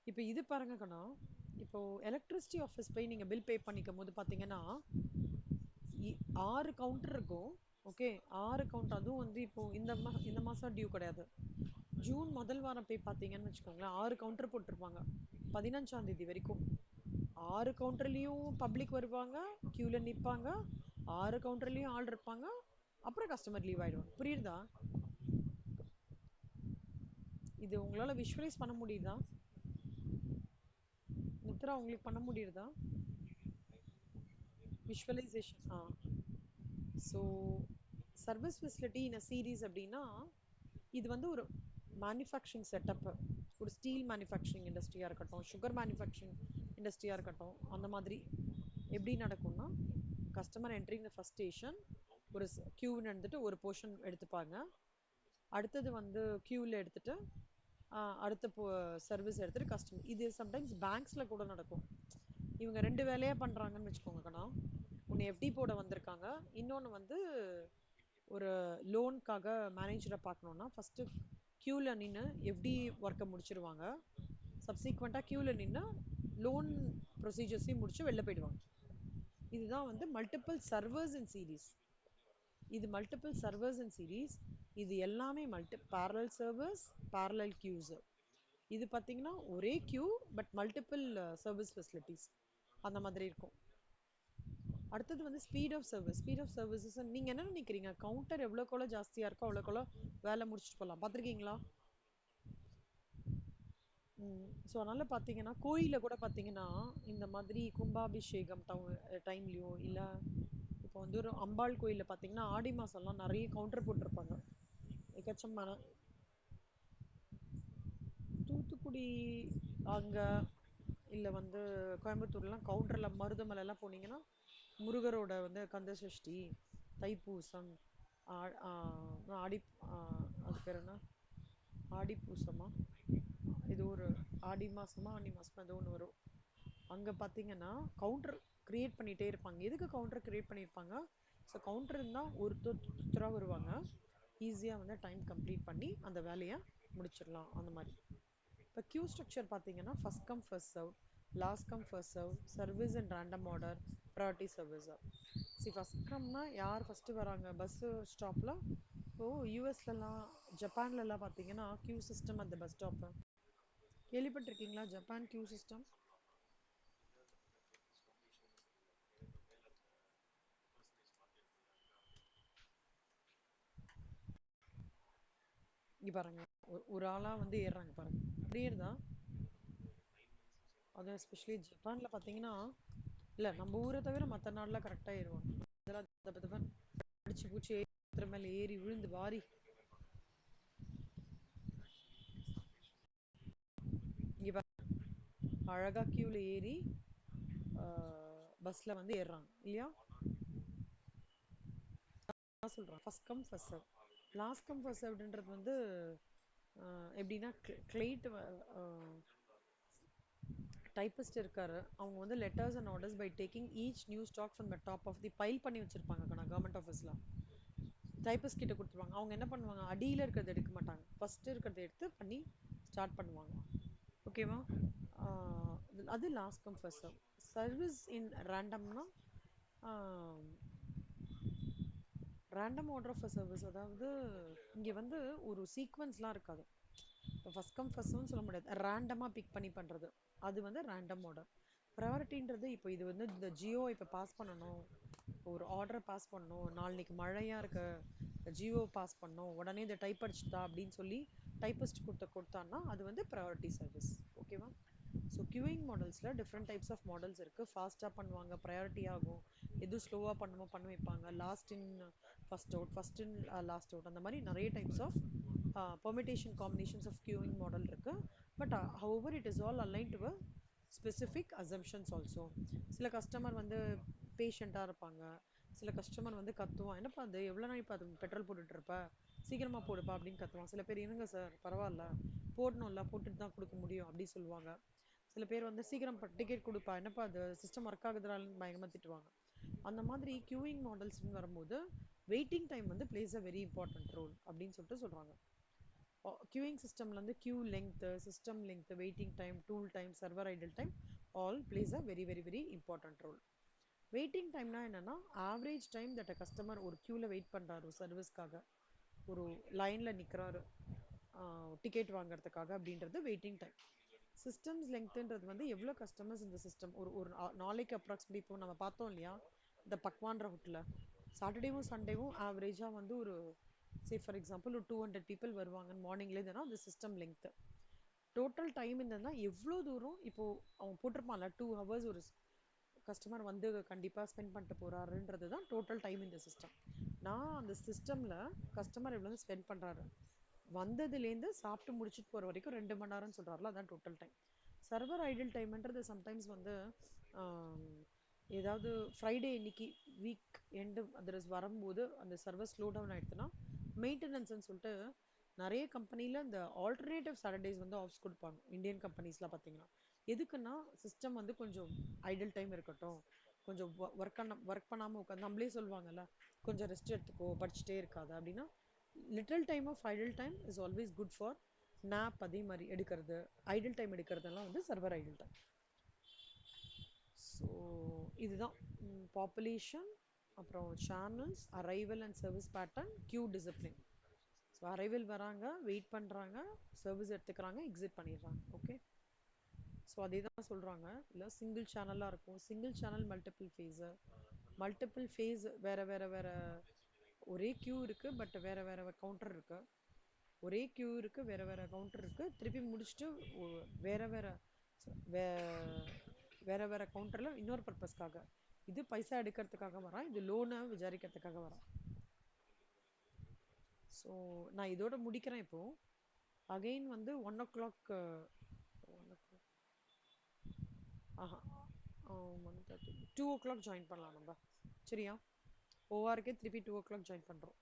இப்போ இது பாருங்க கண்ணா, இப்போ எலக்ட்ரிசிட்டி ஆஃபீஸ் போய் நீங்கள் பில் பே பண்ணிக்கும் போது பார்த்தீங்கன்னா 6 கவுண்டர் இருக்கும். Okay, 6 counter. அதுவும் வந்து இப்போ இந்த மாதம் டியூ கிடையாது. ஜூன் முதல் வாரம் போய் பார்த்தீங்கன்னு வச்சுக்கோங்களேன், 6 கவுண்டர் போட்டிருப்பாங்க 15ஆம் தேதி வரைக்கும். 6 கவுண்டர்லேயும் பப்ளிக் வருவாங்க, க்யூவில் நிற்பாங்க, 6 கவுண்டர்லேயும் ஆள் இருப்பாங்க, அப்புறம் கஸ்டமர் லீவ் ஆகிடுவாங்க. புரியுதா? இது உங்களால் விஷுவலைஸ் பண்ண முடியுதா மித்ரா? உங்களுக்கு பண்ண முடியுதா visualisation? So service facility in a series அப்படின்னா, இது வந்து ஒரு மேனுஃபேக்சரிங் செட்டப்பு. ஒரு ஸ்டீல் மேனுஃபேக்சரிங் இண்டஸ்ட்ரியாக இருக்கட்டும், சுகர் மேனுஃபேக்சரிங் இண்டஸ்ட்ரியாக இருக்கட்டும், அந்த மாதிரி எப்படி நடக்கும்னா, customer entering the first station, ஒரு க்யூன்னு எடுத்துட்டு ஒரு போர்ஷன் எடுத்துப்பாங்க. அடுத்தது வந்து க்யூவில் எடுத்துட்டு அடுத்த சர்வீஸ் எடுத்துகிட்டு கஸ்டமர். இது சம்டைம்ஸ் பேங்க்ஸில் கூட நடக்கும். இவங்க 2 வேலையாக பண்ணுறாங்கன்னு வச்சுக்கோங்க கண்ணா. ஒன்று எஃப்டி போட வந்திருக்காங்க, இன்னொன்று வந்து ஒரு லோனுக்காக மேனேஜரை பார்க்கணுன்னா ஃபஸ்ட்டு க்யூவில் நின்று எஃப்டி ஒர்க்கை முடிச்சிருவாங்க. சப்சீக்வெண்ட்டாக க்யூவில் நின்று லோன் ப்ரொசீஜர்ஸையும் முடிச்சு வெளில போயிடுவாங்க. இதுதான் வந்து மல்டிபிள் சர்வர்ஸ் இன் சீரீஸ். இது மல்டிபிள் சர்வர்ஸ் இன் சீரீஸ். இது எல்லாமே பேரலல் சர்வர்ஸ், பேரலல் கியூஸ். இது பார்த்தீங்கன்னா ஒரே queue but multiple service facilities அந்த மாதிரி இருக்கும். அடுத்தது வந்து speed of service. Speed of services நீங்க என்ன நினைக்கிறீங்க? கவுண்டர் எவ்வளோக்கு எவ்வளோ ஜாஸ்தியா இருக்கோ அவ்வளோக்கு எவ்வளோ வேலை முடிச்சுட்டு போகலாம். பார்த்துருக்கீங்களா? ஸோ அதனால பார்த்தீங்கன்னா கோயிலில் கூட பார்த்தீங்கன்னா இந்த மாதிரி கும்பாபிஷேகம் டைம்லையோ இல்லை இப்போ வந்து ஒரு அம்பாள் கோயிலில் பார்த்தீங்கன்னா ஆடி மாதம்லாம் நிறைய கவுண்டர் போட்டிருப்பாங்க. எக்கச்சமான தூத்துக்குடி அங்கே இல்லை வந்து கோயம்புத்தூர்லாம் கவுண்டரில் மருதமலைலாம் போனீங்கன்னா முருகரோட வந்து கந்த சஷ்டி, தைப்பூசம், ஆடி, அது பேர் என்ன, ஆடி பூசமா, இது ஒரு ஆடி மாசமா ஆனி மாசமா ஏதோ ஒன்று வரும். அங்கே பார்த்தீங்கன்னா கவுண்டர் கிரியேட் பண்ணிகிட்டே இருப்பாங்க. எதுக்கு கவுண்டர் கிரியேட் பண்ணியிருப்பாங்க? ஸோ கவுண்டர் இருந்தால் ஒருத்தராக வருவாங்க, ஈஸியாக வந்து டைம் கம்ப்ளீட் பண்ணி அந்த வேலையை முடிச்சிடலாம் அந்த மாதிரி. இப்போ கியூ ஸ்ட்ரக்சர் பார்த்தீங்கன்னா first come first serve, last come first serve, service in random order, priority service. First கம்னா யார் ஃபர்ஸ்ட் வராங்க பஸ்ஸு ஸ்டாப்பில். இப்போ யூஎஸ்லலாம் ஜப்பான்லலாம் பார்த்தீங்கன்னா கியூ சிஸ்டம் அந்த பஸ் ஸ்டாப்பு கேள்விப்பட்டிருக்கீங்களா? Japan queue system. இங்கே பாருங்க, ஒரு ஆளாக வந்து ஏறுறாங்க பாருங்க, அப்படி ஏறுதா. அது எஸ்பெஷலி ஜப்பானில் பார்த்தீங்கன்னா, இல்லை நம்ம ஊரை தவிர மற்ற நாடுலாம் கரெக்டாக ஏறுவாங்க. இதெல்லாம் தப்பு தப்பா அடிச்சு பூச்சி ஏற்றுற மேலே ஏறி விழுந்து வாரி. இங்கே பாருங்க, அழகாக கியூவில் ஏறி பஸ்ஸில் வந்து ஏறுறாங்க இல்லையா. நான் சொல்கிறேன் first come first serve. Last come first சர்வ்ன்றது வந்து எப்படின்னா கிளைட் டைப்பிஸ்ட் இருக்காரு, அவங்க வந்து letters and orders by taking each new stack from the top of the pile பண்ணி வச்சிருப்பாங்க கவர்மெண்ட் ஆஃபீஸில். டைப்பிஸ்ட் கிட்ட கொடுத்துருவாங்க. அவங்க என்ன பண்ணுவாங்க, அடியில் இருக்கிறத எடுக்க மாட்டாங்க, ஃபர்ஸ்ட் இருக்கிறத எடுத்து பண்ணி ஸ்டார்ட் பண்ணுவாங்க. ஓகேவா? அது last come first serve. Service in ரேண்டம்னா ரேண்டம் ஆர்டர் ஆஃப் சர்வீஸ். அதாவது இங்கே வந்து ஒரு சீக்வன்ஸ்லாம் இருக்காது. இப்போ ஃபர்ஸ்ட் கம் ஃபர்ஸ்ட்னு சொல்ல முடியாது, ரேண்டமாக பிக் பண்ணி பண்ணுறது அது வந்து ரேண்டம் ஆர்டர். ப்ரையாரிட்டின்றது இப்போ இது வந்து இந்த ஜியோ இப்போ பாஸ் பண்ணணும், ஒரு ஆர்டரை பாஸ் பண்ணணும், நாளைக்கு மழையாக இருக்கு, ஜியோ பாஸ் பண்ணணும், உடனே இதை டைப் அடிச்சுட்டா அப்படின்னு சொல்லி டைப்பிஸ்ட் கொடுத்தான்னா அது வந்து ப்ரையாரிட்டி சர்வீஸ். ஓகேவா? ஸோ கியூயிங் மாடல்ஸில் டிஃப்ரெண்ட் டைப்ஸ் ஆஃப் மாடல்ஸ் இருக்குது. ஃபாஸ்ட்டாக பண்ணுவாங்க, ப்ரையாரிட்டி ஆகும். எது ஸ்லோவாக பண்ண வைப்பாங்க, last in first out, first in last out, அந்த மாதிரி நிறைய types of permutation combinations of queuing model இருக்கு. But however it is all aligned to a specific assumptions also. சில கஸ்டமர் வந்து பேஷண்ட்டாக இருப்பாங்க, சில கஸ்டமர் வந்து கத்துவான், என்னப்பா அது எவ்வளோ நாள் இப்போ அது பெட்ரோல் போட்டுட்டு இருப்ப, சீக்கிரமாக போடுப்பா அப்படின்னு கத்துவான். சில பேர் இருங்க சார் பரவாயில்ல போடணும்ல, போட்டுட்டு தான் கொடுக்க முடியும் அப்படி சொல்லுவாங்க. சில பேர் வந்து சீக்கிரம் டிக்கெட் கொடுப்பா, என்னப்பா அது சிஸ்டம் ஒர்க் ஆகுதுனாலும் பயங்கரமாக திட்டுவாங்க. அந்த மாதிரி கியூயிங் மாடல்ஸ்னு வரும்போது வெயிட்டிங் டைம் வந்து plays a very important role அப்படின்னு சொல்லிட்டு சொல்கிறாங்க. கியூயிங் சிஸ்டம்ல வந்து queue length, system length, waiting time, tool time, server idle time all plays a very very very important role. Waiting டைம்னா என்னன்னா average time that a customer ஒரு கியூவில் wait பண்ணுறாரு சர்வீஸ்க்காக, ஒரு லைனில் நிற்கிறாரு டிக்கெட் வாங்குறதுக்காக, அப்படின்றது வெயிட்டிங் டைம். சிஸ்டம்ஸ் லெங்க்ன்றது வந்து எவ்வளோ கஸ்டமர்ஸ் இந்த சிஸ்டம் ஒரு ஒரு நாளைக்கு அப்ராக்சிமேட்லி இப்போ நம்ம பார்த்தோம் இல்லையா, இந்த பக்வான் ரூட்டில் சாட்டர்டேவும் சண்டேவும் ஆவரேஜாக வந்து ஒரு சே ஃபார் எக்ஸாம்பிள் ஒரு 200 பீப்புள் வருவாங்க மார்னிங்லேருந்துனா அந்த சிஸ்டம் லெங்க்த்து. டோட்டல் டைம் என்னன்னா எவ்வளோ தூரம் இப்போது அவன் போட்டிருப்பான்ல 2 hours ஒரு கஸ்டமர் வந்து கண்டிப்பாக ஸ்பெண்ட் பண்ணிட்டு போகிறாருன்றது தான் டோட்டல் டைம் இந்த சிஸ்டம். நான் அந்த சிஸ்டமில் கஸ்டமர் எவ்வளோ ஸ்பெண்ட் பண்ணுறாரு, வந்ததுலேருந்து சாப்பிட்டு முடிச்சுட்டு போகிற வரைக்கும் 2 மணி நேரம்னு சொல்கிறாருல, அதான் டோட்டல் டைம். சர்வர் ஐடில் டைம்ன்றது சம்டைம்ஸ் வந்து ஏதாவது ஃப்ரைடே இன்னைக்கு வீக் எண்டு அது வரும்போது அந்த சர்வர் ஸ்லோ டவுன் ஆகிடுதுன்னா மெயின்டெனன்ஸ்னு சொல்லிட்டு நிறைய கம்பெனியில் இந்த ஆல்டர்னேட்டிவ் சாட்டர்டேஸ் வந்து ஆஃப்ஸ் கொடுப்பாங்க இந்தியன் கம்பெனிஸ்லாம் பார்த்தீங்கன்னா. எதுக்குன்னா சிஸ்டம் வந்து கொஞ்சம் ஐடில் டைம் இருக்கட்டும், கொஞ்சம் ஒர்க் பண்ணாமல் உட்காந்து நம்மளே சொல்லுவாங்கல்ல கொஞ்சம் ரெஸ்ட் எடுத்துக்கோ படிச்சுட்டே இருக்காது அப்படின்னா, little time of idle time is always good for nap. அதே மாதிரி எடுக்கிறது ஐடில் டைம் எடுக்கிறதெல்லாம் வந்து சர்வர் ஐடில் டைம். ஸோ இதுதான் பாப்புலேஷன், அப்புறம் channels, arrival and service pattern, queue discipline. So arrival வராங்க, வெயிட் பண்ணுறாங்க, சர்வீஸ் எடுத்துக்கிறாங்க, எக்ஸிட் பண்ணிடுறாங்க. ஓகே. ஸோ அதே தான் சொல்கிறாங்க, இல்லை சிங்கிள் சேனலாக இருக்கும், single channel multiple phase, multiple phase, வேற வேற வேற. ஒரே கியூ இருக்கு, பட் வேற வேற கவுண்டர் இருக்கு. ஒரே கியூ இருக்கு, வேற வேற கவுண்டர் இருக்கு. திருப்பி முடிச்சுட்டு வேற வேற வே- வேற வேற கவுண்டர்ல இன்னொரு பர்பஸ்க்காக. இது பைசா எடுக்கிறதுக்காக வரான், இது லோனை விசாரிக்கிறதுக்காக வரான். ஸோ நான் இதோட முடிக்கிறேன் இப்போ. அகைன் வந்து 1 o'clock. ஆஹா, 1:30, 2 o'clock ஜாயின் பண்ணலாம் நம்ம. சரியா? ஓஆர்க்கே திருப்பி 2 o'clock ஜாயின் பண்றோம்.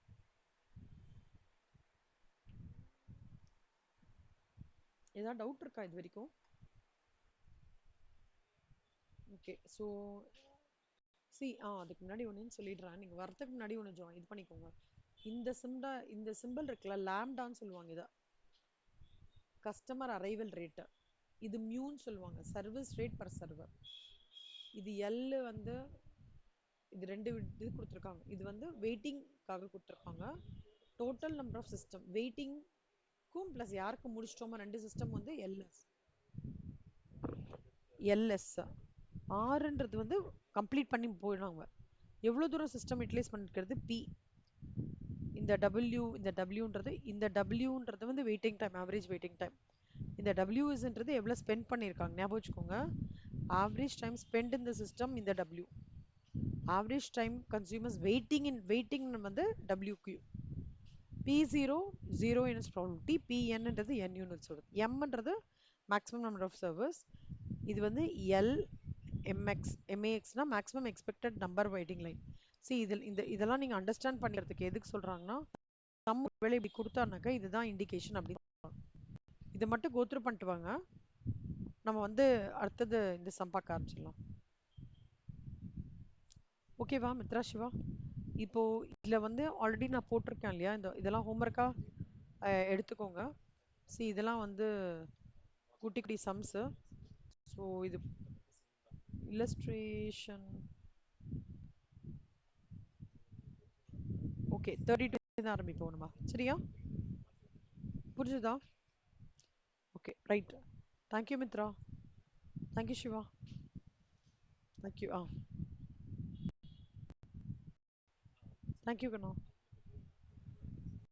ஏதாவது டவுட் இருக்கா இது வரைக்கும்? ஓகே. ஸோ அதுக்கு முன்னாடி ஒன்றுன்னு சொல்லிடுறேன். நீங்கள் வரதுக்கு முன்னாடி ஒன்று இது பண்ணிக்கோங்க. இந்த சிம்பிள் இருக்குல்ல, லேம்டான்னு சொல்லுவாங்க இதை. Customer arrival rate. இது மியூன்னு சொல்லுவாங்க, சர்வீஸ் ரேட் பர் சர்வர். இது எல் வந்து இது ரெண்டு இது கொடுத்துருக்காங்க. இது வந்து வெயிட்டிங்காக கொடுத்துருக்காங்க. டோட்டல் நம்பர் ஆஃப் சிஸ்டம் வெயிட்டிங்க்கும் ப்ளஸ் யாருக்கு முடிச்சிட்டோமோ ரெண்டு சிஸ்டம் வந்து எல்எஸ். ஆறுன்றது வந்து கம்ப்ளீட் பண்ணி போயிடுவாங்க. எவ்வளோ தூரம் சிஸ்டம் யூட்டிலைஸ் பண்ணிக்கிறது பி. இந்த டபிள்யூன்றது வந்து waiting time, average waiting time. இந்த டபிள்யூஸ்ன்றது எவ்வளோ ஸ்பெண்ட் பண்ணியிருக்காங்க ஞாபகம் வச்சுக்கோங்க. ஆவரேஜ் டைம் ஸ்பெண்ட் இந்த சிஸ்டம் இந்த W. Average time consumers waiting வந்து டபிள்யூக்யூ. P0 0 யூனிட்ஸ் ப்ராபபிலிட்டி, PNன்றது n யூனிட்ஸ் வருது, Mன்றது மேக்ஸிமம் நம்பர் ஆஃப் சர்வர்ஸ். இது வந்து L MAXனா maximum expected number waiting line. இதெல்லாம் நீங்க அண்டர்ஸ்டாண்ட் பண்ணிக்கிறதுக்கு எதுக்கு சொல்றாங்கன்னா, நம்ம வேலை இப்படி கொடுத்தானாக்கா இதுதான் இண்டிகேஷன் அப்படி. இதை மட்டும் கோத்ரூ பண்ணிட்டு வாங்க. நம்ம வந்து அடுத்தது இந்த சம்பாக்க ஆரம்பிச்சிடலாம். ஓகேவா மித்ரா சிவா? இப்போ இதுல வந்து ஆல்ரெடி நான் போட்டிருக்கேன் இல்லையா, இதெல்லாம் ஹோம்ஒர்க்கா எடுத்துக்கோங்க. இதெல்லாம் வந்து குட்டி குட்டி சம்ஸ். ஸோ இது இல்லஸ்ட்ரேஷன். ஓகே, 32 தான் ஆரம்பிப்போம் நம்ம. சரியா? புரிஞ்சுதா? Okay, right. Thank you Mitra. Thank you Siva. Thank you. Thank you கண்ணா.